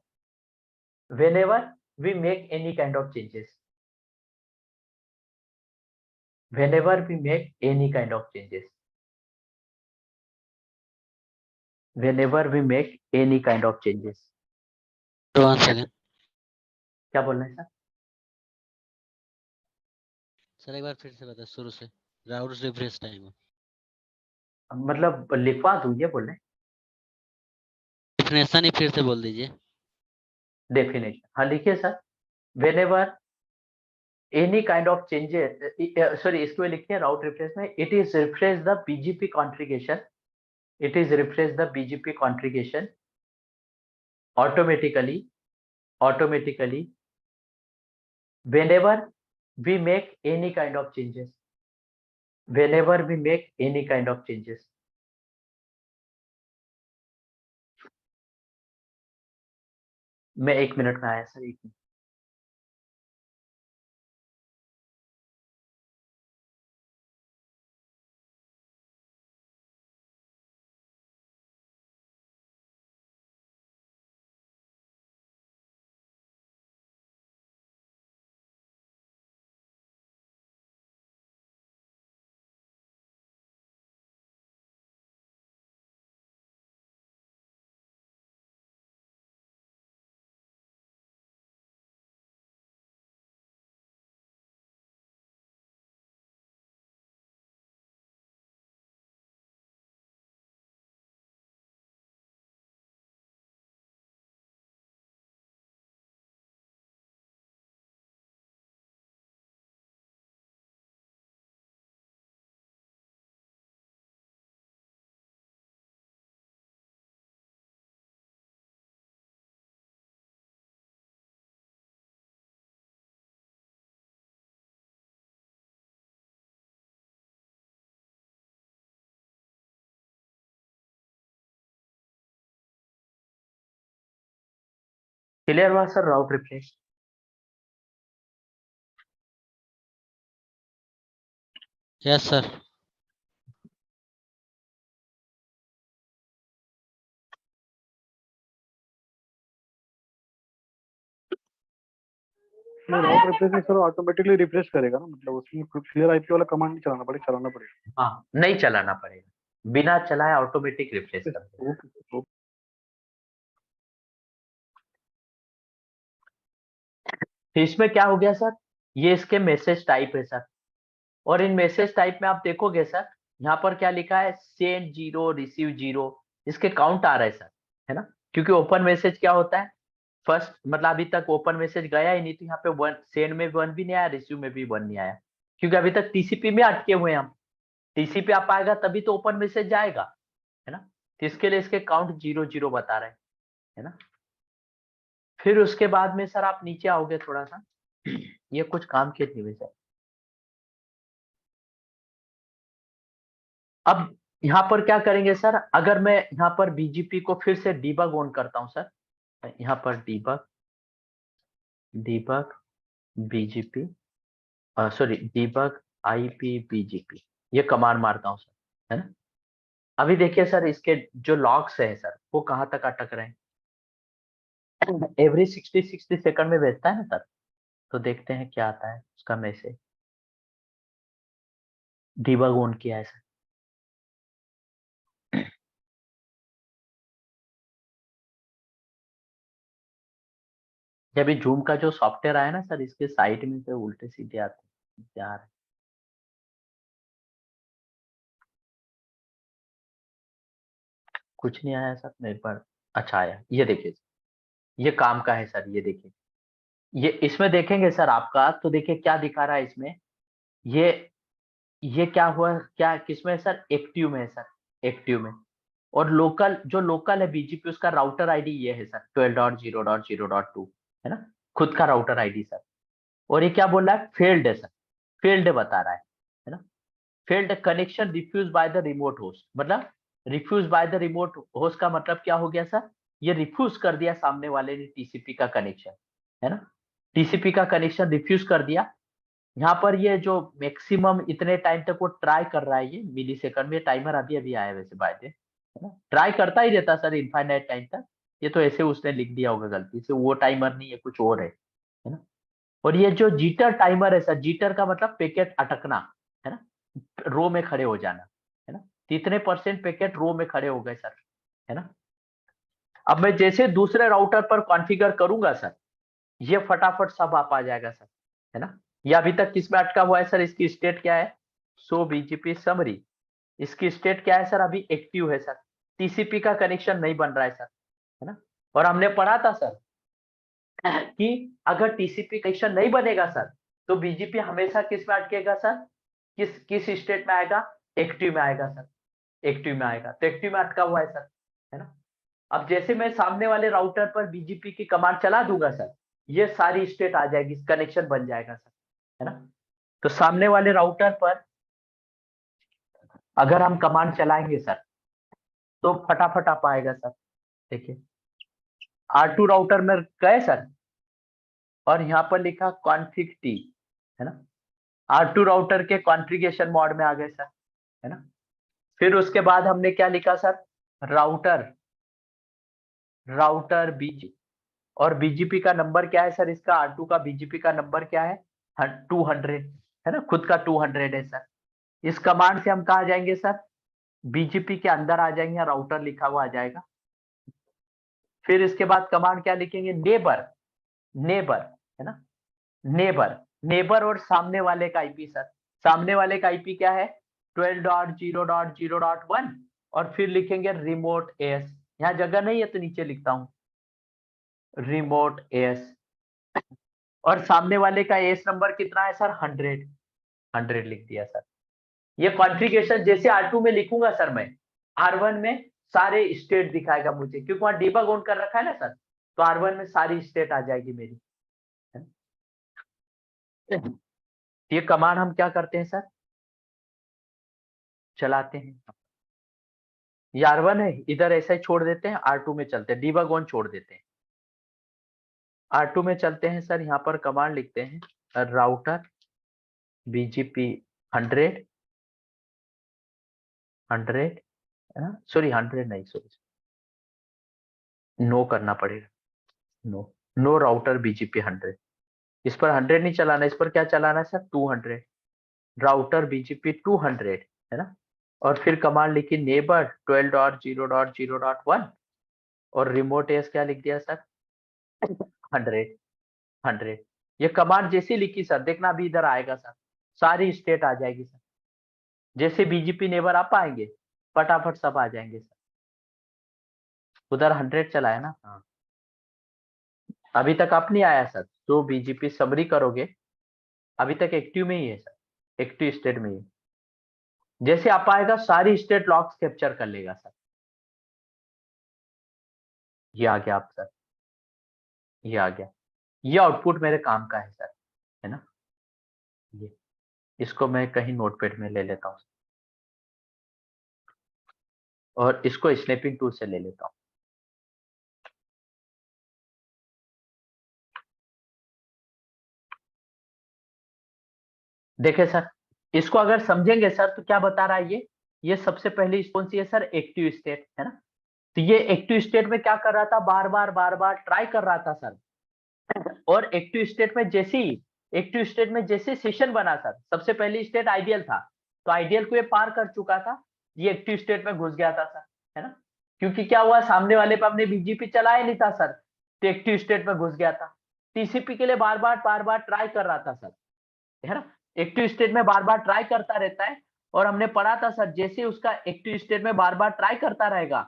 Speaker 1: whenever we make any kind of changes, whenever we make any kind of changes, whenever we make any kind of changes।
Speaker 2: तो वन सेकेंड
Speaker 1: क्या बोल रहे हैं सर?
Speaker 2: सर, एक बार फिर से बता शुरू से। राउट रिफ्रेश टाइम
Speaker 1: मतलब लिखवा दूं ये बोल रहे हैं?
Speaker 2: डेफिनेशन ही फिर से बोल दीजिए।
Speaker 1: डेफिनेशन हाँ लिखिए sir. whenever any kind of changes, sorry इसको लिखिए राउट रिफ्रेश में, it is refresh the BGP configuration, it is refresh the BGP configuration automatically whenever we make any kind of changes, whenever we make any kind of changes। मैं 1 मिनट में आया सर, 1 मिनट। क्लियर हुआ सर राउट रिफ्रेश?
Speaker 2: Yes sir.
Speaker 3: नहीं राउट रिफ्रेश नहीं सर, ऑटोमेटिकली रिफ्रेश करेगा ना, मतलब उसमें क्लियर आईपी वाला कमांड नहीं चलाना पड़ेगा।
Speaker 1: हाँ नहीं चलाना पड़ेगा, बिना चलाए ऑटोमेटिक रिफ्रेश कर देगा।
Speaker 3: ओके।
Speaker 1: तो इसमें क्या हो गया सर, ये इसके मैसेज टाइप है सर, और इन मैसेज टाइप में आप देखोगे सर यहाँ पर क्या लिखा है, सेंड 0 रिसीव 0, इसके काउंट आ रहा है सर, है ना। क्योंकि ओपन मैसेज क्या होता है, फर्स्ट मतलब अभी तक ओपन मैसेज गया ही नहीं, तो यहाँ पे 1 सेंड में 1 भी नहीं आया, रिसीव में भी 1 नहीं आया, क्योंकि अभी तक टीसीपी में अटके हुए हैं हम। टीसीपी आप आएगा तभी तो ओपन मैसेज जाएगा, है ना। तो इसके लिए इसके काउंट 0 0 बता रहे हैं, है ना। फिर उसके बाद में सर आप नीचे आओगे थोड़ा सा, ये कुछ काम के नहीं वैसे। अब यहाँ पर क्या करेंगे सर, अगर मैं यहाँ पर बीजीपी को फिर से डीबग ऑन करता हूँ सर, यहाँ पर debug BGP, sorry debug IP BGP, ये कमांड मारता हूँ सर, है ना। अभी देखिए सर इसके जो लॉग्स है सर वो कहाँ तक अटक रहे हैं, एवरी 60 सेकंड में भेजता है ना सर। तो देखते हैं क्या आता है उसका मैसेज, डीबग ऑन किया है सर। ये अभी जूम का जो सॉफ्टवेयर आया ना सर, इसके साइड में से उल्टे सीधे आते हैं यार। कुछ नहीं आया सर मेरे पास। अच्छा आया, ये देखिए, ये काम का है सर, ये देखिए। ये इसमें देखेंगे सर आपका, तो देखिए क्या दिखा रहा है इसमें। ये ये क्या हुआ, क्या किसमें है सर, एक्टिव में है सर, एक्टिव में। और लोकल, जो लोकल है बीजीपी, उसका राउटर आईडी ये है सर, 12.0.0.2 है ना, खुद का राउटर आईडी सर। और ये क्या बोल रहा है, फेल्ड है सर, फेल्ड बता रहा है ना। Failed connection refused by the remote host, मतलब refused by the remote host का मतलब क्या हो गया सर, ये रिफ्यूज कर दिया सामने वाले ने टीसीपी का कनेक्शन, है ना। टीसीपी का कनेक्शन रिफ्यूज कर दिया। यहाँ पर ये जो मैक्सिमम इतने टाइम तक वो ट्राई कर रहा है, ये मिली सेकंड में टाइमर अभी अभी आया वैसे बाय द, है ना। ट्राई करता ही रहता सर इनफाइनाइट टाइम तक। ये तो ऐसे उसने लिख दिया होगा गलती से, वो टाइमर नहीं है, कुछ और है ना। और ये जो जीटर टाइमर है सर, जीटर का मतलब पैकेट अटकना, है ना, रो में खड़े हो जाना, है ना। तो इतने परसेंट पैकेट रो में खड़े हो गए सर, है ना। अब मैं जैसे दूसरे राउटर पर कॉन्फ़िगर करूंगा सर, ये फटाफट सब आप आ जाएगा सर, है ना। ये अभी तक किसमें अटका हुआ है सर, इसकी स्टेट क्या है, सो बीजीपी समरी। इसकी स्टेट क्या है सर, अभी एक्टिव है सर, टीसीपी का कनेक्शन नहीं बन रहा है सर, है ना। और हमने पढ़ा था सर कि अगर टीसीपी कनेक्शन नहीं बनेगा सर, तो बीजीपी हमेशा किस में अटकेगा सर, किस किस स्टेट में आएगा, एक्टिव में आएगा सर, एक्टिव में आएगा। तो एक्टिव में अटका हुआ है सर, है ना। अब जैसे मैं सामने वाले राउटर पर बीजीपी की कमांड चला दूंगा सर, ये सारी स्टेट आ जाएगी, कनेक्शन बन जाएगा सर, है ना। तो सामने वाले राउटर पर अगर हम कमांड चलाएंगे सर, तो फटाफट आ पाएगा सर। देखिए R2 राउटर में गए सर, और यहाँ पर लिखा कॉन्फ़िग टी, है ना। R2 राउटर के कॉन्फ़िगरेशन मोड में आ गए सर, है ना। फिर उसके बाद हमने क्या लिखा सर, राउटर, राउटर बीजी, और बीजीपी का नंबर क्या है सर, इसका R2 का बीजीपी का नंबर क्या है, 200, है ना, खुद का 200 है सर। इस कमांड से हम कहा जाएंगे सर, बीजीपी के अंदर आ जाएंगे, राउटर लिखा हुआ आ जाएगा। फिर इसके बाद कमांड क्या लिखेंगे, नेबर, नेबर, है ना, नेबर, नेबर और सामने वाले का आईपी सर। सामने वाले का आईपी क्या है, 12.0.0.1, और फिर लिखेंगे रिमोट एस। यहाँ जगह नहीं है तो नीचे लिखता हूँ, रिमोट एस। और सामने वाले का एस नंबर कितना है सर, 100, 100 लिख दिया सर। ये कॉन्फ़िगरेशन जैसे R2 में लिखूंगा सर, मैं R1 में सारे स्टेट दिखाएगा मुझे, क्योंकि वहां डिबग ऑन कर रखा है ना सर, तो R1 में सारी स्टेट आ जाएगी मेरी। ये कमांड हम क्या करते हैं सर, चलाते हैं। ये R1 है, इधर ऐसा ही छोड़ देते हैं, R2 में चलते हैं, डिबग ऑन छोड़ देते हैं। R2 में चलते हैं सर, यहाँ पर कमांड लिखते हैं, राउटर बीजीपी 100, 100, सॉरी 100 नहीं, सॉरी, नो करना पड़ेगा, नो, नो राउटर बीजीपी 100। इस पर 100 नहीं चलाना, इस पर क्या चलाना है सर, 200, राउटर बीजीपी 200, है ना। और फिर कमांड लिखी नेबर 12.0.0.1, और रिमोट एस क्या लिख दिया सर, 100, 100। ये कमांड जैसे लिखी सर, देखना अभी इधर आएगा सर, सारी स्टेट आ जाएगी सर। जैसे बीजीपी नेबर आप आएंगे, फटाफट सब आ जाएंगे सर। उधर 100 चला है ना, हाँ। अभी तक आप नहीं आया सर, तो बीजीपी समरी करोगे, अभी तक एक्टिव में ही है सर, एक्टिव स्टेट में ही। जैसे आप आएगा, सारी स्टेट लॉग्स कैप्चर कर लेगा सर। ये आ गया आप सर, ये आ गया, ये आउटपुट मेरे काम का है सर, है ना। ये इसको मैं कहीं नोटपैड में ले लेता हूँ, और इसको स्नैपिंग टूल से ले लेता हूँ। देखिए सर, इसको अगर समझेंगे सर, तो क्या बता रहा है ये सबसे पहली कौन सी है सर, एक्टिव स्टेट, है ना। तो ये एक्टिव स्टेट में क्या कर रहा था, बार बार ट्राई कर रहा था सर। और एक्टिव स्टेट में जैसे ही, एक्टिव स्टेट में जैसे सेशन बना सर, सबसे पहली स्टेट आइडियल था, तो आइडियल को ये पार कर चुका था, ये एक्टिव स्टेट में घुस गया था सर, है ना। क्योंकि क्या हुआ, सामने वाले पे हमने बीजीपी चलाया नहीं था सर, तो एक्टिव स्टेट में घुस गया था। टीसीपी के लिए बार बार ट्राई कर रहा था सर, है ना, एक्टिव स्टेट में बार बार ट्राई करता रहता है। और हमने पढ़ा था सर, जैसे उसका एक्टिव स्टेट में बार बार ट्राई करता रहेगा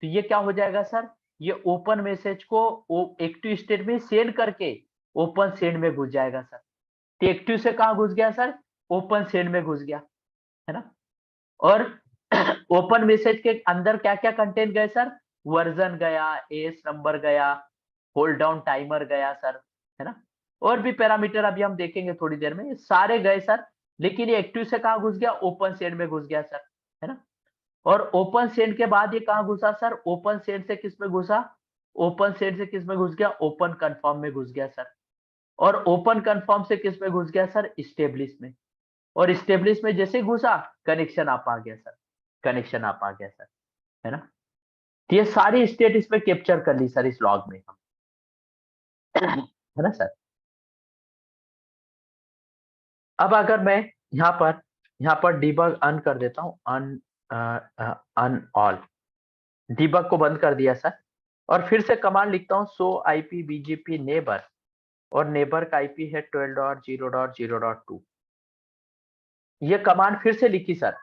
Speaker 1: तो ये क्या हो जाएगा सर, ये ओपन मैसेज को एक्टिव स्टेट में सेंड करके ओपन सेंड में घुस जाएगा सर। तो एक्टिव से कहां घुस गया सर, ओपन सेंड में घुस गया, है ना। और ओपन मैसेज के अंदर क्या क्या कंटेंट गए सर, वर्जन गया, एस नंबर गया, होल्ड डाउन टाइमर गया सर, है ना, और भी पैरामीटर अभी हम देखेंगे थोड़ी देर में, ये सारे गए सर। लेकिन ये एक्टिव से कहां घुस गया, ओपन सेंड में घुस गया सर, है ना। और ओपन सेंड के बाद ये कहां घुसा सर, ओपन सेंड से किस में घुसा, ओपन सेंड से किस में घुस गया, ओपन कंफर्म में घुस गया सर। और ओपन कंफर्म से किस में घुस गया सर, स्टेब्लिश में। और स्टेब्लिश में जैसे घुसा कनेक्शन आप आ गया सर, कनेक्शन आप आ गया सर, है ना। तो ये सारी स्टेट इसमें कैप्चर कर ली सर इस लॉग में हम, है ना सर। अब अगर मैं यहाँ पर डीबग अन कर देता हूँ, अन ऑल, डीबग को बंद कर दिया सर। और फिर से कमांड लिखता हूँ शो आईपी बीजीपी नेबर, और नेबर का आईपी है 12.0.0.2। ये कमांड फिर से लिखी सर।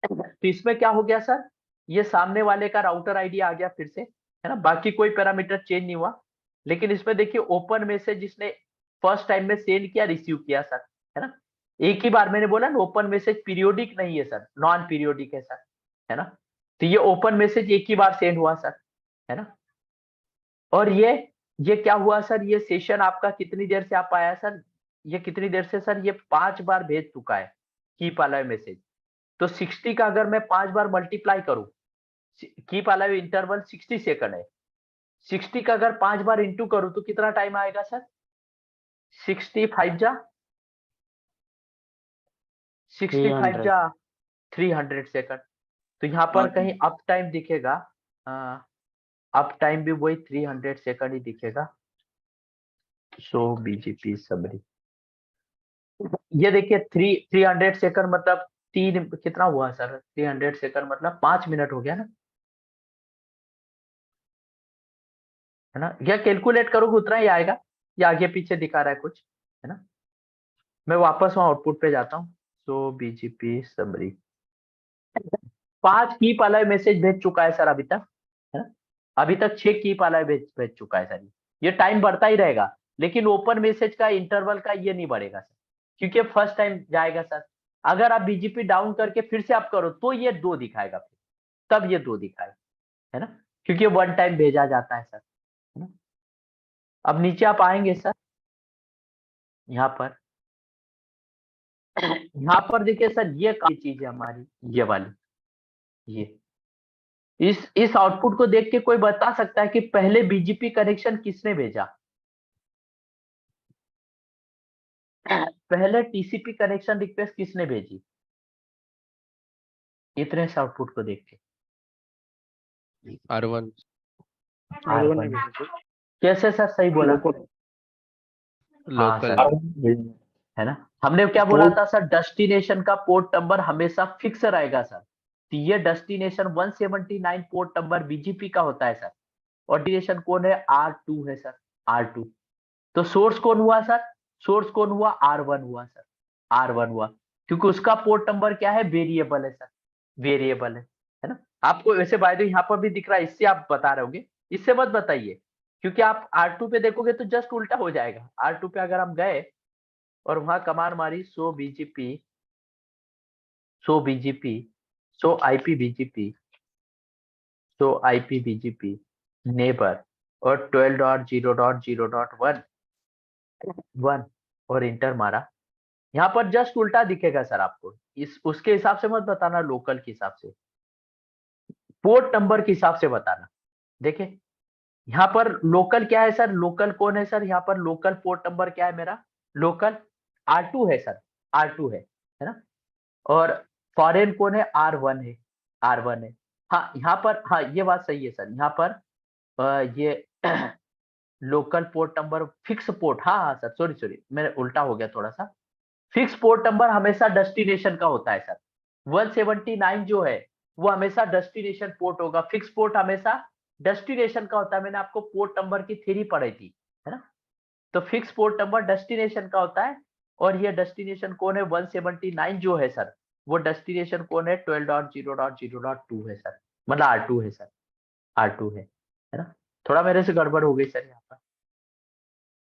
Speaker 1: तो इसमें क्या हो गया सर, ये सामने वाले का राउटर आईडी आ गया फिर से, है ना, बाकी कोई पैरामीटर चेंज नहीं हुआ। लेकिन इसमें देखिए ओपन मैसेज इसने फर्स्ट टाइम में सेंड किया, रिसीव किया सर, है ना। एक ही बार मैंने बोला ना, ओपन मैसेज पीरियोडिक नहीं है सर, नॉन पीरियोडिक है सर, है ना। तो ये ओपन मैसेज एक ही बार सेंड हुआ सर, है ना। और ये क्या हुआ सर, ये सेशन आपका कितनी देर से आप आया सर, ये कितनी देर से सर, ये 5 बार भेज चुका है कीप अलाइव मैसेज। तो 60 का अगर मैं 5 बार मल्टीप्लाई करूं, कीप अलाइव इंटरवल 60 सेकंड है, 60 का अगर 5 बार इंटू करूं तो कितना टाइम आएगा सर, 65 जा 300 सेकंड। तो यहाँ पर कहीं अप टाइम दिखेगा, अप टाइम भी वही 300 सेकंड ही दिखेगा। सो बीजीपी समरी, ये देखिए 300 सेकंड मतलब तीन कितना हुआ सर, 300 सेकंड मतलब 5 मिनट हो गया ना, है ना। या कैलकुलेट करोगे उतना ही आएगा, या आगे पीछे दिखा रहा है कुछ, है ना। मैं वापस वहां आउटपुट पे जाता हूँ। Show BGP summary 5 keep alive message भेज चुका है सर अभी तक, है ना। अभी तक 6 कीप अलाइव भेज चुका है सर। ये टाइम बढ़ता ही रहेगा, लेकिन ओपन मैसेज का इंटरवल का ये नहीं बढ़ेगा सर, क्योंकि फर्स्ट टाइम जाएगा सर। अगर आप बीजीपी डाउन करके फिर से आप करो तो ये 2 दिखाएगा, फिर तब ये 2 दिखाएगा, है ना, क्योंकि वन टाइम भेजा जाता है सर, है ना। अब नीचे आप आएंगे सर, यहाँ पर यहाँ पर देखिए सर, ये चीज है हमारी, ये वाली, ये इस आउटपुट को देख के कोई बता सकता है कि पहले बीजीपी कनेक्शन किसने भेजा, पहले टीसीपी कनेक्शन रिक्वेस्ट किसने भेजी, इतने से आउटपुट को देख के।
Speaker 6: R1
Speaker 3: R1 ने भेजा सर,
Speaker 1: कैसे सर, सही बोला, हाँ
Speaker 6: लोकल
Speaker 1: सर, है ना। हमने क्या बोला था सर, डेस्टिनेशन का पोर्ट नंबर हमेशा फिक्स रहेगा सर। तो ये डेस्टिनेशन 179 पोर्ट नंबर बीजीपी का होता है सर, और डेस्टिनेशन कौन है, R2 है सर, R2। तो सोर्स कौन हुआ सर, सोर्स कौन हुआ, R1 हुआ सर, R1 हुआ, क्योंकि उसका पोर्ट नंबर क्या है, वेरिएबल है सर, वेरिएबल है ना। आपको वैसे बाय द वे यहाँ पर भी दिख रहा है, इससे आप बता रहे होंगे, इससे मत बताइए, क्योंकि आप R2 पे देखोगे तो जस्ट उल्टा हो जाएगा। R2 पे अगर हम गए और वहां कमांड मारी show BGP, show BGP, show IP BGP, show IP BGP neighbor, और 12.0.0.1 और इंटर मारा, यहाँ पर जस्ट उल्टा दिखेगा सर आपको, इस उसके हिसाब से मत बताना, लोकल के हिसाब से, पोर्ट नंबर के हिसाब से बताना। देखिए यहाँ पर लोकल क्या है सर, लोकल कौन है सर, यहाँ पर लोकल पोर्ट नंबर क्या है मेरा, लोकल R2 है सर, R2 है ना। और फॉरेन कौन है, R1 है, R1 है। हाँ यहाँ पर, हाँ ये बात सही है सर, यहाँ पर ये local port number fix port, हाँ हाँ सर, सॉरी मेरा उल्टा हो गया थोड़ा सा। फिक्स पोर्ट नंबर हमेशा डेस्टिनेशन का होता है सर, 179 जो है वो हमेशा डेस्टिनेशन पोर्ट होगा, फिक्स पोर्ट हमेशा डेस्टिनेशन का होता है। मैंने आपको पोर्ट नंबर की थ्योरी पढ़ाई थी, है ना। तो फिक्स पोर्ट नंबर डेस्टिनेशन का होता है, और ये डेस्टिनेशन कौन है 179 जो है सर, वो डेस्टिनेशन कौन है 12.0.0.2 है सर, मतलब R2 है सर, R2 है ना। थोड़ा मेरे से गड़बड़ हो गई सर यहाँ पर।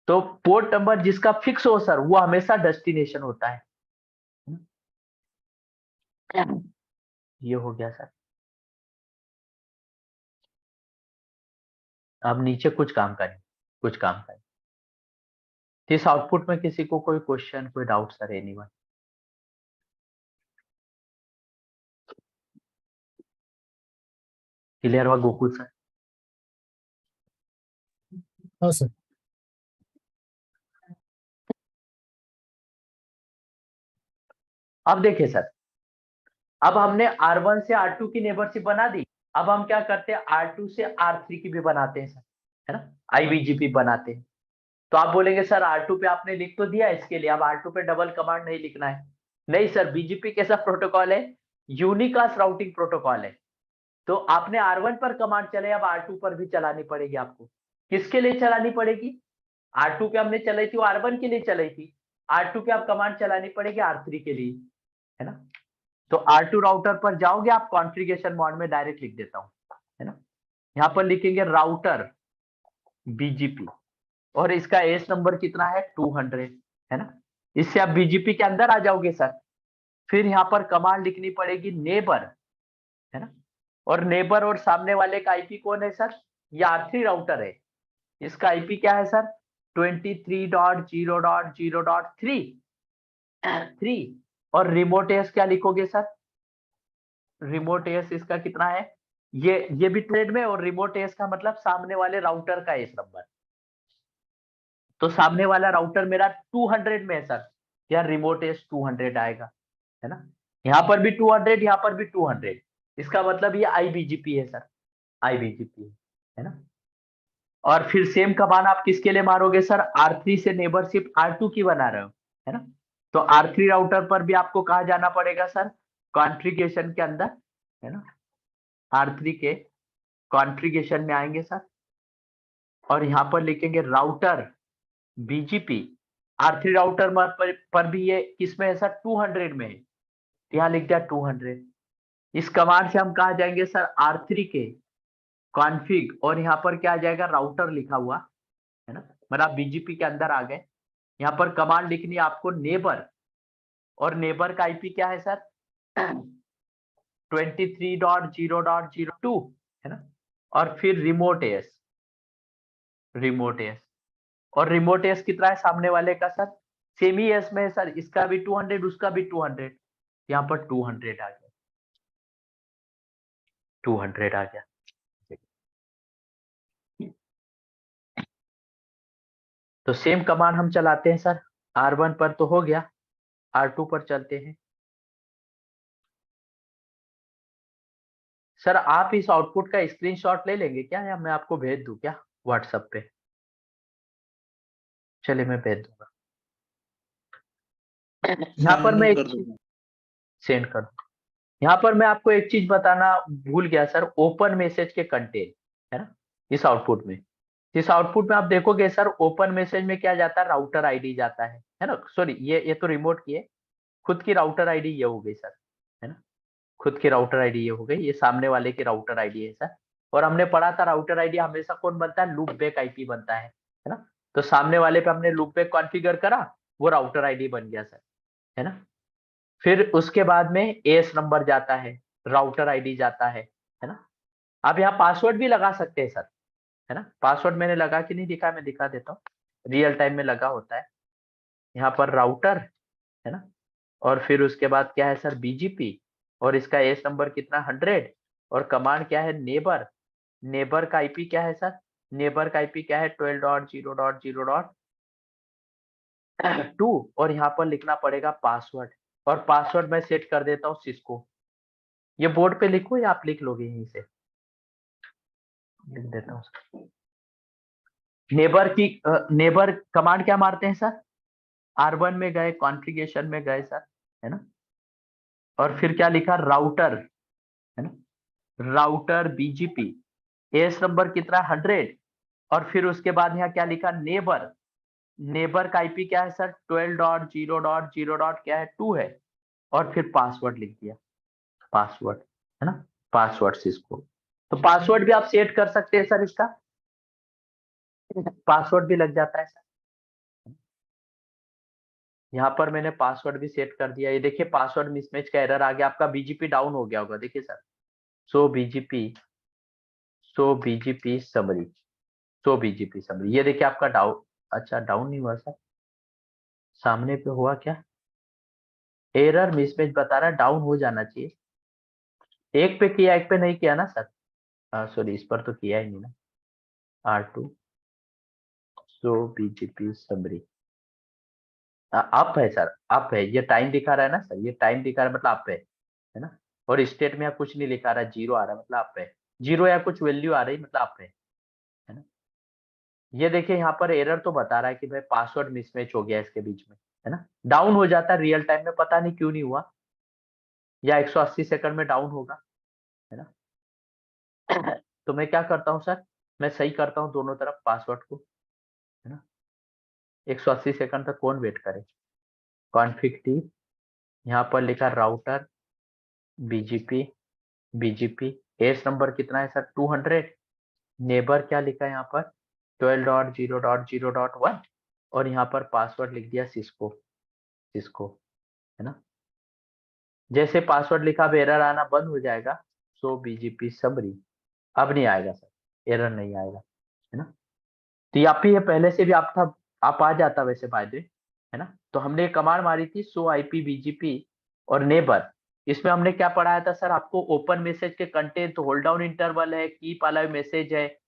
Speaker 1: तो पोर्ट नंबर जिसका फिक्स हो सर वो हमेशा डेस्टिनेशन होता है। ये हो गया सर। अब नीचे कुछ काम करें, कुछ काम करें। इस आउटपुट में किसी को कोई क्वेश्चन, कोई डाउट सर, एनीवन? क्लियर हुआ गोकुल सर?
Speaker 7: हाँ सर।
Speaker 1: अब देखिए सर, अब हमने R1 से R2 की नेबरशिप बना दी। अब हम क्या करते हैं, R2 से R3 की भी बनाते हैं सर, है ना, IBGP बनाते हैं। तो आप बोलेंगे सर R2 पे आपने लिख तो दिया, इसके लिए अब R2 पे डबल कमांड नहीं लिखना है। नहीं सर, BGP कैसा प्रोटोकॉल है, यूनिकास्ट राउटिंग प्रोटोकॉल है। तो आपने R1 पर कमांड चले, अब R2 पर भी चलानी पड़ेगी आपको। किसके लिए चलानी पड़ेगी? R2 पे हमने चलाई थी, वो R1 के लिए चलाई थी। R2 पे आप कमांड चलानी पड़ेगी R3 के लिए, है ना। तो R2 राउटर पर जाओगे आप, कॉन्फ़िगरेशन मोड में डायरेक्ट लिख देता हूं, है ना। यहाँ पर लिखेंगे राउटर BGP, और इसका एस नंबर कितना है 200, है ना। इससे आप BGP के अंदर आ जाओगे सर। फिर यहाँ पर कमांड लिखनी पड़ेगी नेबर, है ना। और नेबर और सामने वाले का IP कौन है सर, ये R3 राउटर है। इसका IP क्या है सर 23.0.0.3 और रिमोट एस क्या लिखोगे सर, रिमोट एस इसका कितना है, ये भी ट्रेड में, और रिमोट एस का मतलब सामने वाले राउटर का एस नंबर। तो सामने वाला राउटर मेरा 200 में है सर, या रिमोट एस 200 आएगा, है ना। यहाँ पर भी 200, यहाँ पर भी 200, इसका मतलब ये IBGP है सर, IBGP है ना। और फिर सेम कमांड आप किसके लिए मारोगे सर, R3 से नेबरशिप R2 की बना रहे हो, है ना। तो R3 राउटर पर भी आपको कहाँ जाना पड़ेगा सर, कॉन्फ़िगरेशन के अंदर, है ना। R3 के कॉन्फ़िगरेशन में आएंगे सर, और यहाँ पर लिखेंगे राउटर BGP। R3 राउटर पर भी ये किसमें है सर 200 में है, यहाँ लिख दिया 200। इस कमांड से हम कहा जाएंगे सर R3 के कॉन्फ़िग, और यहाँ पर क्या आ जाएगा राउटर लिखा हुआ, है ना, मतलब आप BGP के अंदर आ गए। यहाँ पर कमांड लिखनी है आपको नेबर, और नेबर का IP क्या है सर 23.0.0.2, है ना। और फिर रिमोट एस, रिमोट एस, और रिमोट एस कितना है सामने वाले का सर, सेमी एस में है सर, इसका भी 200, उसका भी 200, यहाँ पर 200 आ गया, 200 आ गया। तो सेम कमांड हम चलाते हैं सर, R1 पर तो हो गया, R2 पर चलते हैं। सर आप इस आउटपुट का स्क्रीनशॉट ले लेंगे क्या, या मैं आपको भेज दूं क्या व्हाट्सएप पे? चलिए मैं भेज दूंगा। यहाँ पर मैं एक चीज सेंड कर दूं। यहाँ पर मैं आपको एक चीज बताना भूल गया सर, ओपन मैसेज के कंटेंट, है ना, इस आउटपुट में। इस आउटपुट में आप देखोगे सर, ओपन मैसेज में क्या जाता है, राउटर आईडी जाता है ना। सॉरी, ये तो रिमोट की है, खुद की राउटर आईडी ये हो गई सर, है ना। खुद की राउटर आईडी ये हो गई, ये सामने वाले की राउटर आईडी है सर। और हमने पढ़ा था राउटर आईडी हमेशा कौन बनता है, लूप बैक IP बनता है ना। तो सामने वाले पे हमने लूप बैक कॉन्फ़िगर करा, वो राउटर आईडी बन गया सर, है ना। फिर उसके बाद में एस नंबर जाता है, राउटर आईडी जाता है ना। आप यहाँ पासवर्ड भी लगा सकते हैं सर, है ना। पासवर्ड मैंने लगा कि नहीं दिखा, मैं दिखा देता हूँ, रियल टाइम में लगा होता है। यहाँ पर राउटर, है ना, और फिर उसके बाद क्या है सर BGP, और इसका एस नंबर कितना 100, और कमांड क्या है नेबर। नेबर का IP क्या है सर, नेबर का IP क्या है 12.0.0.2, और यहाँ पर लिखना पड़ेगा पासवर्ड, और पासवर्ड मैं सेट कर देता हूँ सिस्को। ये बोर्ड पे लिखो या आप लिख लोगे यहीं से, लिख देता हूँ। नेबर कमांड क्या मारते हैं सर, R1 में गए, कॉन्फ़िगरेशन में गए सर, है ना, और फिर क्या लिखा राउटर, है ना, राउटर BGP, एस नंबर कितना 100, और फिर उसके बाद यहाँ क्या लिखा नेबर। नेबर का आईपी क्या है सर 12.0.0. क्या है 2 है, और फिर पासवर्ड लिख दिया, पासवर्ड है ना, पासवर्ड सिस्को। तो पासवर्ड भी आप सेट कर सकते हैं सर, इसका पासवर्ड भी लग जाता है सर। यहाँ पर मैंने पासवर्ड भी सेट कर दिया, ये देखिए पासवर्ड मिसमैच का एरर आ गया, आपका बीजीपी डाउन हो गया होगा, देखिए सर सो बीजीपी समरी, सो बीजीपी समरी, ये देखिए आपका डाउन, अच्छा डाउन नहीं हुआ सर, सामने पे हुआ क्या, एरर मिसमैच बता रहा है, डाउन हो जाना चाहिए, एक पे किया एक पे नहीं किया ना सर, सॉरी इस पर तो किया ही नहीं ना, R2 सो बीजीपी समरी अप है सर, अप है, ये टाइम दिखा रहा है ना सर, ये टाइम दिखा रहा है मतलब अप है ना, और स्टेट में कुछ नहीं लिखा रहा, जीरो आ रहा है मतलब अप है, जीरो या कुछ वैल्यू आ रही मतलब अप है ना। ये देखिए यहाँ पर एरर तो बता रहा है कि भाई पासवर्ड मिसमैच हो गया इसके बीच में, है ना, डाउन हो जाता है रियल टाइम में, पता नहीं क्यों नहीं हुआ, या 180 सेकंड में डाउन होगा, है ना। तो मैं क्या करता हूँ सर, मैं सही करता हूँ दोनों तरफ पासवर्ड को, है ना, 180 सेकंड तक कौन वेट करे, कॉन्फिग टी, यहाँ पर लिखा राउटर बीजीपी, एस नंबर कितना है सर 200, नेबर क्या लिखा है यहाँ पर 12.0.0.1, और यहाँ पर पासवर्ड लिख दिया सिस्को है ना। जैसे पासवर्ड लिखा अब एरर आना बंद हो जाएगा, सो बीजीपी समरी, अब नहीं आएगा सर, एरर नहीं आएगा, है ना। तो ये आप ही है, पहले से भी आप था, आप आ जाता वैसे फायदे, है ना। तो हमने कमांड मारी थी सो आईपी बीजीपी और नेबर, इसमें हमने क्या पढ़ाया था सर आपको, ओपन मैसेज के कंटेंट, होल्ड डाउन इंटरवल है, कीप अलाइव मैसेज है,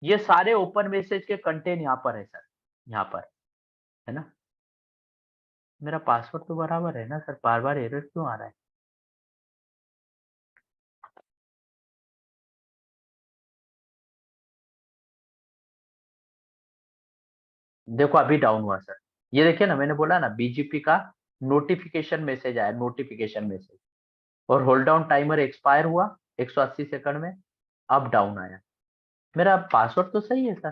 Speaker 1: ये सारे ओपन मैसेज के कंटेंट यहाँ पर है सर, यहाँ पर, है ना। मेरा पासवर्ड तो बराबर है ना सर, बार बार एरर क्यों आ रहा है, देखो अभी डाउन हुआ सर, ये देखिए ना, मैंने बोला ना बीजीपी का नोटिफिकेशन मैसेज आया, नोटिफिकेशन मैसेज, और होल्ड डाउन टाइमर एक्सपायर हुआ 180 सेकंड में, अब डाउन आया, मेरा पासवर्ड तो सही है सर,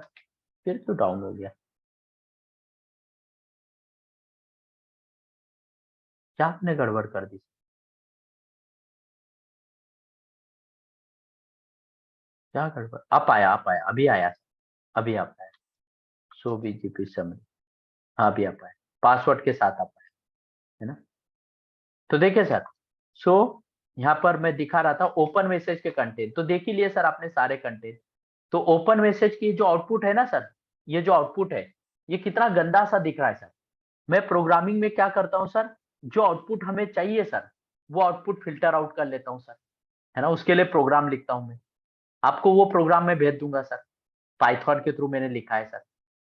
Speaker 1: फिर क्यों डाउन हो गया, क्या आपने गड़बड़ कर दी, क्या गड़बड़, आप आया अभी आया, अभी आप आया, सो बीजीपी समरी, हाँ अभी आप आया, पासवर्ड के साथ आप आया, है ना। तो देखिए सर, सो यहाँ पर मैं दिखा रहा था ओपन मैसेज के कंटेंट, तो देख ही लिए सर आपने सारे कंटेंट, तो ओपन मैसेज की जो आउटपुट है ना सर, ये जो आउटपुट है ये कितना गंदा सा दिख रहा है सर, मैं प्रोग्रामिंग में क्या करता हूँ सर, जो आउटपुट हमें चाहिए सर वो आउटपुट फिल्टर आउट कर लेता हूँ सर, है ना, उसके लिए प्रोग्राम लिखता हूँ मैं, आपको वो प्रोग्राम मैं भेज दूंगा सर, पाइथन के थ्रू मैंने लिखा है सर,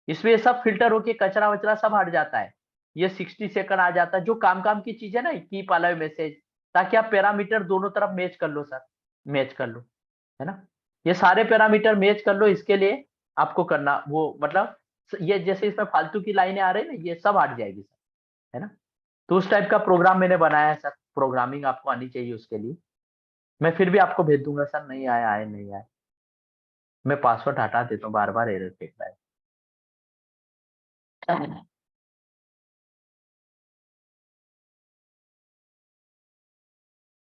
Speaker 1: इसमें ये सब फिल्टर होके कचरा वचरा सब हट जाता है, ये 60 सेकंड आ जाता है, जो काम की चीज है ना, कीप अलाइव मैसेज, ताकि आप पैरामीटर दोनों तरफ मैच कर लो सर, मैच कर लो, है ना, ये सारे पैरामीटर मैच कर लो, इसके लिए आपको करना वो मतलब, ये जैसे इसमें फालतू की लाइनें आ रही है ना, ये सब हट जाएगी सर, है ना। तो उस टाइप का प्रोग्राम मैंने बनाया है सर, प्रोग्रामिंग आपको आनी चाहिए उसके लिए, मैं फिर भी आपको भेज दूंगा सर, नहीं आया आए नहीं आया, मैं पासवर्ड हटा देता हूँ, बार बार एरर फेंक रहा है।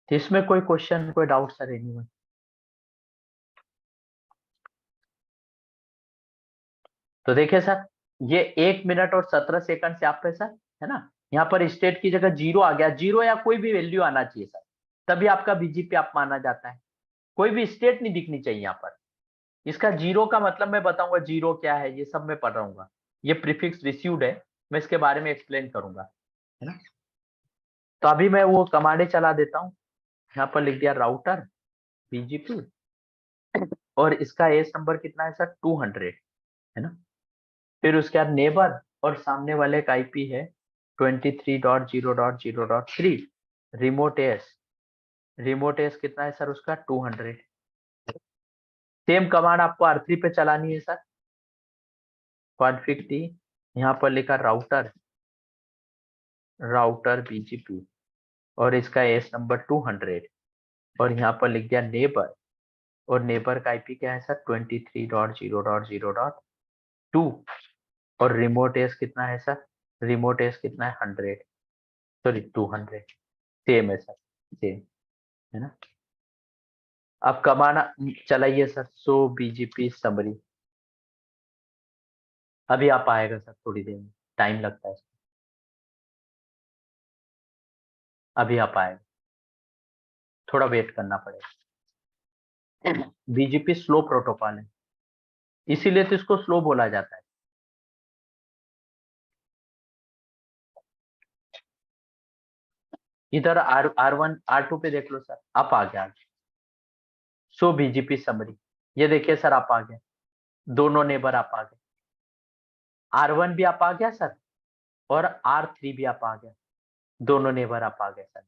Speaker 1: तो इसमें कोई क्वेश्चन कोई डाउट सर एनीवन, तो देखिए सर, ये 1 मिनट और 17 सेकंड से आप पे सर, है ना, यहाँ पर स्टेट की जगह जीरो आ गया, जीरो या कोई भी वैल्यू आना चाहिए सर, तभी आपका बीजीपी आप माना जाता है, कोई भी स्टेट नहीं दिखनी चाहिए यहाँ पर, इसका जीरो का मतलब मैं बताऊंगा, जीरो क्या है ये सब मैं पढ़ रहूंगा, ये प्रीफिक्स रिसीव्ड है, मैं इसके बारे में एक्सप्लेन करूंगा, है ना। तो अभी मैं वो कमांडे चला देता हूँ, यहाँ पर लिख दिया राउटर बीजीपी, और इसका एस नंबर कितना है सर 200, है ना, फिर उसके बाद नेबर, और सामने वाले का आईपी है 23.0.0.3, रिमोट एस कितना है सर उसका 200, सेम कमांड आपको R3 पे चलानी है सर, कॉन्फिग टी, यहाँ पर लिखा राउटर बीजीपी, और इसका एस नंबर 200, और यहाँ पर लिख दिया नेबर, और नेबर का आईपी क्या है सर 23.0.0.0.2, और रिमोट एज कितना है सर? रिमोट एज कितना है? 100, सॉरी 200, सेम है सर, सेम है ना। अब कमाना चलाइए सर, सो बीजीपी समरी। अभी आप आएगा सर, थोड़ी देर में, टाइम लगता है, अभी आप आएगा, थोड़ा वेट करना पड़ेगा। बीजीपी स्लो प्रोटोकॉल है, इसीलिए तो इसको स्लो बोला जाता है। इधर R1 R2 पे देख लो सर, आप आ गया। सो बीजीपी समरी, ये देखिए सर, आप आ गए, दोनों नेबर आप आ गए, R1 भी आप आ गया सर, और R3 भी आप आ गया, दोनों नेबर आप आ गए सर,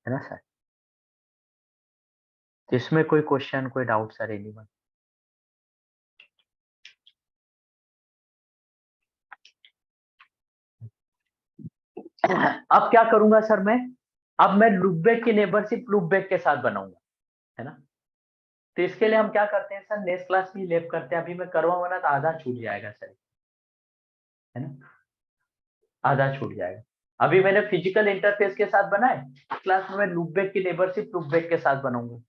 Speaker 1: है ना सर। तो इसमें कोई क्वेश्चन, कोई डाउट सर एनीवन? अब क्या करूंगा सर मैं? अब मैं लूपबैक की नेबरशिप लूपबैक के साथ बनाऊंगा, है ना। तो इसके लिए हम क्या करते हैं सर, नेक्स्ट क्लास में लैब करते हैं। अभी मैं करवाऊंगा ना तो आधा छूट जाएगा सर, है ना, आधा छूट जाएगा। अभी मैंने फिजिकल इंटरफेस के साथ बनाए, क्लास में मैं लूपबैक की नेबरशिप लूपबैक के साथ बनाऊंगा,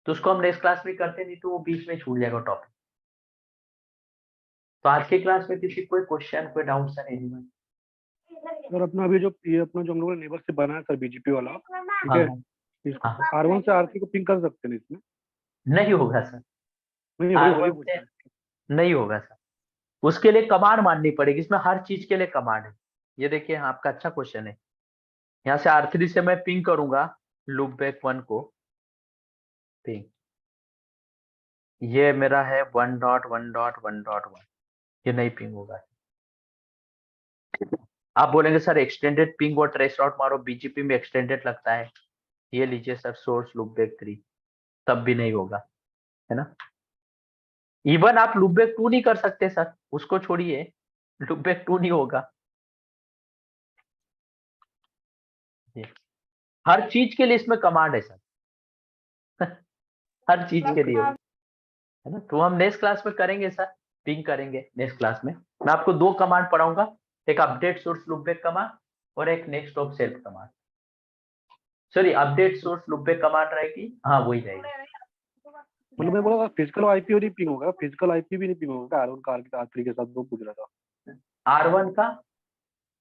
Speaker 1: तो उसको हम नेक्स्ट क्लास में करते, नहीं तो वो बीच में छूट जाएगा टॉपिक। तो आज की क्लास में किसी कोई क्वेश्चन, कोई डाउट सर एनीवन?
Speaker 3: सर अपना अभी जो ये अपना जो हम लोगों ने नेबर से बनाया सर बीजीपी वाला, ठीक है,
Speaker 1: हाँ।
Speaker 3: R1 से R3 को पिंग कर सकते हैं इसमें?
Speaker 1: नहीं होगा सर,
Speaker 3: नहीं वही वही
Speaker 1: R1
Speaker 3: पूछ
Speaker 1: से
Speaker 3: रहा हूं।
Speaker 1: नहीं होगा सर, उसके लिए कमांड माननी पड़ेगी, इसमें हर चीज के लिए कमांड है। ये देखिए, आपका अच्छा क्वेश्चन है। यहाँ से R3 से मैं पिंग करूंगा लूपबैक 1 को, पिंग, ये मेरा है 1.1.1.1, ये नहीं पिंग होगा। आप बोलेंगे सर एक्सटेंडेड पिंग और ट्रेस आउट मारो, बीजीपी में एक्सटेंडेड लगता है, ये लीजिए सर सोर्स लूपबैक 3, तब भी नहीं होगा, है ना। इवन आप लूपबैक 2 नहीं कर सकते सर, उसको छोड़िए, लूपबैक 2 नहीं होगा। हर चीज के लिए इसमें कमांड है सर। हर चीज के लिए, है ना। तो हम नेक्स्ट क्लास में करेंगे सर, पिंग करेंगे नेक्स्ट क्लास में। मैं आपको 2 कमांड पढ़ाऊंगा, एक अपडेट सोर्स लूपबैक कमांड और एक next of self command. Sorry, update source loopback command रहेगी, हाँ वही रहेगी।
Speaker 3: मतलब मैं बोला फिजिकल आईपी और ही पिंग होगा, फिजिकल आईपी भी नहीं पिंग होगा R1 का R3 के साथ, वो पूछ रहा था।
Speaker 1: R1 का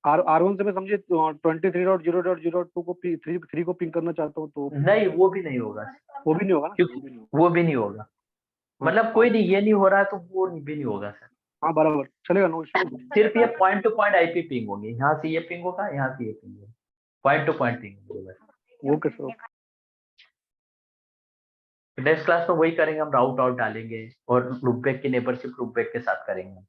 Speaker 3: R1 से मैं समझे 23.0.0.2 को 3 को पिंग करना चाहता हूँ तो
Speaker 1: नहीं, वो भी नहीं होगा,
Speaker 3: वो भी नहीं होगा ना?
Speaker 1: क्योंकि वो भी नहीं होगा, मतलब कोई नहीं, ये नहीं हो रहा है तो वो भी नहीं होगा सर।
Speaker 3: हाँ बराबर चलेगा, नो इशू।
Speaker 1: सिर्फ ये point to point IP ping होगी, यहाँ से ये पिंग होगा, यहाँ से ये पिंग होगा, पॉइंट टू पॉइंट पिंग होगा।
Speaker 3: ओके सर,
Speaker 1: नेक्स्ट क्लास में वही करेंगे, हम राउट आउट डालेंगे और लूपबैक की नेबरशिप लूपबैक के साथ करेंगे।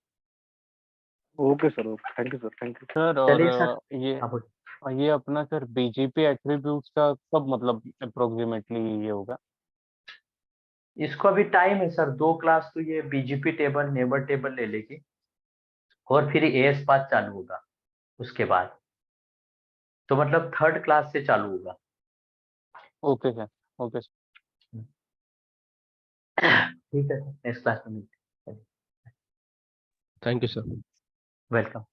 Speaker 3: Okay sir, okay, thank you sir, thank you.
Speaker 4: Sir और
Speaker 1: चलिए सर,
Speaker 4: ये
Speaker 1: हाँ बोलिए।
Speaker 4: ये अपना सर बीजीपी एट्रीब्यूट्स का कब मतलब अप्रोक्सीमेटली ये होगा?
Speaker 1: इसको अभी टाइम है सर, 2 क्लास तो ये बीजीपी टेबल नेबर टेबल ले लेगी, और फिर एएस पाथ चालू होगा उसके बाद, तो मतलब 3rd क्लास से चालू होगा।
Speaker 4: Okay sir, okay sir.
Speaker 1: ठीक है सर, नेक्स्ट क्लास में मिलते हैं।
Speaker 6: Thank you, sir.
Speaker 1: वेलकम।